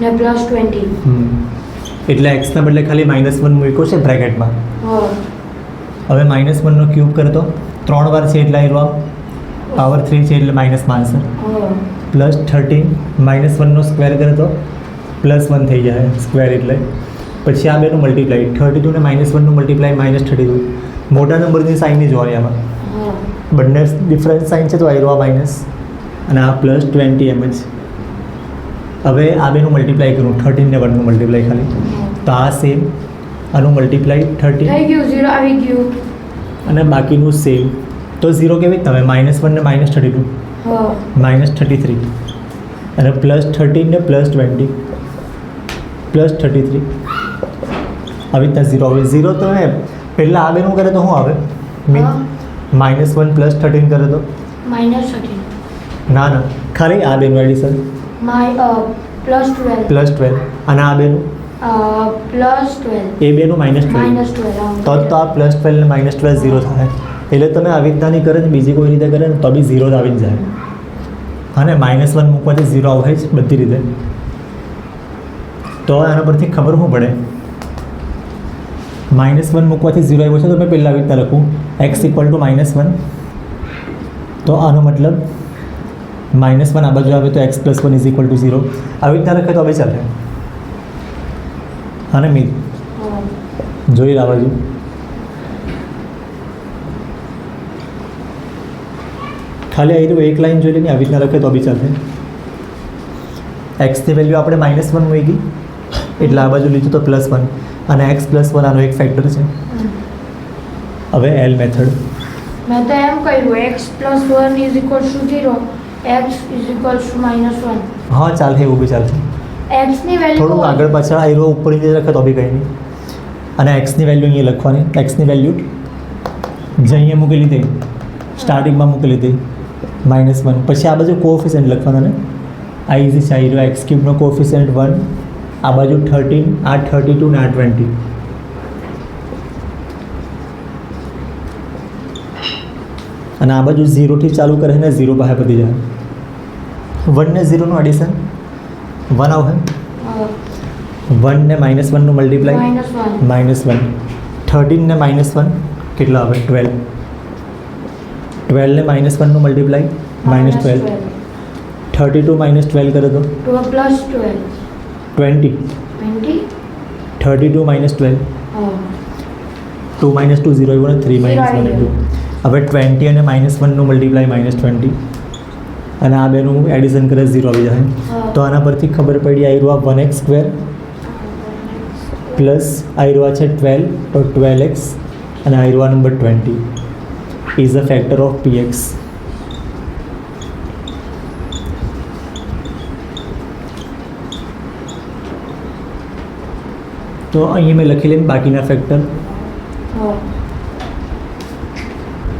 S2: ને પ્લસ 20.
S1: એટલે એક્સના બદલે ખાલી -1 મૂક્યો છે બ્રેકેટમાં.
S2: હા
S1: હવે -1નો ક્યુબ કરતો 3 વાર છે એટલે આવ્યો પાવર 3 છે એટલે માઇનસ માનશે.
S2: હા
S1: પ્લસ 13 -1નો સ્ક્વેર કરતો +1 થઈ જાય સ્ક્વેર એટલે. પછી આ બેનું મલ્ટીપ્લાય 32 ને -1નું મલ્ટીપ્લાય -32. મોટા નંબરની સાઇન નહીં જોવાની આમાં,
S2: હા
S1: બંને ડિફરન્સ સાઇન છે તો આવ્યો આ માઇનસ અને આ +20 એમ જ. હવે આ બેનું મલ્ટીપ્લાય કરું 13 ને 1નું મલ્ટીપ્લાય ખાલી, તો આ સેમ આનું મલ્ટીપ્લાય 13
S2: થઈ ગયું 0 આવી ગયું.
S1: અને બાકીનું સેમ. તો 0 કેવી રીતના આવે? -1 ને -32
S2: હા
S1: -33 અને +13 ને +20 +33 આવી રીતના 0 આવે. 0 તો એ પહેલાં આ બેનું કરે તો શું આવે? મીન -1 +13 કરે તો
S2: -13
S1: ના ના, ખાલી આ બેનું એડિશન
S2: +12
S1: +12 અને આ બેનું
S2: +12
S1: એ બેનું -12. તો આ +12 ને -12 0 થાય. એટલે તમે આવી રીતના નહીં કરે ને બીજી કોઈ રીતે કરે ને તો બી 0 જ આવી જ જાય. હા ને, -1 મૂકવાથી 0 આવે જ બધી રીતે. તો આના પરથી ખબર શું પડે? -1 મૂકવાથી 0 આવ્યો છે તો મેં પહેલાં આવી રીતના લખું x = -1. તો આનો મતલબ -1 આ બાજુ આવે તો x + 1 = 0. આવી રીતના લખે તો હવે ચાલે. હા ને મીર, જોઈ આ બાજુ ખાલી આવી તો એક લાઈન જોઈ લે ને, આવી રીતના લખે તો બી ચાલે. એક્સની વેલ્યુ આપણે -1 મૂકી એટલે આ બાજુ લીધું તો +1 અને x + 1 આનો એક ફેક્ટર છે. હવે એલ મેથડ.
S2: મેં તો એમ કર્યું x + 1 = 0 x = -1.
S1: હા ચાલે, એવું બી ચાલે.
S2: x ની વેલ્યુ
S1: થોડુંક આગળ પાછળ આયરો ઉપર નીચે લખે તો બી કંઈ નહીં. અને એક્સની વેલ્યુ અહીંયા લખવાની. એક્સની વેલ્યુ જે અહીંયા મૂકી લીધી સ્ટાર્ટિંગમાં મૂકી લીધી -1. પછી આ બાજુ કોએફિશિયન્ટ લખવાના ને, આ ઇઝી છે. આયરો x³ નો કોએફિશિયન્ટ 1, આ બાજુ 13, આ 32 ને આ 20. અને આ બાજુ 0 થી ચાલુ કરે ને 0 પાસે પતી જાય. 1 ને 0નું એડિશન 1 આવશે. 1 ને -1નું મલ્ટીપ્લાય -1. 13 ને -1 કેટલા આવે? 12. 12 ને -1નું મલ્ટીપ્લાય -12. 32 -12 કરે તો
S2: +12
S1: 20.
S2: 20.
S1: 32 -12 2 - 2 0 આવ્યું ને 3 - 1 2. હવે 20 અને -1નું મલ્ટીપ્લાય -20 અને આ બેનું એડિશન કરે 0 આવી જાય. તો આના પરથી ખબર પડી આયરો આ 1x² પ્લસ આયરો આ છે 12 તો 12x અને આયરો આ number 20 is a factor of px. તો અહીંયા મેં લખી લઈને બાકીના ફેક્ટર.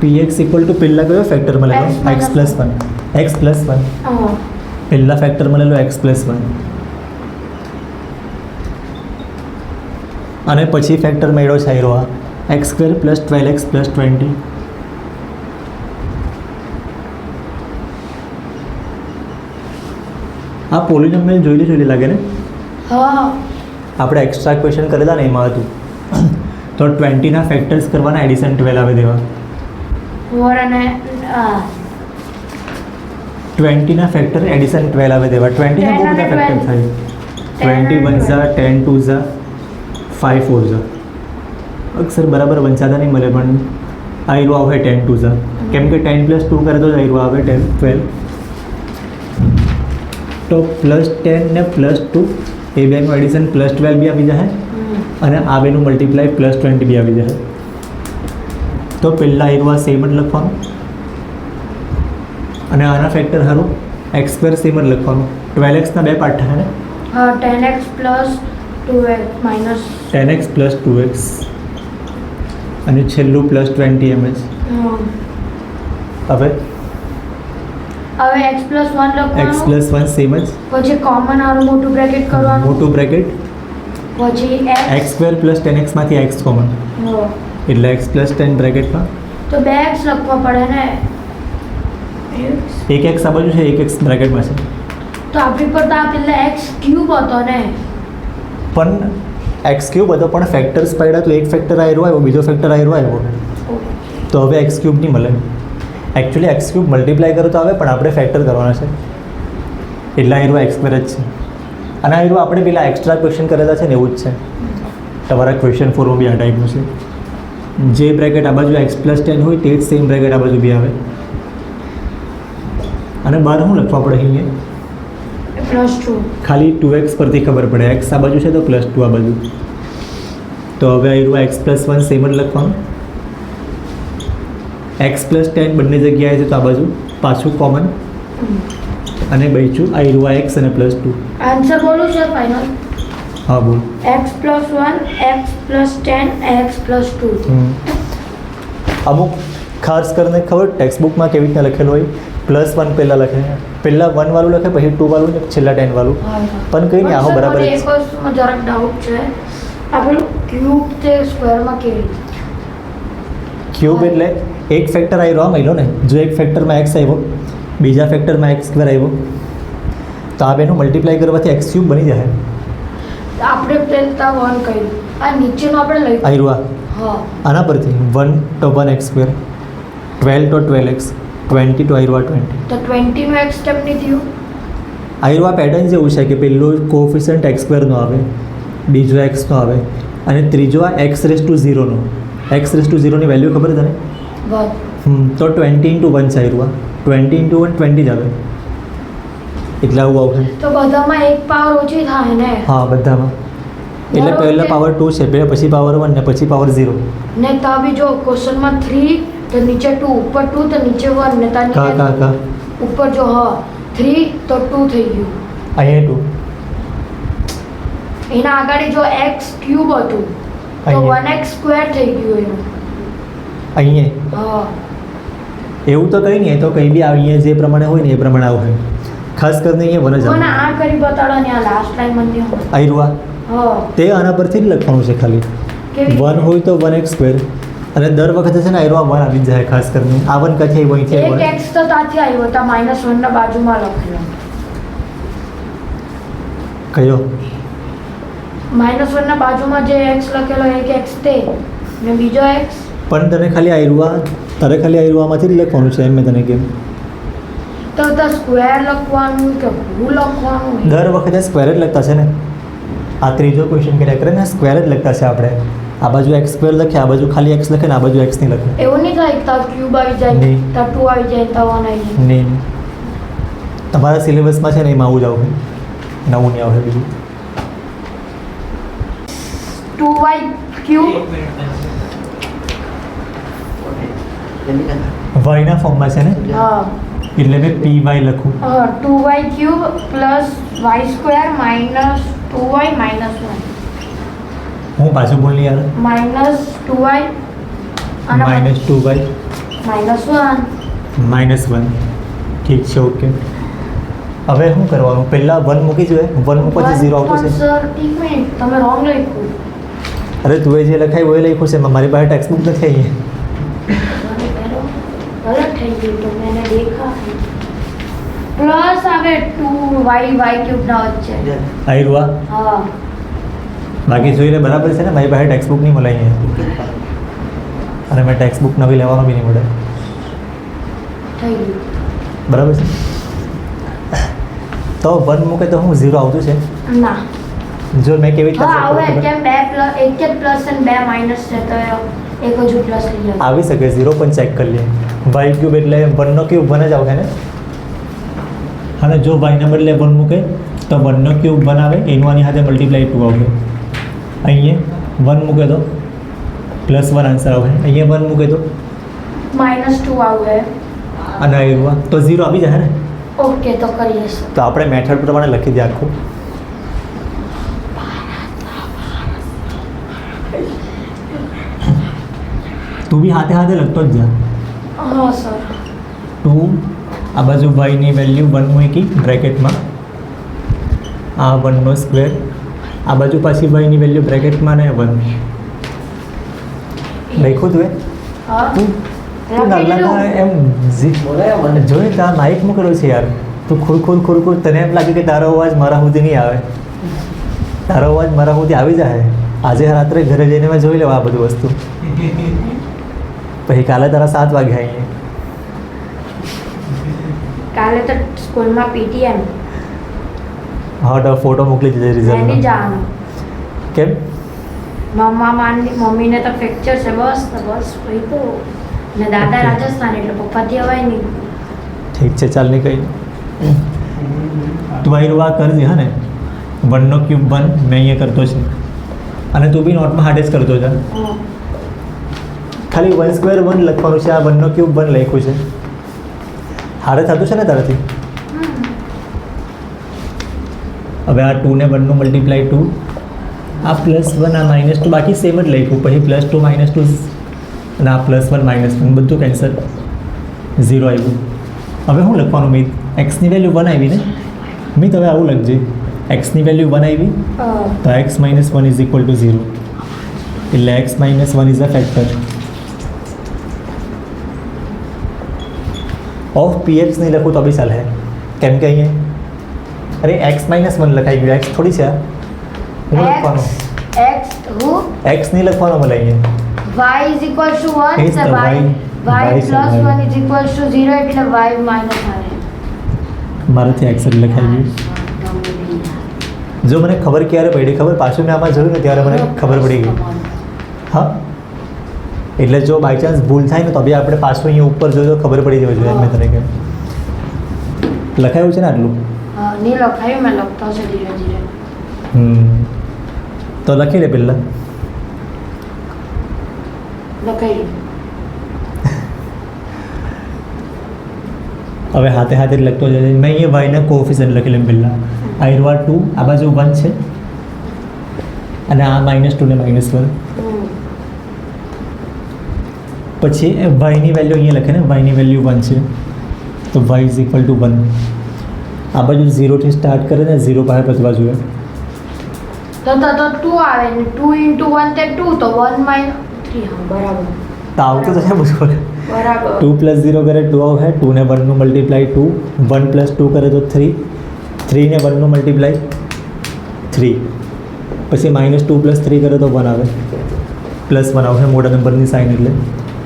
S1: px = પહેલાં કયો ફેક્ટર મળેલો? x + 1. x + 1 પહેલા ફેક્ટર મળેલો x + 1. અને પછી ફેક્ટર મળ્યો છે આયરો આ x square plus 12x plus 20. આ પોલિનોમિયલ જોઈ લાગે ને?
S2: હા
S1: આપણે એક્સ્ટ્રા ક્વેશ્ચન કરેલા ને એમાં હતું. તો 20ના ફેક્ટર્સ કરવાના, એડિશન 12 આવે દેવા.
S2: 4 અને
S1: 20ના ફેક્ટર એડિશન 12 આવે દેવા. 20ના બહુ બધા ફેક્ટર થાય. 21 ઝા 10 2 ઝા 5 4 ઝા. અક્ષર બરાબર વંચાતા નહીં મળે પણ આયરો આવે 10 2 ઝા, કેમ કે 10 પ્લસ 2 કરે તો જ આયરો આવે 10 12. તો પ્લસ 10 ને પ્લસ 2 એ બેનું એડિશન પ્લસ 12 બી આવી જાય અને આ બેનું મલ્ટીપ્લાય પ્લસ 20 બી આવી જાય. તો પહેલાં આયરો આ સેમ જ લખવાનું અને આના ફેક્ટર સારું એક્સ સ્ક્વેર સેમ જ લખવાનું. 12xના બે પાર્ટ થાય ને?
S2: હા 10x plus 2x minus
S1: 10x plus 2x અને છેલ્લું પ્લસ 20 એમ જ. હવે
S2: હવે x પ્લસ 1
S1: એક્સ
S2: લખવાનું,
S1: પ્લસ 1 સેમ જ,
S2: પછી કોમન આનું મોટું બ્રેકેટ કરવાનું,
S1: મોટું બ્રેકેટ
S2: પછી
S1: એક્સ સ્ક્વેર પ્લસ 10xમાંથી એક્સ કોમન
S2: હા.
S1: એટલે એક્સ પ્લસ 10 બ્રેકેટમાં
S2: તો 2x લખવા પડે ને.
S1: એક એક્સ આ બાજુ છે, એક એક્સ બ્રેકેટમાં છે.
S2: તો આપણી પર તો આ પેલા x ક્યુબ હતો ને.
S1: પણ એક્સ ક્યુબ હતો પણ ફેક્ટર્સ પડ્યા તો એક ફેક્ટર આયરો આવ્યો, બીજો ફેક્ટર આયરો આવ્યો, તો હવે એક્સ ક્યુબ નહીં મળે. એકચ્યુઅલી એક્સ ક્યુબ મલ્ટીપ્લાય કરો તો આવે પણ આપણે ફેક્ટર કરવાના છે એટલે આયરો એક્સ સ્ક્વેર જ છે. અને આયરો આપણે પેલા એક્સ્ટ્રા ક્વેશ્ચન કરેલા છે ને એવું જ છે. તમારા ક્વેશ્ચન 4માં બી આ ટાઈપનું છે. જે બ્રેકેટ આ બાજુ એક્સ પ્લસ 10 હોય તે જ સેમ બ્રેકેટ આ બાજુ બી આવે. અને બહાર શું લખવા પડે અહીંયા?
S2: પ્લસ 2.
S1: ખાલી 2x પરથી ખબર પડે. એક્સ આ બાજુ છે તો પ્લસ 2 આ બાજુ. તો હવે આયરું એક્સ પ્લસ 1 સેમ જ લખવાનું. એક્સ પ્લસ 10 બંને જગ્યાએ છે તો આ બાજુ પાછું કોમન અને બચ્યું આયરું એક્સ અને પ્લસ 2.
S2: આન્સર બોલું છે ફાઇનલ?
S1: હા બોલ.
S2: x plus 1 x plus 10 x plus 2.
S1: અમુક ખાસ કરીને ખબર ટેક્સ્ટ બુકમાં કેવી રીતના લખેલું હોય, પ્લસ 1 પહેલાં લખે, પહેલાં 1 વાળું લખે, પછી 2 વાળું ને છેલ્લા 10 વાળું. પણ કંઈ નહીં, આવો બરાબર જ
S2: એક વસ્તુમાં જરાક ડાઉટ છે, આપણું ક્યુબ તે સ્ક્વેરમાં કેવી રીતે?
S1: ક્યુબ એટલે એક ફેક્ટર આવ્યો આ મહિલો ને, જો એક ફેક્ટરમાં એક્સ આવ્યો, બીજા ફેક્ટરમાં એક્સ સ્ક્વેર આવ્યો, તો આ બેનું મલ્ટીપ્લાય કરવાથી એક્સ ક્યુબ બની જાય.
S2: આપણે પહેલા 1 કહ્યું, આ નીચેનું આપણે લઈ
S1: આવ્યું આ
S2: હા
S1: આના પરથી 1 તો 1x સ્ક્વેર, 12 તો 12x, 20 તો આવ્યું આ 20.
S2: તો 20 નું x કેમ નહીં થયું?
S1: આવ્યું આ પેટર્ન જેવું છે કે પહેલું કોફિશિયન્ટ એક્સ સ્ક્વેરનો આવે, બીજો એક્સનો આવે અને ત્રીજો આ એક્સ રેસ ટુ 0નો. એક્સ રેસ ટુ 0ની વેલ્યુ ખબર તને?
S2: બસ
S1: તો 20 × 1 છે આવ્યું આ 20 × 1 20 જ આવે એટલે આવું આવશે.
S2: તો બધામાં એક પાવર ઓછી થાય ને?
S1: હા બધામાં. એટલે પહેલા પાવર 2 છે, પછી પાવર 1 ને પછી પાવર 0.
S2: ને તા બી જો ક્વેશ્ચનમાં 3 તો નીચે 2, ઉપર 2 તો નીચે 1 ને તા
S1: કા કા કા
S2: ઉપર જો હા 3 તો 2 થઈ ગયું.
S1: અહીંયા 2
S2: એના આગળ જો x ક્યુબ હતું તો
S1: અહીંયા.
S2: 1x સ્ક્વેર થઈ ગયું એનું.
S1: અહીંયા
S2: હા
S1: એવું તો કંઈ નહીં, એ તો કંઈ બી અહીંયા જે પ્રમાણે હોય ને એ પ્રમાણે આવે. ખાસ કરીને અહીંયા 1 જ
S2: મને
S1: આવે.
S2: આ કરી બતાડો ને આ લાસ્ટ લાઈન મને
S1: આવ્યું આ
S2: હા
S1: તે આના પરથી જ લખવાનું છે ખાલી.
S2: કેવી
S1: 1 હોય તો 1x સ્ક્વેર અને દર વખતે છે ને આયરો 1 આવી જ જાય. ખાસ કરીને આ 1 ક્યાંથી આવ્યો? અહીંથી
S2: એક
S1: આવ્યો.
S2: x તો ત્યાંથી આવ્યો હતા -1 ના બાજુમાં લખેલો.
S1: કયો?
S2: -1 ના બાજુમાં જે x લખેલો એક x તે ને બીજો x
S1: પણ તને ખાલી તારે ખાલી આયરુઆમાંથી જ લખવાનું છે એમ મેં તને કેમ.
S2: તો સ્ક્વેર લખવાનું કે ભૂલ લખવાનું?
S1: દર વખતે સ્ક્વેર જ લખતા છે ને. આ ત્રીજો ક્વેશ્ચન કર્યા કરે ને સ્ક્વેર જ લખતા છે આપણે. આ બાજુ એક્સ સ્ક્વેર લખે, આ બાજુ ખાલી એક્સ લખે ને આ બાજુ એક્સ નહીં લખે.
S2: એવું નહીં થાય તો ક્યુબ આવી જાય,
S1: નહીં.
S2: તો 2 આવી જાય, તો 1 આવી જાય.
S1: નહીં, તમારા સિલેબસમાં છે ને એમાં આવું જ આવશે, નવું નહીં આવશે બીજું.
S2: 2y ક્યુબ
S1: વાયના ફોર્મમાં છે ને
S2: હા
S1: એટલે મેં પી વાય લખું.
S2: 2y cube plus y square minus 2y minus 1
S1: હું પાછું બોલી યાર.
S2: -2y અને
S1: -2y
S2: -1
S1: -1. ઠીક છે, ઓકે. હવે શું કરવાનું? પહેલાં 1 મૂકી જોઈએ, 1 મૂકવાથી 0 આવતો છે.
S2: સર એક મિનિટ તમે રોંગ લખ્યું.
S1: અરે તું એ જે લખાયું એ લખ્યું છે મારી પાસે ટેક્સ્ટ બુક નથી અહીંયા
S2: गलत है ये तो मैंने देखा है प्लस आगे 2y क्यूब ना वच्चे
S1: આવી રૂઆ
S2: हाँ
S1: બાકી જોઈને બરાબર છે ને મારી પાસે ટેક્સ્ટ બુક નહીં મળે અહીંયા અને મેં ટેક્સ્ટ બુક નવી લેવાનો બી નહીં મળે
S2: થઈ ગયું
S1: બરાબર છે તો 1 મૂકે તો હું 0 આવતું છે
S2: ના
S1: જો મેં કેવી રીતે
S2: હા આવે
S1: ખબર?
S2: કેમ બે પ્લસ એક જ પ્લસ અને બે માઇનસ છે તો એક હજુ પ્લસ લઈ લો
S1: આવી શકે 0 પણ ચેક કરી લઈએ વાય ક્યુબ એટલે 1 નો ક્યુબ 1 જ આવશે ને અને જો y ના બદલે 1 મૂકે તો 1 નો ક્યુબ 1 આવે એનું આની સાથે મલ્ટીપ્લાય 2 આવશે અહીંયા 1 મૂકે તો +1 આન્સર આવે અહીંયા 1 મૂકે તો
S2: -2 આવે
S1: અને આવ્યું તો 0 આવી જાય ને
S2: ઓકે તો કરીએ સર
S1: તો આપણે મેથડ પ્રમાણે લખી દઈએ આખું તું બી હાથે હાથે લખતો જ જા
S2: હા સર
S1: 2 આ બાજુ y ની વેલ્યુ 1 મૂકી બ્રેકેટમાં આ 1 નો સ્ક્વેર આ બાજુ પાછી y ની વેલ્યુ બ્રેકેટમાં ને 1 લખ્યું તું એ
S2: હા
S1: તું નાના એમ જોઈ તા માઇક મૂકેલો છે યાર તું ખુર તને એમ લાગે કે તારો અવાજ મારા સુધી નહીં આવે તારો અવાજ મારા સુધી આવી જાય આજે રાત્રે ઘરે જઈને મેં જોઈ લેવા આ બધું વસ્તુ પછી કાલે તારા 7 વાગે આવીએ
S2: કાલે તો સ્કૂલમાં પીટીએમ
S1: હા તો ફોટો મોકલી દીધે
S2: નહીં
S1: રિઝલ્ટ
S2: જવાનું
S1: કેમ
S2: મમ્મીને તો ફ્રેક્ચર છે બસ ભાઈ તો ને દાદા રાજસ્થાન એટલે પપ્પાથી અવાય નહીં
S1: ઠીક છે ચાલ નહીં કંઈ તું આ આ કરજે હા ને 1 નો ક્યુબ 1 મેં અહીંયા કરતો છે અને તું બી નોટમાં હાડે જ કરતો છે ખાલી 1 સ્ક્વેર 1 લખવાનું છે આ 1 નો ક્યુબ 1 લખ્યું છે હારે થતું છે ને તારાથી હવે આ 2 ને 1 નું મલ્ટીપ્લાય 2 આ +1 આ -2 બાકી સેમ જ લખ્યું પછી +2 -2 અને આ +1 -1 બધું કેન્સલ 0 આવ્યું હવે શું લખવાનું મિત એક્સની વેલ્યુ 1 આવી ને મિત હવે આવું લખજે એક્સની વેલ્યુ 1 આવી તો x - 1 = 0 એટલે x - 1 is a factor of px નહીં લખું તો બી ચાલે કેમ કે અહીંયા અરે x - 1 લખાઈ ગયું x થોડી છે હું લખવાનું
S2: x હું
S1: x નહીં લખવાનો મળે અહીંયા
S2: y = 1
S1: એ જ
S2: તો
S1: તો,
S2: y
S1: y
S2: + 1 = 0 એટલે y માઈનસ આવે
S1: મારાથી x જ લખાઈ ગયું જો મને ખબર ક્યારે પડી ખબર પાછું મેં આમાં જોયું ને ત્યારે મને ખબર પડી ગઈ હા એટલે જો બાય ચાન્સ ભૂલ થાય ને તો બી આપણે પાછું અહીંયા ઉપર જોયું તો ખબર પડી જવી જોઈએ મેં તને કેમ લખાયું છે ને આટલું
S2: નહીં લખાયું મેં લખતો છે ધીરે ધીરે
S1: તો લખી લે પહેલાં
S2: લખાઈ
S1: હવે હાથે હાથે જ લખતો જશે મેં અહીંયા વાયના કોએફિશિયન્ટ લખી લઉં પહેલાં આયરવા 2 આ બાજુ 1 છે અને આ -2 ને -1 પછી વાયની વેલ્યુ અહીંયા લખે ને વાયની વેલ્યુ 1 છે તો y = 1 આ બાજુ 0 થી સ્ટાર્ટ કરે ને 0 પાસે પચવા જોઈએ
S2: તો 2 આવે ને 2 × 1 તે 2 તો 1 - 3 હા બરાબર
S1: તો આવતું તો છે બધું
S2: બરાબર
S1: 2 + 0 કરે 2 આવે 2 ને 1 નું મલ્ટીપ્લાય 2 1 + 2 કરે તો 3 3 ને 1 નું મલ્ટીપ્લાય 3 પછી -2 + 3 કરે તો 1 આવે +1 આવશે મોટા નંબરની સાઇન એટલે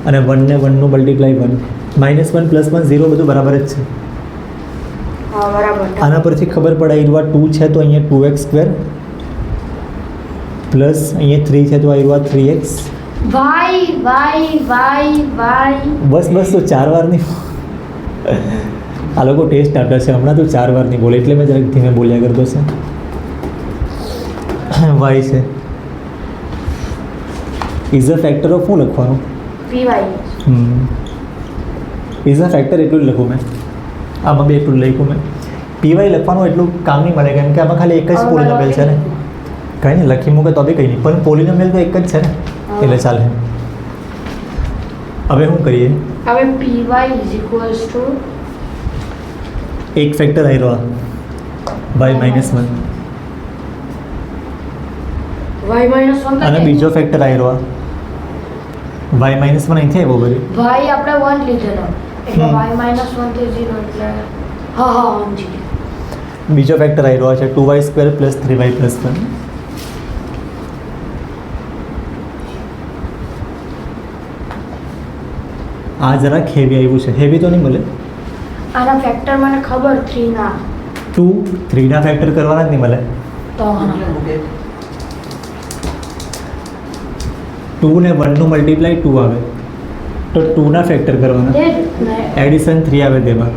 S1: અને 1 ને 1 નું મલ્ટીપ્લાય 1 -1 +1 0 બધું બરાબર જ છે
S2: હા બરાબર
S1: આના પરથી ખબર પડે આયરવા 2 છે તો અહીંયા 2x² પ્લસ અહીંયા 3 છે તો આયરવા 3x
S2: y
S1: બસ તો 4 વાર નહીં આ લોકો ટેસ્ટ આપે છે હમણાં તો 4 વાર નહીં બોલે એટલે મેં જરાક ધીમે બોલ્યા કરતો છે y છે ઇઝ અ ફેક્ટર ઓફ શું લખવાનું
S2: py
S1: ઇઝ અ ફેક્ટર એટલું જ લખું મેં આમાં બી એટલું જ લખ્યું મેં પીવાય લખવાનું એટલું કામ નહીં મળે કેમ કે આમાં ખાલી એક જ પોલિનોમિયલ છે ને કંઈ નહીં લખી મૂકે તો બી કંઈ નહીં પણ પોલિનોમિયલ તો એક જ છે ને એટલે ચાલે હવે શું કરીએ
S2: હવે py =
S1: એક ફેક્ટર આવ્યો y - 1
S2: વાય માઇનસ વન
S1: અને બીજો ફેક્ટર આવ્યો વાય માઇનસ વન અહીંથી આવ્યો બધી
S2: વાય આપણે 1 લીધેલો એટલે
S1: હમ.
S2: વાય માઇનસ 1 થી 0 એટલે હા સમજી ગઈ.
S1: બીજો ફેક્ટર આવી રહ્યો છે 2y² + 3y + 1 આ જરાક હેવી આવ્યું છે હેવી તો નહીં મળે
S2: આના ફેક્ટર મને ખબર 3 ના
S1: 2 3 ના ફેક્ટર કરવાના જ નહીં મળે
S2: તો
S1: 2 ને 1 નું મલ્ટીપ્લાય 2 આવે તો 2 ના ફેક્ટર કરવાના
S2: તે જ ને
S1: એડિશન 3 આવે તેમાં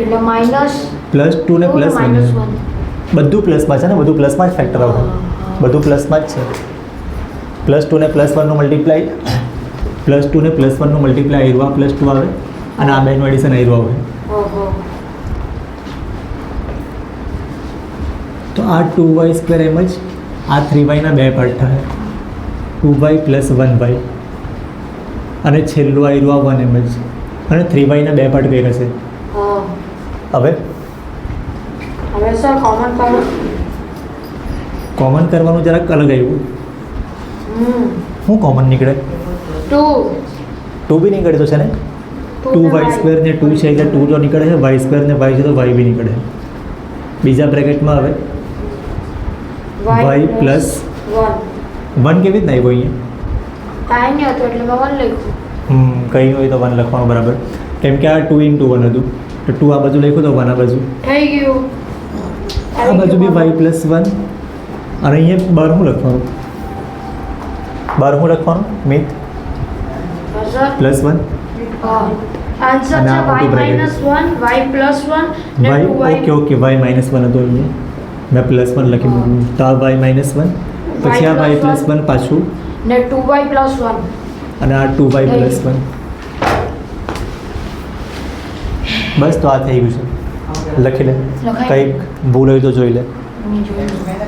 S2: એટલે માઇનસ
S1: +2 ને +1
S2: -1
S1: બધું પ્લસમાં છે ને બધું પ્લસમાં જ ફેક્ટર આવે બધું પ્લસમાં જ છે +2 ને +1 નું મલ્ટીપ્લાય +2 ને +1 નું મલ્ટીપ્લાય આવ્યું +2 આવે અને આ બેનું એડિશન આવ્યું આવે
S2: ઓહો
S1: તો આ 2y² એમ જ આ 3y ના બે પાર્ટ થાય 2y + 1y અને છેલ્લું આવ્યું આ 1 એમ જ અને 3y ના બે પાર્ટ કઈ રહેશે હવે
S2: હવે સર
S1: કોમન કરવાનું જરાક અલગ આવ્યું શું કોમન નીકળે
S2: 2
S1: 2 બી નીકળે તો છે ને 2y² ને 2 છે એટલે 2 તો નીકળે છે y² ને y છે તો y બી નીકળે બીજા બ્રેકેટમાં હવે y + 1 કેવી રીતના આવ્યો અહીંયા
S2: કાંઈ નહીં હતું એટલે મેં 1 લખ્યું
S1: કંઈ હોય તો 1 લખવાનું બરાબર કેમ કે આ 2 × 1 હતું તો 2 આ બાજુ લખ્યું તો 1 આ બાજુ
S2: થઈ ગયું
S1: આ બાજુ બી y + 1 અને અહીંયા બાર શું લખવાનું મિત
S2: સર
S1: +1
S2: આન્સર
S1: અને
S2: છે
S1: આ મોટું
S2: y
S1: bracket.
S2: -1 y + 1 ને
S1: y
S2: 2y
S1: ઓકે y -1 હતું અહીંયા મેં +1 લખી મૂક્યું તો આ y -1 પછી આ y + 1 પાછું
S2: ને 2y + 1
S1: અને આ 2y + 1 બસ તો આ થઈ ગયું છે લખી લે
S2: લખાઈ
S1: કંઈક ભૂલ હોય તો જોઈ લે
S2: નહીં જોયું